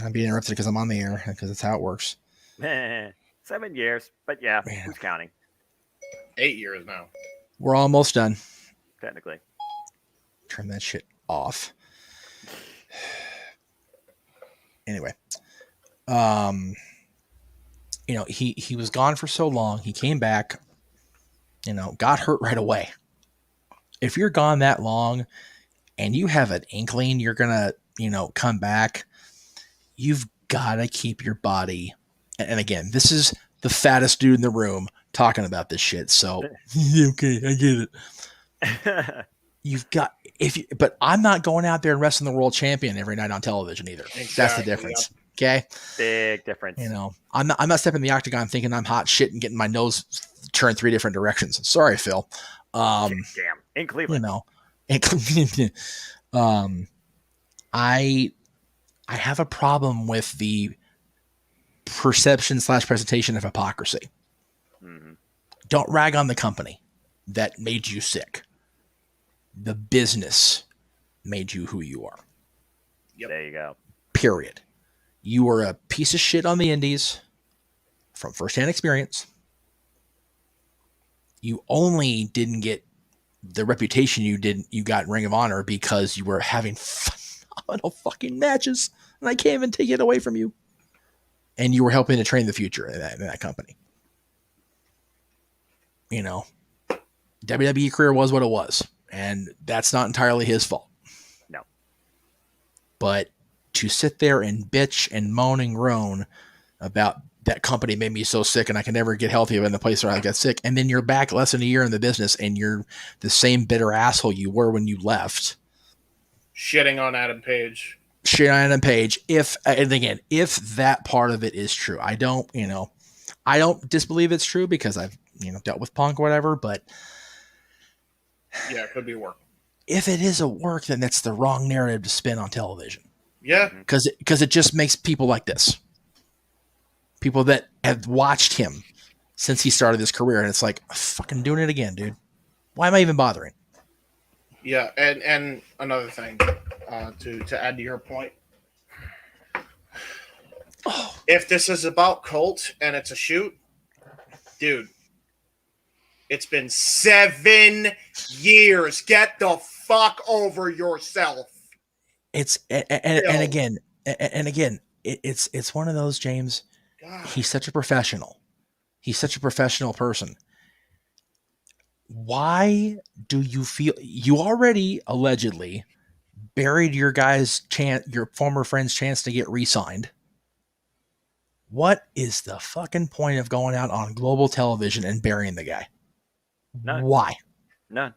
I'm being interrupted because I'm on the air because that's how it works. 7 years, but yeah, who's counting? 8 years now. We're almost done. Technically. Turn that shit off. Anyway, he was gone for so long. He came back, got hurt right away. If you're gone that long and you have an inkling you're going to, come back, you've got to keep your body. And again, this is the fattest dude in the room talking about this shit. So, okay, I get it. But I'm not going out there and wrestling the world champion every night on television either. Exactly, that's the difference. Yep. Okay. Big difference. I'm not stepping in the octagon thinking I'm hot shit and getting my nose turned 3 different directions. Sorry, Phil. Damn. In Cleveland. I have a problem with the perception/presentation of hypocrisy. Mm-hmm. Don't rag on the company that made you sick. The business made you who you are. Yep. There you go. Period. You were a piece of shit on the indies from firsthand experience. You only didn't get the reputation you got in Ring of Honor because you were having phenomenal fucking matches, and I can't even take it away from you. And you were helping to train the future in that company. You know, WWE career was what it was, and that's not entirely his fault. No. But to sit there and bitch and moan and groan about that company made me so sick and I can never get healthy in the place where I got sick, and then you're back less than a year in the business and you're the same bitter asshole you were when you left. Shitting on Adam Page. If that part of it is true, I don't disbelieve it's true because I've dealt with Punk or whatever, but yeah, it could be work. If it is a work, then that's the wrong narrative to spin on television. Yeah. Because it just makes people like this. People that have watched him since he started his career, and it's like, fucking doing it again, dude. Why am I even bothering? Yeah, and another thing, to add to your point. If this is about Colt and it's a shoot, dude, it's been 7 years. Get the fuck over yourself. It's again, it's one of those, James. God. He's such a professional. He's such a professional person. Why do you feel you already allegedly buried your your former friend's chance to get re-signed? What is the fucking point of going out on global television and burying the guy? None. Why? None.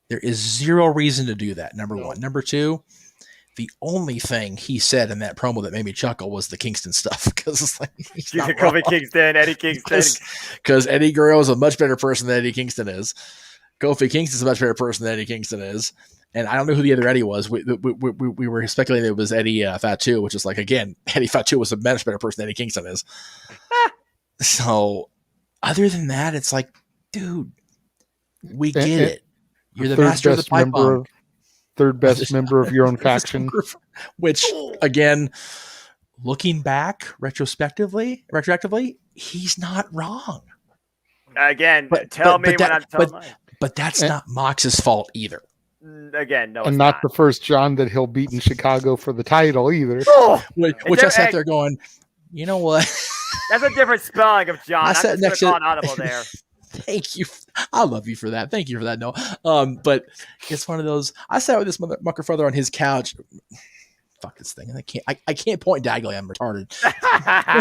There is zero reason to do that. Number one. Number two, the only thing he said in that promo that made me chuckle was the Kingston stuff, because it's like Kofi Kingston, Eddie Kingston, because Eddie Guerrero is a much better person than Eddie Kingston is. Kofi Kingston's a much better person than Eddie Kingston is, and I don't know who the other Eddie was. We were speculating it was Eddie Fatu, which is like, again, Eddie Fatu was a much better person than Eddie Kingston is. So, other than that, it's like, dude, we get it. You're the master of the pipe bomb. Third best member of your own faction. Which, again, looking back retrospectively, he's not wrong. Again, tell me when I'm telling mine. But that's not Mox's fault either. Again, no, and not the first John that he'll beat in Chicago for the title either. Which I sat there going, you know what? That's a different spelling of John. I sat next to audible there. Thank you. I love you for that. Thank you for that. No, but it's one of those. I sat with this motherfucker further on his couch. Fuck this thing. I can't point diagonally. I'm retarded.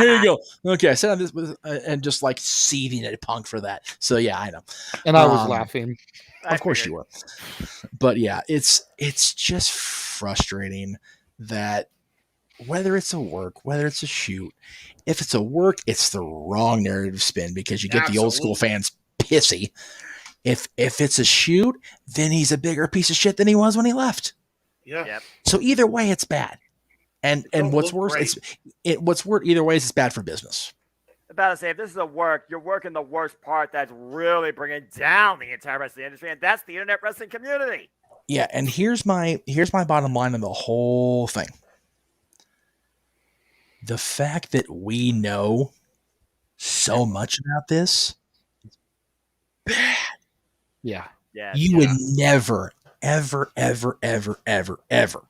Here you go. Okay, I sat on this and just like seething at Punk for that. So yeah, I know. And I was laughing. Of course you were. But yeah, it's just frustrating that whether it's a work, whether it's a shoot, if it's a work, it's the wrong narrative spin because you get the old school fans pissy. If it's a shoot, then he's a bigger piece of shit than he was when he left. Yeah. Yep. So either way, it's bad. And what's worse, what's worse either way is it's bad for business. About to say, if this is a work, you're working the worst part that's really bringing down the entire wrestling industry, and that's the internet wrestling community. Yeah, and here's my bottom line on the whole thing. The fact that we know so much about this is bad. Yeah. You would never, ever, ever, ever, ever, ever,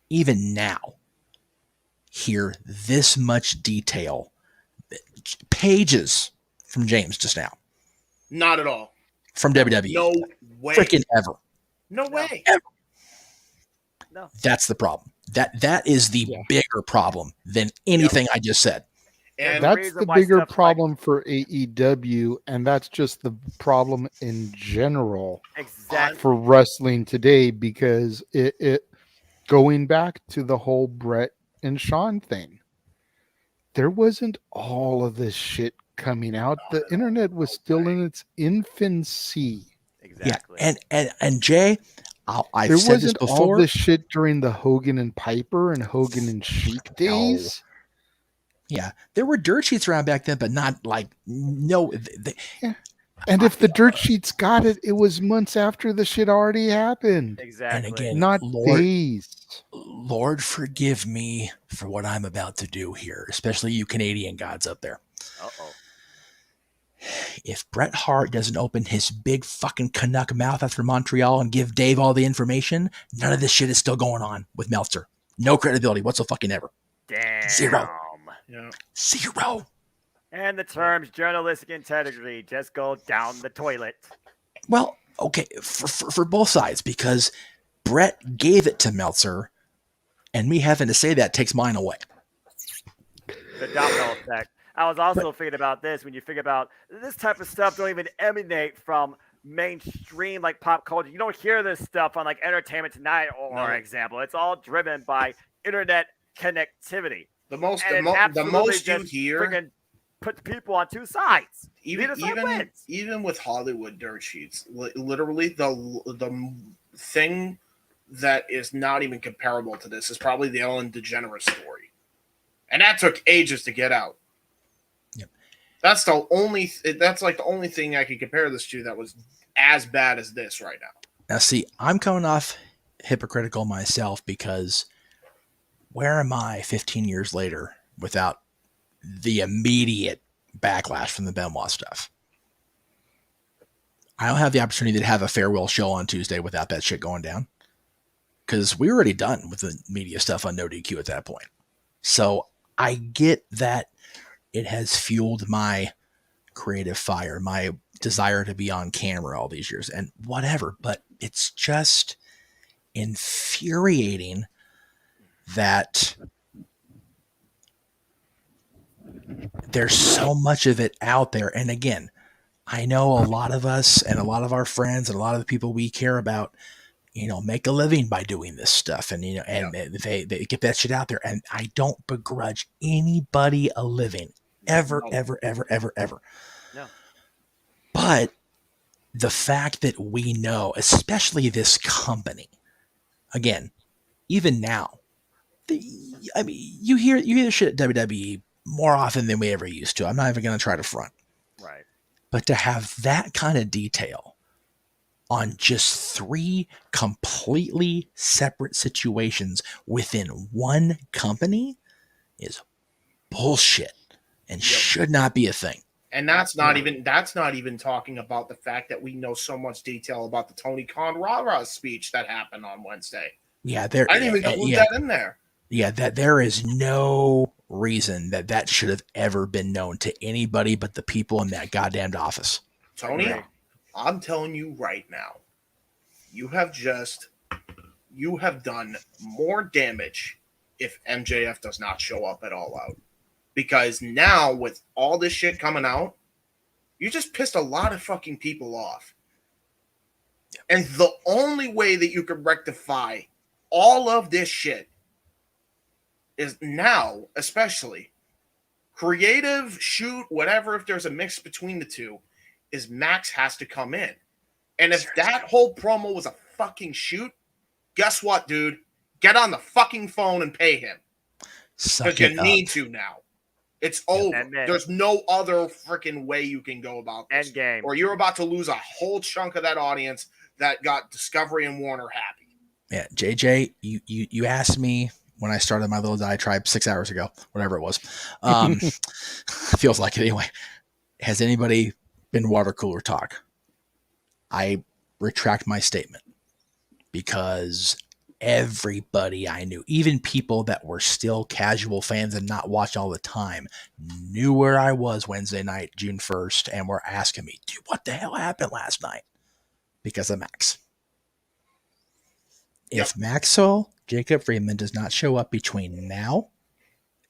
even now, hear this much detail. Pages from James just now. Not at all. From WWE. No way. Freaking ever. No way. Ever. No. That's the problem. That is the bigger problem than anything I just said. And that's the bigger problem for AEW, and that's just the problem in general for wrestling today, because it going back to the whole Brett and Sean thing. There wasn't all of this shit coming out. The internet was still in its infancy. Exactly. Yeah, and Jay, I've there said wasn't this before. All this shit during the Hogan and Piper and Hogan and Sheik days. Yeah, there were dirt sheets around back then, but not like And if the dirt sheets got it, it was months after the shit already happened. Exactly. And again, Not days. Lord, forgive me for what I'm about to do here, especially you Canadian gods up there. Uh-oh. If Bret Hart doesn't open his big fucking Canuck mouth after Montreal and give Dave all the information, none of this shit is still going on with Meltzer. No credibility whatsoever. Damn. Zero. Yeah. Zero. And the terms journalistic integrity just go down the toilet. Well, okay, for both sides, because Bret gave it to Meltzer, and me having to say that takes mine away. The domino effect. I was also thinking about this when you think about this type of stuff don't even emanate from mainstream like pop culture. You don't hear this stuff on like Entertainment Tonight or example. It's all driven by internet connectivity. The most you hear put people on two sides. Even with Hollywood dirt sheets, literally the thing that is not even comparable to this is probably the Ellen DeGeneres story, and that took ages to get out. Yep. That's like the only thing I could compare this to that was as bad as this right now. Now, see, I'm coming off hypocritical myself because where am I 15 years later without the immediate backlash from the Benoit stuff? I don't have the opportunity to have a farewell show on Tuesday without that shit going down because we were already done with the media stuff on NoDQ at that point. So I get that it has fueled my creative fire, my desire to be on camera all these years and whatever, but it's just infuriating that there's so much of it out there. And again, I know a lot of us and a lot of our friends and a lot of the people we care about, make a living by doing this stuff. And, they get that shit out there. And I don't begrudge anybody a living ever. No. But the fact that we know, especially this company, again, even now, you hear the shit at WWE more often than we ever used to. I'm not even going to try to front. Right. But to have that kind of detail on just 3 completely separate situations within one company is bullshit and should not be a thing. And that's not even talking about the fact that we know so much detail about the Tony Khan rah-rah speech that happened on Wednesday. Yeah, I didn't even include that in there. Yeah, that there is no reason that should have ever been known to anybody but the people in that goddamned office. Tony, I'm telling you right now, you have done more damage if MJF does not show up at All Out. Because now with all this shit coming out, you just pissed a lot of fucking people off. And the only way that you can rectify all of this shit is now, especially creative, shoot, whatever, if there's a mix between the two, is Max has to come in. And if that whole promo was a fucking shoot, guess what, dude? Get on the fucking phone and pay him. Because you need to now. It's over. There's no other freaking way you can go about this. Endgame. Or you're about to lose a whole chunk of that audience that got Discovery and Warner happy. Yeah, JJ, you asked me when I started my little diatribe 6 hours ago, whatever it was. Feels like it anyway. Has anybody been water cooler talk? I retract my statement because everybody I knew, even people that were still casual fans and not watch all the time, knew where I was Wednesday night, June 1st, and were asking me, dude, what the hell happened last night? Because of Max. If Maxwell Jacob Friedman does not show up between now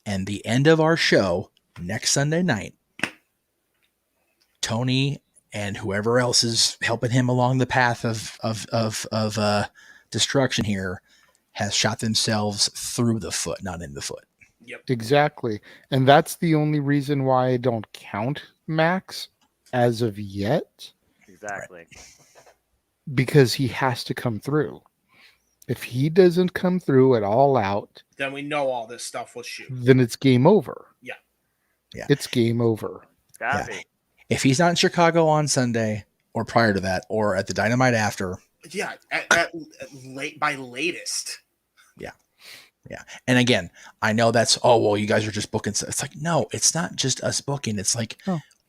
and the end of our show next Sunday night, Tony and whoever else is helping him along the path of destruction here has shot themselves through the foot, not in the foot. Yep. Exactly. And that's the only reason why I don't count Max as of yet. Exactly. Because he has to come through. If he doesn't come through at All Out, then we know all this stuff was shoot. Then it's game over. Yeah. It's game over. Gotta be. If he's not in Chicago on Sunday or prior to that or at the Dynamite after. Yeah, at by latest. Yeah. Yeah. And again, I know that's, oh, well, you guys are just booking. It's like, no, it's not just us booking. It's like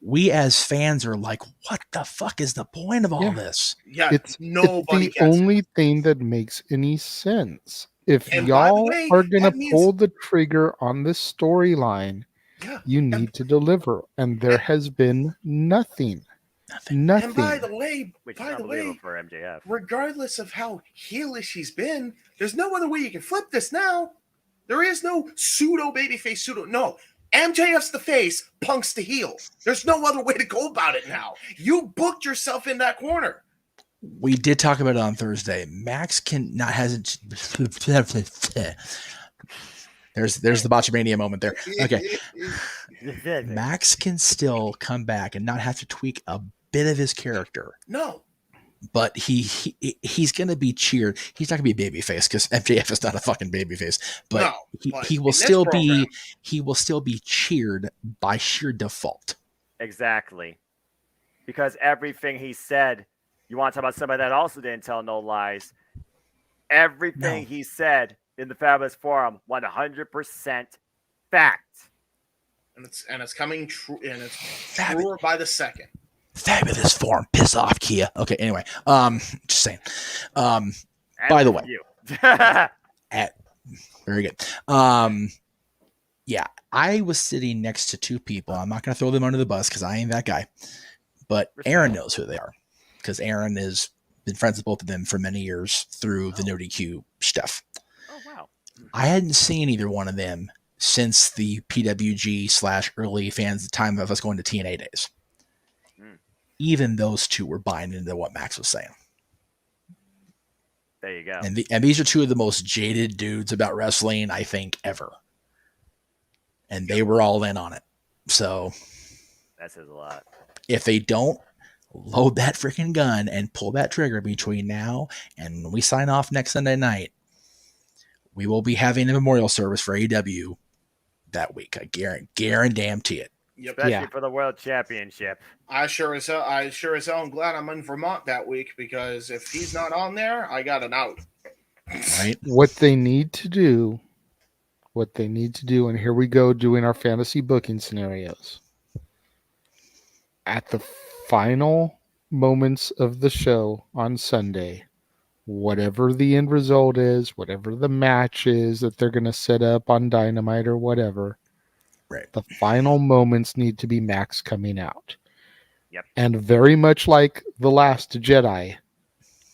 we as fans are like, what the fuck is the point of all this? Yeah, it's the only thing that makes any sense. If y'all are going to pull the trigger on this storyline, you need to deliver. And there has been nothing. Nothing. And by the way, for MJF. Regardless of how heelish he's been, there's no other way you can flip this now. There is no pseudo babyface pseudo. No, MJF's the face, Punk's the heel. There's no other way to go about it now. You booked yourself in that corner. We did talk about it on Thursday. Max hasn't. There's the Botchamania moment there. Okay. Max can still come back and not have to tweak a bit of his character. No. But he's going to be cheered. He's not going to be a babyface because MJF is not a fucking babyface. But he will still be cheered by sheer default. Exactly. Because everything he said, you want to talk about somebody that also didn't tell no lies. Everything he said in the Fabulous Forum, 100% fact. And it's coming true, and it's truer by the second. Fabulous Forum, piss off, Kia. Okay, anyway, just saying. By the way, very good. Yeah, I was sitting next to two people. I'm not going to throw them under the bus because I ain't that guy. But Aaron knows who they are because Aaron has been friends with both of them for many years through the NoDQ stuff. Oh, wow. I hadn't seen either one of them since the PWG / early fans time of us going to TNA days. Even those two were buying into what Max was saying. There you go. And these are two of the most jaded dudes about wrestling, I think, ever. And they were all in on it. So that says a lot. If they don't load that freaking gun and pull that trigger between now and when we sign off next Sunday night, we will be having a memorial service for AEW that week. I guarantee it. Especially for the World Championship. I sure as hell am glad I'm in Vermont that week because if he's not on there, I got an out. Right. What they need to do, and here we go doing our fantasy booking scenarios. At the final moments of the show on Sunday, whatever the end result is, whatever the match is that they're going to set up on Dynamite or whatever, right? The final moments need to be Max coming out. Yep. And very much like The Last Jedi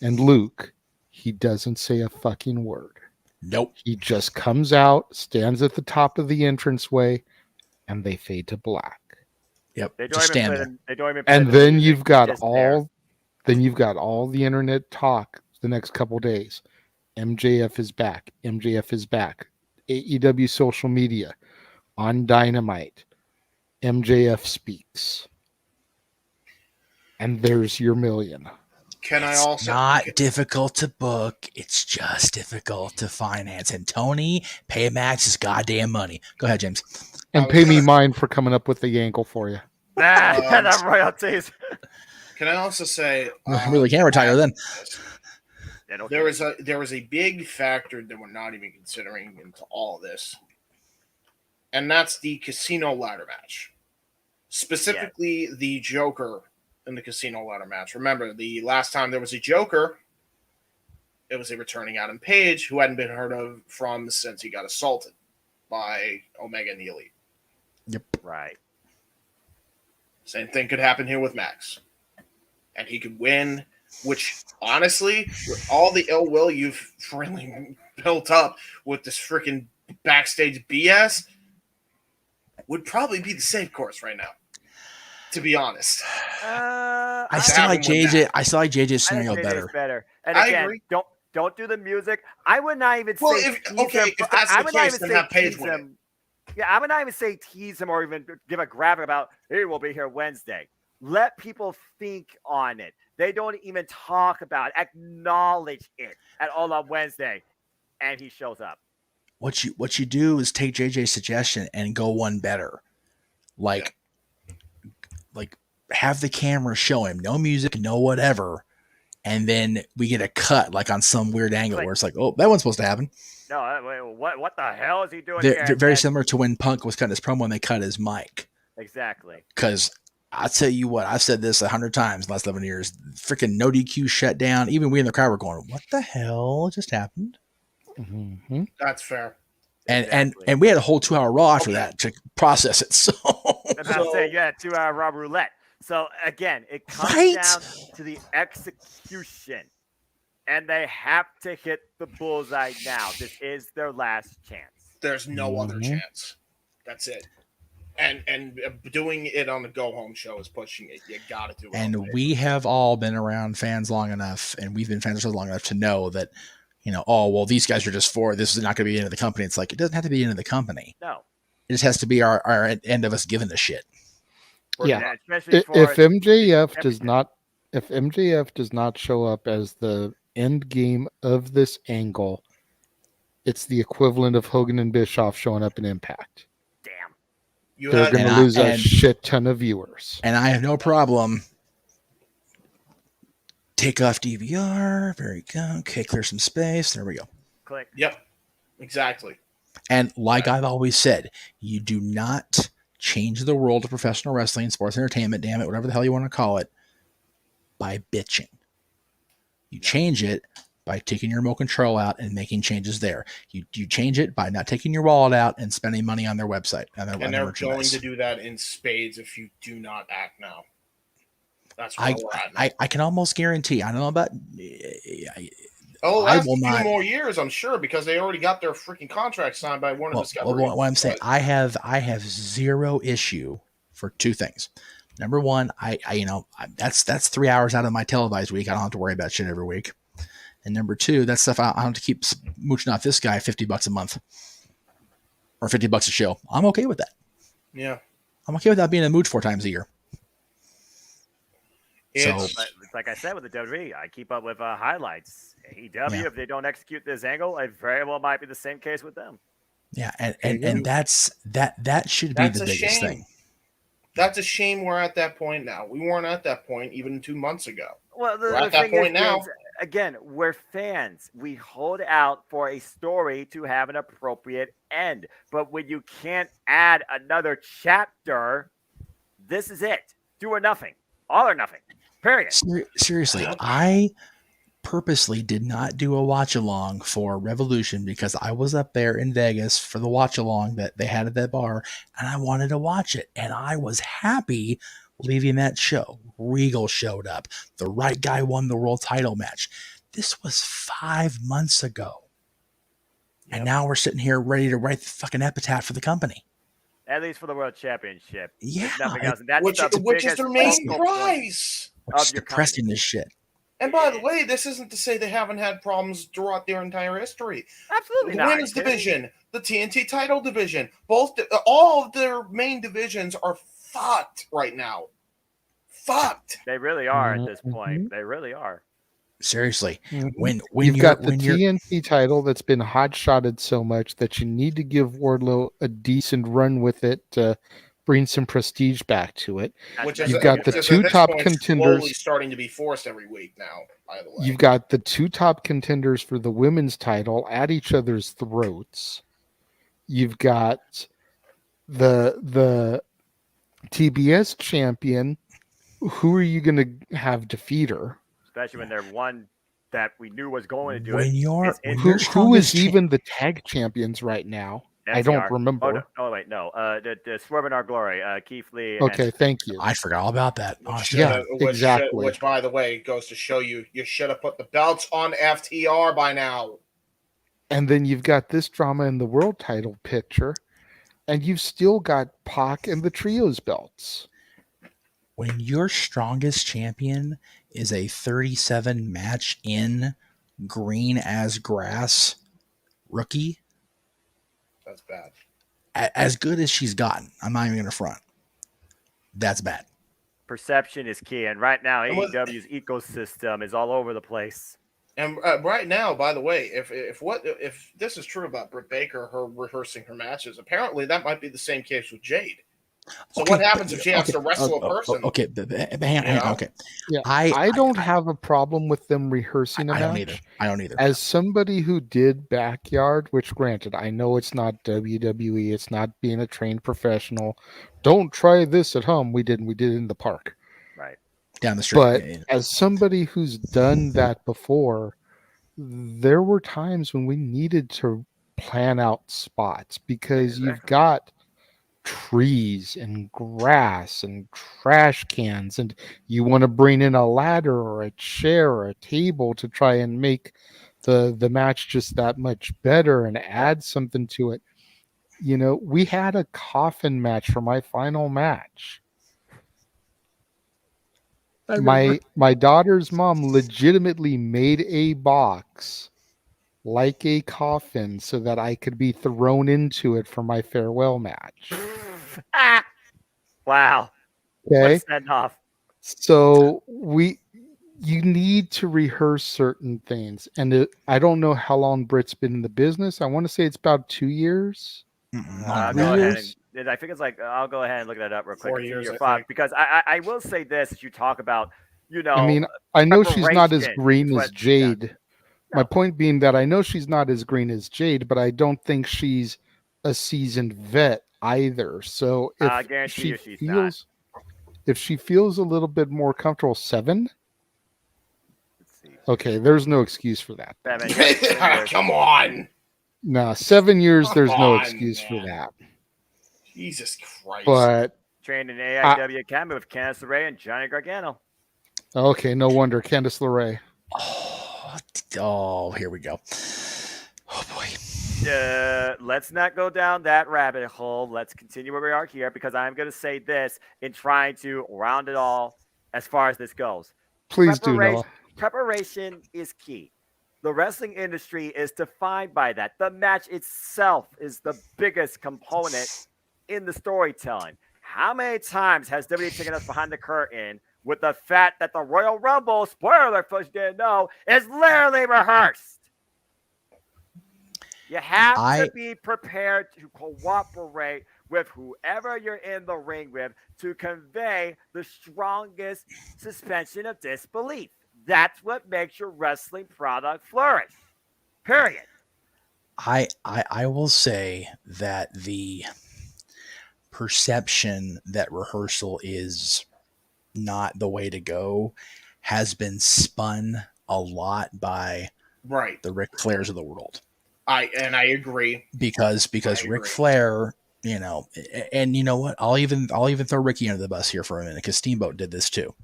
and Luke, he doesn't say a fucking word. Nope. He just comes out, stands at the top of the entranceway, and they fade to black. Yep. They just stand there. And then you've got all the internet talk the next couple days. MJF is back. MJF is back. AEW social media on Dynamite. MJF speaks. And there's your million. It's not difficult to book. It's just difficult to finance. And Tony, pay Max his goddamn money. Go ahead, James. And pay me mine for coming up with the Yankel for you. That royalties. Can I also say really can't retire then? There was a big factor that we're not even considering into all of this, and that's the casino ladder match, specifically the Joker in the casino ladder match. Remember, the last time there was a Joker, it was a returning Adam Page who hadn't been heard of from since he got assaulted by Omega and the Elite. Yep. Right. Same thing could happen here with Max. And he could win, which, honestly, with all the ill will you've really built up with this freaking backstage BS, would probably be the safe course right now, to be honest. I still like JJ's scenario better. And again, I agree. Don't do the music. I would not even say if that's the case, then have Page win it. Yeah, I would not even say tease him or even give a graphic about, hey, we'll be here Wednesday. Let people think on it. They don't even talk about it, acknowledge it at all on Wednesday, and he shows up. What you do is take JJ's suggestion and go one better. Like have the camera show him, no music, no whatever, and then we get a cut like on some weird angle where it's like, oh, that wasn't supposed to happen. No, what the hell is he doing They're here? very similar to when Punk was cutting his promo and they cut his mic. Exactly. Because I'll tell you what, I've said this 100 times in the last 11 years. Freaking No DQ shut down. Even we in the crowd were going, what the hell just happened? Mm-hmm. That's fair. And we had a whole 2-hour Raw after that to process it. So I'm about to say, yeah, 2-hour Raw roulette. So again, it comes down to the execution. And they have to hit the bullseye now. This is their last chance. There's no other chance. That's it. And doing it on the go home show is pushing it. You got to do it. And we have all been around fans long enough, and we've been fans long enough to know that, oh, well, these guys are just this is not going to be the end of the company. It's like, it doesn't have to be the end of the company. No. It just has to be our end of us giving a shit. Yeah. If MJF does not show up as the end game of this angle, it's the equivalent of Hogan and Bischoff showing up in Impact. They're going to lose a shit ton of viewers. And I have no problem. Take off DVR. There you go. Okay, clear some space. There we go. Click. Yep. Exactly. And like I've always said, you do not change the world of professional wrestling, sports entertainment, damn it, whatever the hell you want to call it, by bitching. You change it by taking your remote control out and making changes there. You change it by not taking your wallet out and spending money on their website. And they're going to do that in spades if you do not act now. That's where we're at now. I can almost guarantee. I don't know about. Last few more years, I'm sure, because they already got their freaking contract signed by Warner Discovery. What I'm saying, I have zero issue for two things. Number one, that's 3 hours out of my televised week. I don't have to worry about shit every week. And number two, that's stuff I don't have to keep mooching off this guy $50 a month or $50 a show. I'm okay with that. Yeah. I'm okay with that being a mooch 4 times a year. It's like I said with the WWE, I keep up with highlights. AEW, if they don't execute this angle, it very well might be the same case with them. Yeah, and that should be the biggest thing. That's a shame we're at that point now. We weren't at that point even 2 months ago. Well, we're at that point now. Again, we're fans. We hold out for a story to have an appropriate end. But when you can't add another chapter, this is it. Do or nothing. All or nothing. Period. Seriously, I purposely did not do a watch along for Revolution because I was up there in Vegas for the watch along that they had at that bar and I wanted to watch it. And I was happy leaving that show. Regal showed up. The right guy won the world title match. This was 5 months ago. And now we're sitting here ready to write the fucking epitaph for the company. At least for the world championship. Yeah. Nothing else. And that's which is their main prize. Which is depressing as shit. And by the way, this isn't to say they haven't had problems throughout their entire history. Absolutely the not. Women's division, the TNT title division, all of their main divisions are fucked right now. Fucked. They really are at this point. They really are. Seriously, when you've got the TNT title that's been hot-shotted so much that you need to give Wardlow a decent run with it to bring some prestige back to it. You've got the two top contenders slowly starting to be forced every week now. By the way, you've got the two top contenders for the women's title at each other's throats. You've got the TBS champion. Who are you going to have defeat her? Especially when they're one that we knew was going to do who is even the tag champions right now? I don't remember. The Swerve in Our Glory, Keith Lee. Okay, thank you. I forgot all about that. Exactly. Which, by the way, goes to show you should have put the belts on FTR by now. And then you've got this drama in the world title picture, and you've still got Pac and the Trios belts. When your strongest champion is a 37 match in green as grass rookie, that's bad. As good as she's gotten, I'm not even going to front. That's bad. Perception is key, and right now AEW's ecosystem is all over the place. And right now, by the way, if this is true about Britt Baker, her rehearsing her matches, apparently that might be the same case with Jade. So what happens if she has to wrestle a person? Okay, hang on. Okay, Yeah, I don't have a problem with them rehearsing a I match. don't either. I don't either. As somebody who did backyard, which granted, I know it's not WWE, it's not being a trained professional. Don't try this at home. We did it in the park. Right. Down the street. But as somebody who's done that before, there were times when we needed to plan out spots because you've got trees and grass and trash cans, and you want to bring in a ladder or a chair or a table to try and make the match just that much better and add something to it. You know, we had a coffin match for my final match. My daughter's mom legitimately made a box like a coffin so that I could be thrown into it for my farewell match. Wow. Okay. Let's send off. So you need to rehearse certain things. And I don't know how long Britt's been in the business. I want to say it's about 2 years. I'll go ahead and I think it's like I'll go ahead and look that up real quick. 4 years, Because I will say this as you talk about, you know, I mean, I know she's not as preparation green is as what- Jade. My point being that I know she's not as green as Jade, but I don't think she's a seasoned vet either. So I if guarantee she you she's not. if she feels a little bit more comfortable, 7. Okay, there's no excuse for that. Come on. No, 7 years. There's no on, excuse man. for that. Jesus Christ. But trained in AIW Academy with Candice LeRae and Johnny Gargano. okay, no wonder Candice LeRae. Oh, here we go. Oh boy. Let's not go down that rabbit hole. Let's continue where we are here because I'm going to say this in trying to round it all as far as this goes. Please do, Noah. Preparation is key. The wrestling industry is defined by that. The match itself is the biggest component in the storytelling. How many times has WWE taken us behind the curtain with the fact that the Royal Rumble, spoiler for those who didn't know, is literally rehearsed? You have to be prepared to cooperate with whoever you're in the ring with to convey the strongest suspension of disbelief. That's what makes your wrestling product flourish. Period. I will say that the perception that rehearsal is not the way to go has been spun a lot by the Ric Flairs of the world. I agree. Because Ric Flair, you know, and you know what? I'll even throw Ricky under the bus here for a minute because Steamboat did this too.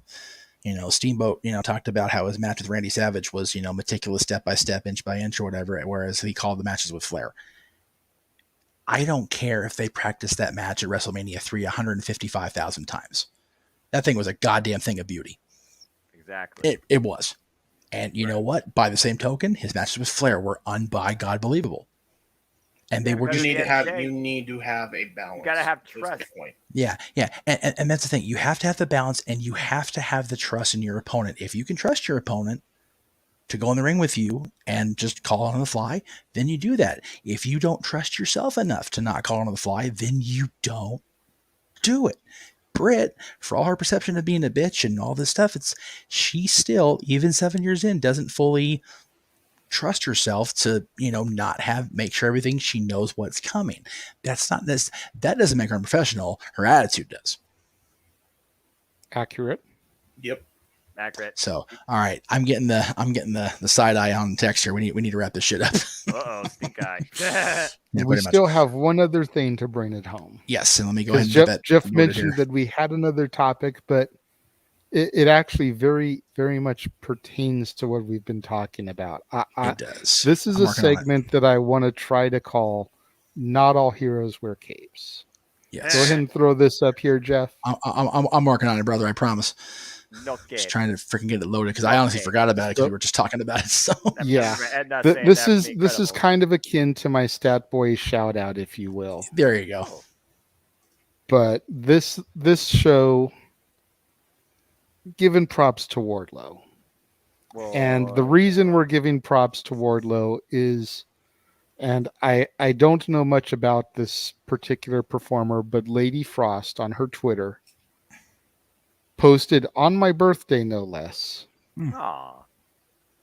You know, Steamboat, you know, talked about how his match with Randy Savage was, you know, meticulous step by step, inch by inch or whatever, whereas he called the matches with Flair. I don't care if they practiced that match at WrestleMania 3 155,000 times. That thing was a goddamn thing of beauty. Exactly. It was. And you know what? By the same token, his matches with Flair were by God believable. And they were just... You need to have a balance. You got to have trust. Yeah. And that's the thing. You have to have the balance and you have to have the trust in your opponent. If you can trust your opponent to go in the ring with you and just call it on the fly, then you do that. If you don't trust yourself enough to not call it on the fly, then you don't do it. Britt, for all her perception of being a bitch and all this stuff, she still, even 7 years in, doesn't fully trust herself to, you know, make sure everything she knows what's coming. That doesn't make her unprofessional. Her attitude does. Accurate. Yep. Accurate. So, all right, I'm getting the side eye on text here. We need to wrap this shit up. Stink eye. Yeah, we still have one other thing to bring it home. Yes, and let me go ahead and get that. Jeff mentioned that we had another topic, but it actually very, very much pertains to what we've been talking about. It does. This is a segment that I want to try to call "Not All Heroes Wear Capes." Yes. Go ahead and throw this up here, Jeff. I'm working on it, brother. I promise. No just trying to freaking get it loaded because I honestly forgot about it because we were just talking about it. So yeah, this is kind of akin to my Stat Boy shout out, if you will. There you go. But this show, giving props to Wardlow, and the reason we're giving props to Wardlow is, And I don't know much about this particular performer, but Lady Frost on her Twitter posted on my birthday, no less. Aw.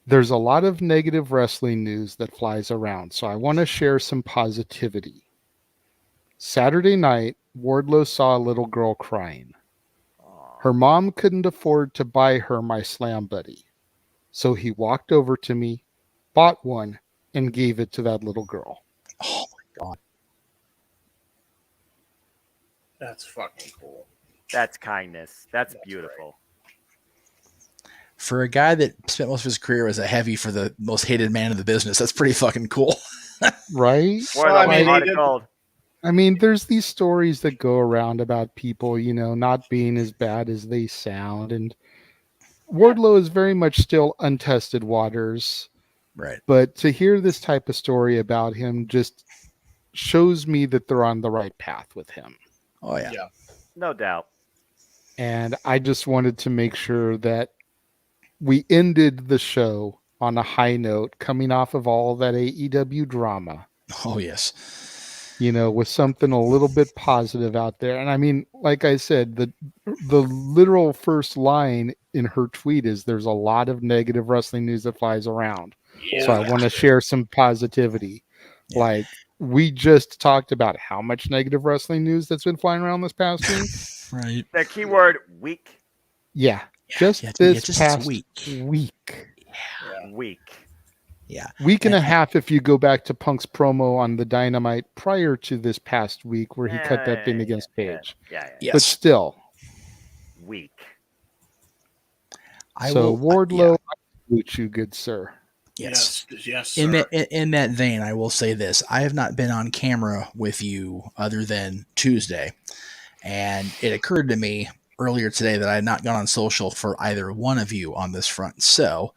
There's a lot of negative wrestling news that flies around, so I want to share some positivity. Saturday night, Wardlow saw a little girl crying. Her mom couldn't afford to buy her my Slam Buddy, so he walked over to me, bought one, and gave it to that little girl. Oh my God. That's fucking cool. That's kindness. That's beautiful. For a guy that spent most of his career as a heavy for the most hated man in the business, that's pretty fucking cool. Right? I mean, there's these stories that go around about people, not being as bad as they sound. And Wardlow is very much still untested waters. Right. But to hear this type of story about him just shows me that they're on the right path with him. Oh, yeah. No doubt. And I just wanted to make sure that we ended the show on a high note, coming off of all that AEW drama. Oh, yes. With something a little bit positive out there. And I mean, like I said, the literal first line in her tweet is there's a lot of negative wrestling news that flies around. Yeah. So I want to share some positivity. Yeah. Like, we just talked about how much negative wrestling news that's been flying around this past week. Right. The keyword week. Yeah. Just past week. Yeah. Week. Yeah. Week and a half if you go back to Punk's promo on the Dynamite prior to this past week where he cut that thing against Page. Yeah. Yes. But still. Week. Wardlow, I salute you, good sir. Yes. Yes, sir. In that vein, I will say this. I have not been on camera with you other than Tuesday. And it occurred to me earlier today that I had not gone on social for either one of you on this front. So,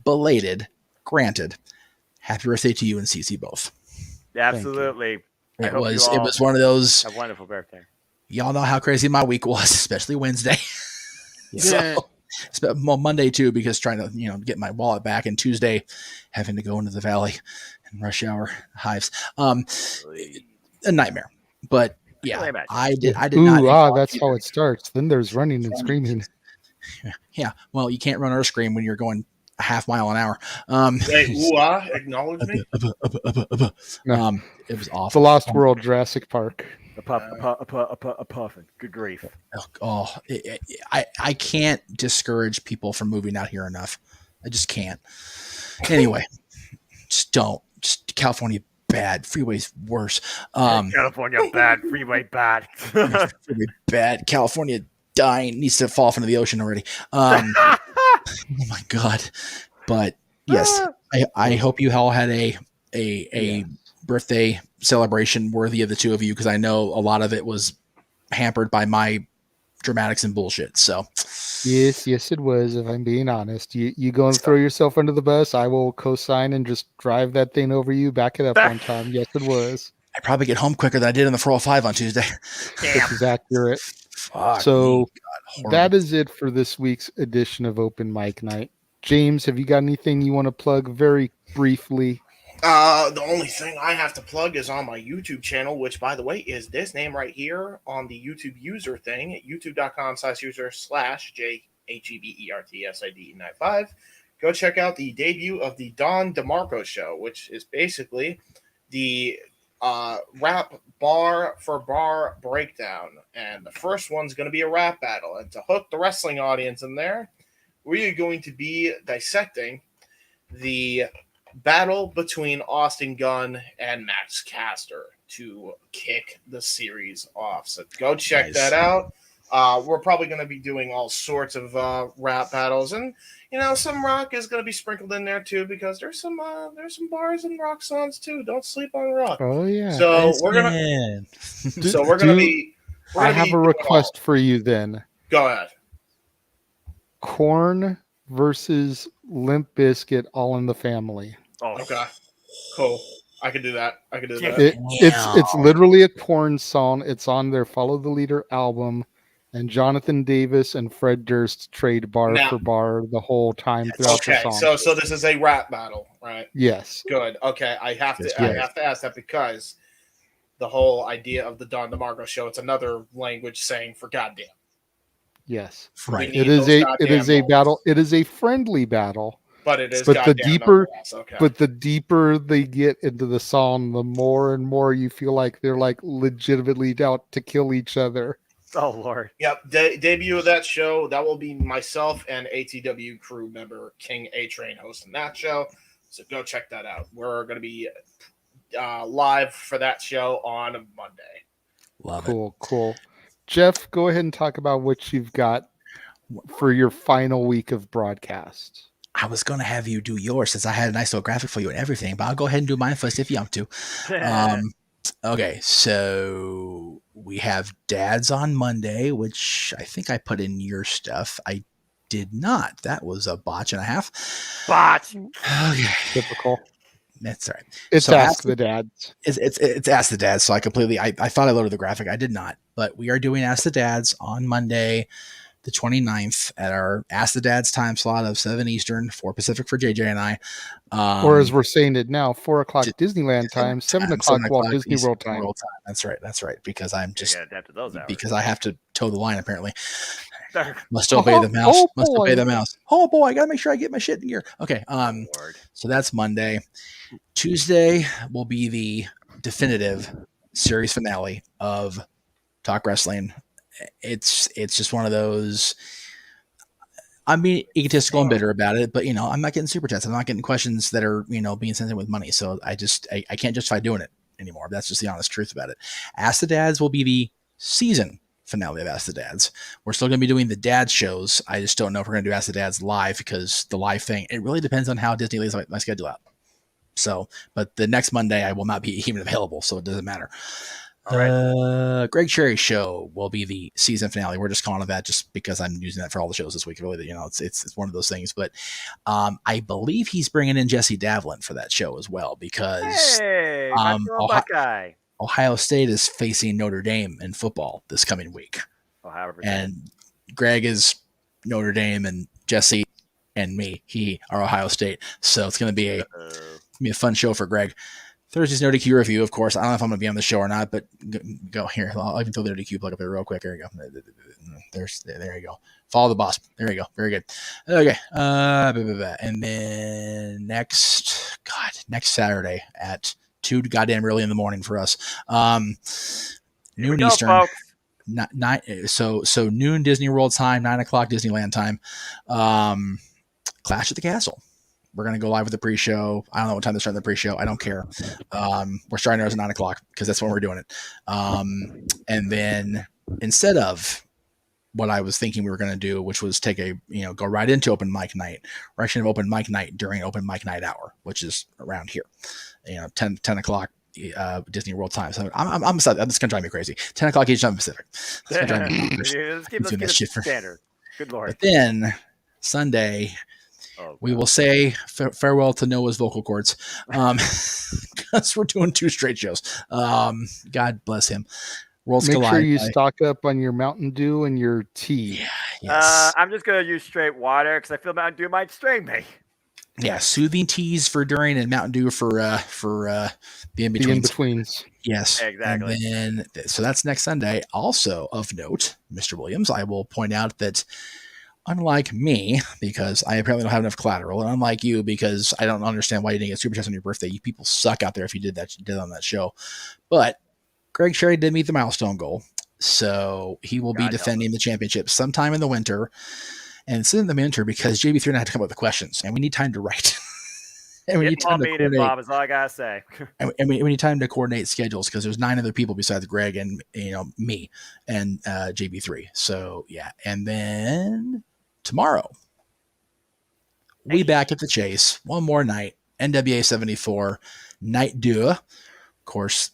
belated, granted, happy birthday to you and Cece both. Absolutely. It was one of those. A wonderful birthday. Y'all know how crazy my week was, especially Wednesday. So Monday too, because trying to get my wallet back, and Tuesday having to go into the valley and rush hour hives. A nightmare. But yeah, I did not. That's how it starts. Then there's running and screaming. Yeah. Well, you can't run or scream when you're going a half mile an hour. Acknowledge me. It was awful. The Lost World, Jurassic Park. A puffin. Good grief. I can't discourage people from moving out here enough. I just can't. Anyway, just don't. Just California bad. Freeway's worse. California bad. Freeway bad. Freeway bad. California dying. Needs to fall off into the ocean already. Oh my God. But yes, I hope you all had a birthday celebration worthy of the two of you, because I know a lot of it was hampered by my dramatics and bullshit. So yes, it was. If I'm being honest, you go and throw yourself under the bus, I will co-sign and just drive that thing over you, back it up one time. Yes, it was. I probably get home quicker than I did in the 405 on Tuesday. This is accurate. Fuck so God, that is it for this week's edition of Open Mic Night. James, have you got anything you want to plug very briefly? The only thing I have to plug is on my YouTube channel, which, by the way, is this name right here on the YouTube user thing, youtube.com/user/JHEBERTSID95. Go check out the debut of the Don DeMarco show, which is basically the rap bar for bar breakdown. And the first one's going to be a rap battle. And to hook the wrestling audience in there, we are going to be dissecting the battle between Austin Gunn and Max Caster to kick the series off. So go check that out. We're probably going to be doing all sorts of rap battles, and some rock is going to be sprinkled in there too, because there's some bars and rock songs too. Don't sleep on rock. Oh yeah. So we're gonna. I have a request for you then. Go ahead. Korn versus Limp Bizkit, All in the Family. Oh, okay. Cool. I can do that. It's literally a Korn song. It's on their Follow the Leader album. And Jonathan Davis and Fred Durst trade bar Now- for bar the whole time throughout the Okay, song. so this is a rap battle, right? Yes. Good. Okay, I have to ask that because the whole idea of the Don DeMarco show, it's another language saying for goddamn. Yes. Right. It is a battle. It is a friendly battle. But it is But the deeper okay. but the deeper they get into the song, the more and more you feel like they're like legitimately out to kill each other. Oh Lord. Yep, debut of that show. That will be myself and ATW crew member King A Train hosting that show. So go check that out. We're going to be live for that show on Monday. Love it. Cool. Jeff, go ahead and talk about what you've got for your final week of broadcast. I was going to have you do yours since I had a nice little graphic for you and everything, but I'll go ahead and do mine first if you want to. Okay, so we have Dads on Monday, which I think I put in your stuff. I did not. That was a botch and a half. Botch. Okay. Typical. That's all right. It's So Ask the Dads. It's Ask the Dads. So I thought I loaded the graphic. I did not. But we are doing Ask the Dads on Monday, the 29th at our Ask the Dads time slot of 7 Eastern, 4 Pacific for JJ and I. Or as we're saying it now, 4 o'clock Disneyland time, 7 o'clock Walt Disney World time. That's right. Because I'm just adapt to those hours. because I have to toe the line apparently. Must obey the mouse. Must obey the mouse. Oh boy, I gotta make sure I get my shit in gear. Okay. So that's Monday. Tuesday will be the definitive series finale of Talk Wrestling. It's just one of those. I'm being egotistical and bitter about it, but I'm not getting super chats. I'm not getting questions that are being sent in with money. So I can't justify doing it anymore. That's just the honest truth about it. Ask the Dads will be the season finale of Ask the Dads. We're still going to be doing the dad shows. I just don't know if we're going to do Ask the Dads live because the live thing, it really depends on how Disney lays my schedule out. So, but the next Monday I will not be even available, so it doesn't matter. All right. Greg Cherry's show will be the season finale. We're just calling it that just because I'm using that for all the shows this week. Really, it's one of those things. But I believe he's bringing in Jesse Davlin for that show as well because Ohio State is facing Notre Dame in football this coming week. And Greg is Notre Dame and Jesse and me, he are Ohio State. So it's going to be a fun show for Greg. Thursday's NoDQ review, of course. I don't know if I'm going to be on the show or not, but go here. I'll even throw the NoDQ plug up there real quick. There you go. There you go. Follow the boss. There you go. Very good. Okay. And then next Saturday at 2 goddamn early in the morning for us. Noon Eastern. So noon Disney World time, 9 o'clock Disneyland time. Clash at the Castle. We're going to go live with the pre-show. I don't know what time they're starting the pre-show. I don't care. We're starting ours at 9 o'clock because that's when we're doing it. And then instead of what I was thinking we were going to do, which was go right into open mic night, we're actually going to have open mic night during open mic night hour, which is around here, 10 o'clock Disney World time. So I'm this is going to drive me crazy. 10 o'clock Eastern Pacific. Let's keep it standard. Good Lord. But then Sunday, we will say farewell to Noah's vocal cords because we're doing 2 straight shows. God bless him. Worlds Make collide. sure you stock up on your Mountain Dew and your tea. Yes. I'm just going to use straight water because I feel Mountain Dew might strain me. Yeah, soothing teas for during and Mountain Dew for the in-betweens. The in-betweens. Yes. Exactly. And then, so that's next Sunday. Also of note, Mr. Williams, I will point out that unlike me, because I apparently don't have enough collateral, and unlike you, because I don't understand why you didn't get super chats on your birthday. You people suck out there if you did on that show. But Greg Cherry did meet the milestone goal. So he will be defending the championship sometime in the winter. And it's in the winter because JB3 and I had to come up with the questions, and we need time to write. And we need time to coordinate. Bob, is all I gotta say. and we need time to coordinate schedules because there's 9 other people besides Greg and me and JB3. So yeah, and then tomorrow we back at the Chase one more night. NWA 74 night deux. Of course,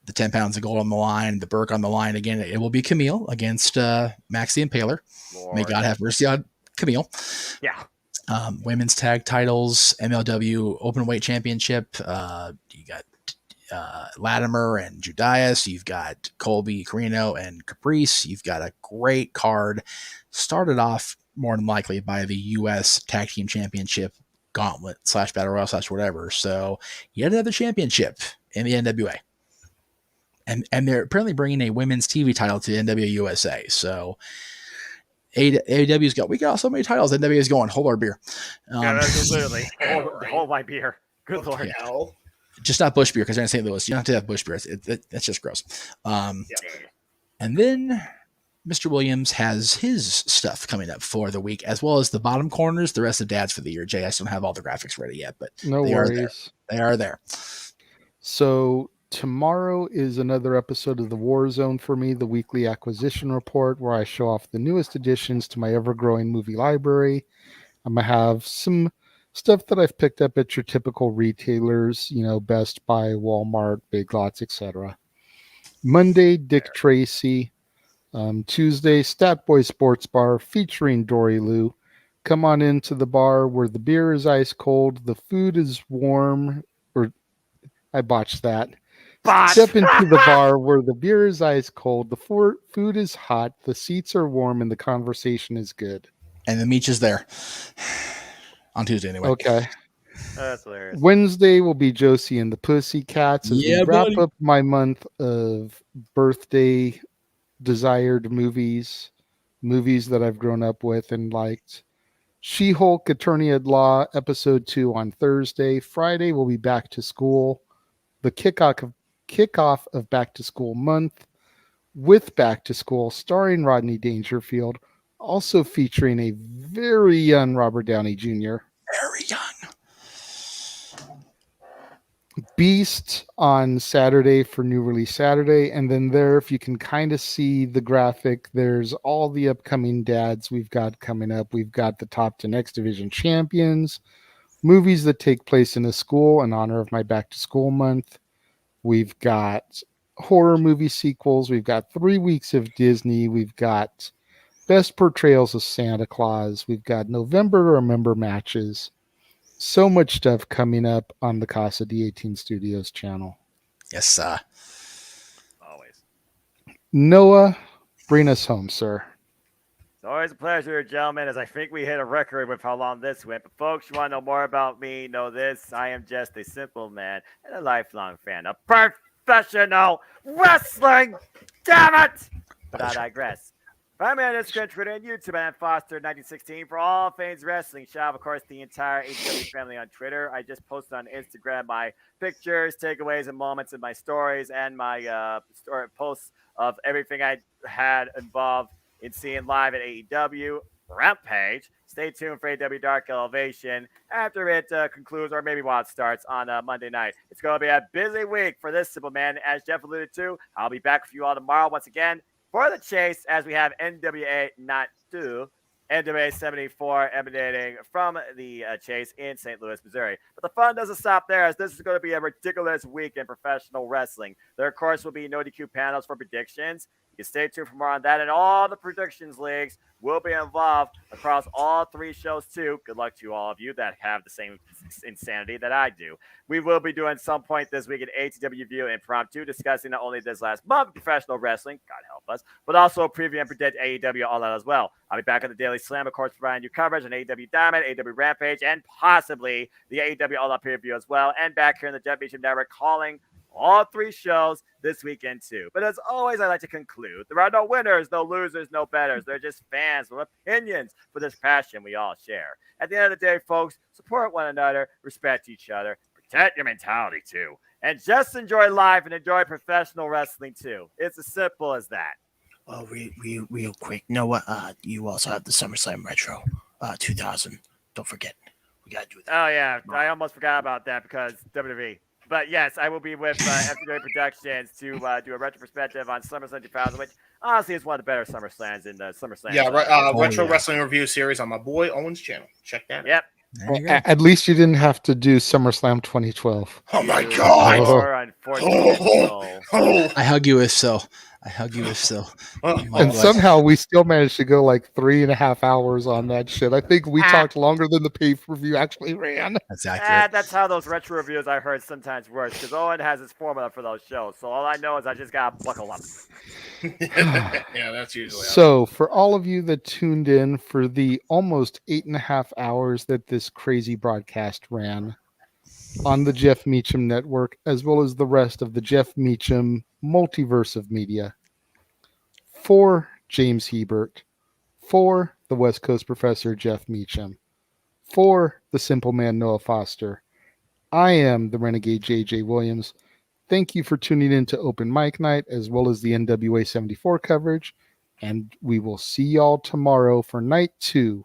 the 10 pounds of gold on the line, the Burke on the line again. It will be Camille against Max the Impaler. Lord. May God have mercy on Camille. Yeah. Women's tag titles, MLW Open Weight Championship. You got Latimer and Judias. You've got Colby Carino and Caprice. You've got a great card. Started off more than likely by the U.S. Tag Team Championship Gauntlet / Battle Royal / whatever. So yet another championship in the NWA. And they're apparently bringing a women's TV title to NWA USA. So AEW's got, we got so many titles. NWA's going, hold our beer. Yeah, that's literally hold my beer. Good Lord. Yeah. Just not Bush beer, because they're in St. Louis. You don't have to have Bush beer. That's just gross. And then Mr. Williams has his stuff coming up for the week, as well as the bottom corners, the rest of Dad's for the year. Jay, I still don't have all the graphics ready yet, but no worries. They are there. So tomorrow is another episode of the War Zone for me, the weekly acquisition report, where I show off the newest additions to my ever-growing movie library. I'm going to have some stuff that I've picked up at your typical retailers, Best Buy, Walmart, Big Lots, etc. Monday, Dick Tracy. Tuesday, Stat Boy Sports Bar featuring Dory Lou. Come on into the bar where the beer is ice cold, the food is warm, or I botched that. Step into the bar where the beer is ice cold, the food is hot, the seats are warm, and the conversation is good. And the Meach is there. On Tuesday, anyway. Okay. That's hilarious. Wednesday will be Josie and the Pussycats as we wrap up my month of birthday desired movies that I've grown up with and liked. She-Hulk Attorney at Law episode 2 on Thursday. Friday we'll be back to school. The kickoff of Back to School month with Back to School starring Rodney Dangerfield, also featuring a very young Robert Downey Jr. Very young. Beast on Saturday for New Release Saturday. And then there, if you can kind of see the graphic, there's all the upcoming dads we've got coming up. We've got the top 10 X Division champions, movies that take place in a school in honor of my Back to School month. We've got horror movie sequels. We've got 3 weeks of Disney. We've got best portrayals of Santa Claus. We've got November to Remember matches. So much stuff coming up on the Casa D18 Studios channel. Yes, sir. Always. Noah, bring us home, sir. It's always a pleasure, gentlemen, as I think we hit a record with how long this went. But folks, you want to know more about me, know this. I am just a simple man and a lifelong fan of professional wrestling. Damn it! But I digress. I'm on Instagram, Twitter, and YouTube at Foster1916 for all things wrestling. Shout out, of course, the entire AEW family on Twitter. I just posted on Instagram my pictures, takeaways, and moments in my stories and my story posts of everything I had involved in seeing live at AEW Rampage. Stay tuned for AEW Dark Elevation after it concludes, or maybe while it starts on Monday night. It's going to be a busy week for this simple man. As Jeff alluded to, I'll be back with you all tomorrow once again for the chase, as we have NWA Not Do, NWA 74 emanating from the chase in St. Louis, Missouri. But the fun doesn't stop there, as this is going to be a ridiculous week in professional wrestling. There, of course, will be no DQ panels for predictions. You can stay tuned for more on that, and all the predictions leagues will be involved across all 3 shows too. Good luck to all of you that have the same insanity that I do. We will be doing some point this week at ATW View Impromptu, discussing not only this last month of professional wrestling, God help us, but also preview and predict AEW All Out as well. I'll be back on the Daily Slam, of course, providing you coverage on AEW Diamond, AEW Rampage, and possibly the AEW All Out preview as well. And back here in the Jeff Meacham Network, calling all 3 shows this weekend too. But as always, I like to conclude, there are no winners, no losers, no betters. They're just fans with opinions for this passion we all share. At the end of the day, folks, support one another, respect each other, protect your mentality too, and just enjoy life and enjoy professional wrestling too. It's as simple as that. Oh, real quick, Noah, you also have the SummerSlam Retro 2000. Don't forget. We got to do that. Oh, yeah. I almost forgot about that because WWE. But yes, I will be with FTW Productions to do a retro perspective on SummerSlam 2000, which honestly is one of the better SummerSlams in the SummerSlam. Yeah, retro wrestling review series on my boy Owen's channel. Check that out. Yep. Well, at least you didn't have to do SummerSlam 2012. Oh my God! Or Unfortunately, I hug you if so. I hug you if so. And somehow we still managed to go like 3.5 hours on that shit. I think we talked longer than the pay-per-view actually ran. That's accurate. That's how those retro reviews I heard sometimes work, because Owen has his formula for those shows. So all I know is I just gotta buckle up. Yeah, that's usually So for all of you that tuned in for the almost 8.5 hours that this crazy broadcast ran on the Jeff Meacham Network, as well as the rest of the Jeff Meacham multiverse of media, for James Hebert, for the West Coast Professor Jeff Meacham, for the Simple Man Noah Foster, I am the Renegade JJ Williams. Thank you for tuning in to Open Mic Night, as well as the NWA 74 coverage, and we will see y'all tomorrow for night 2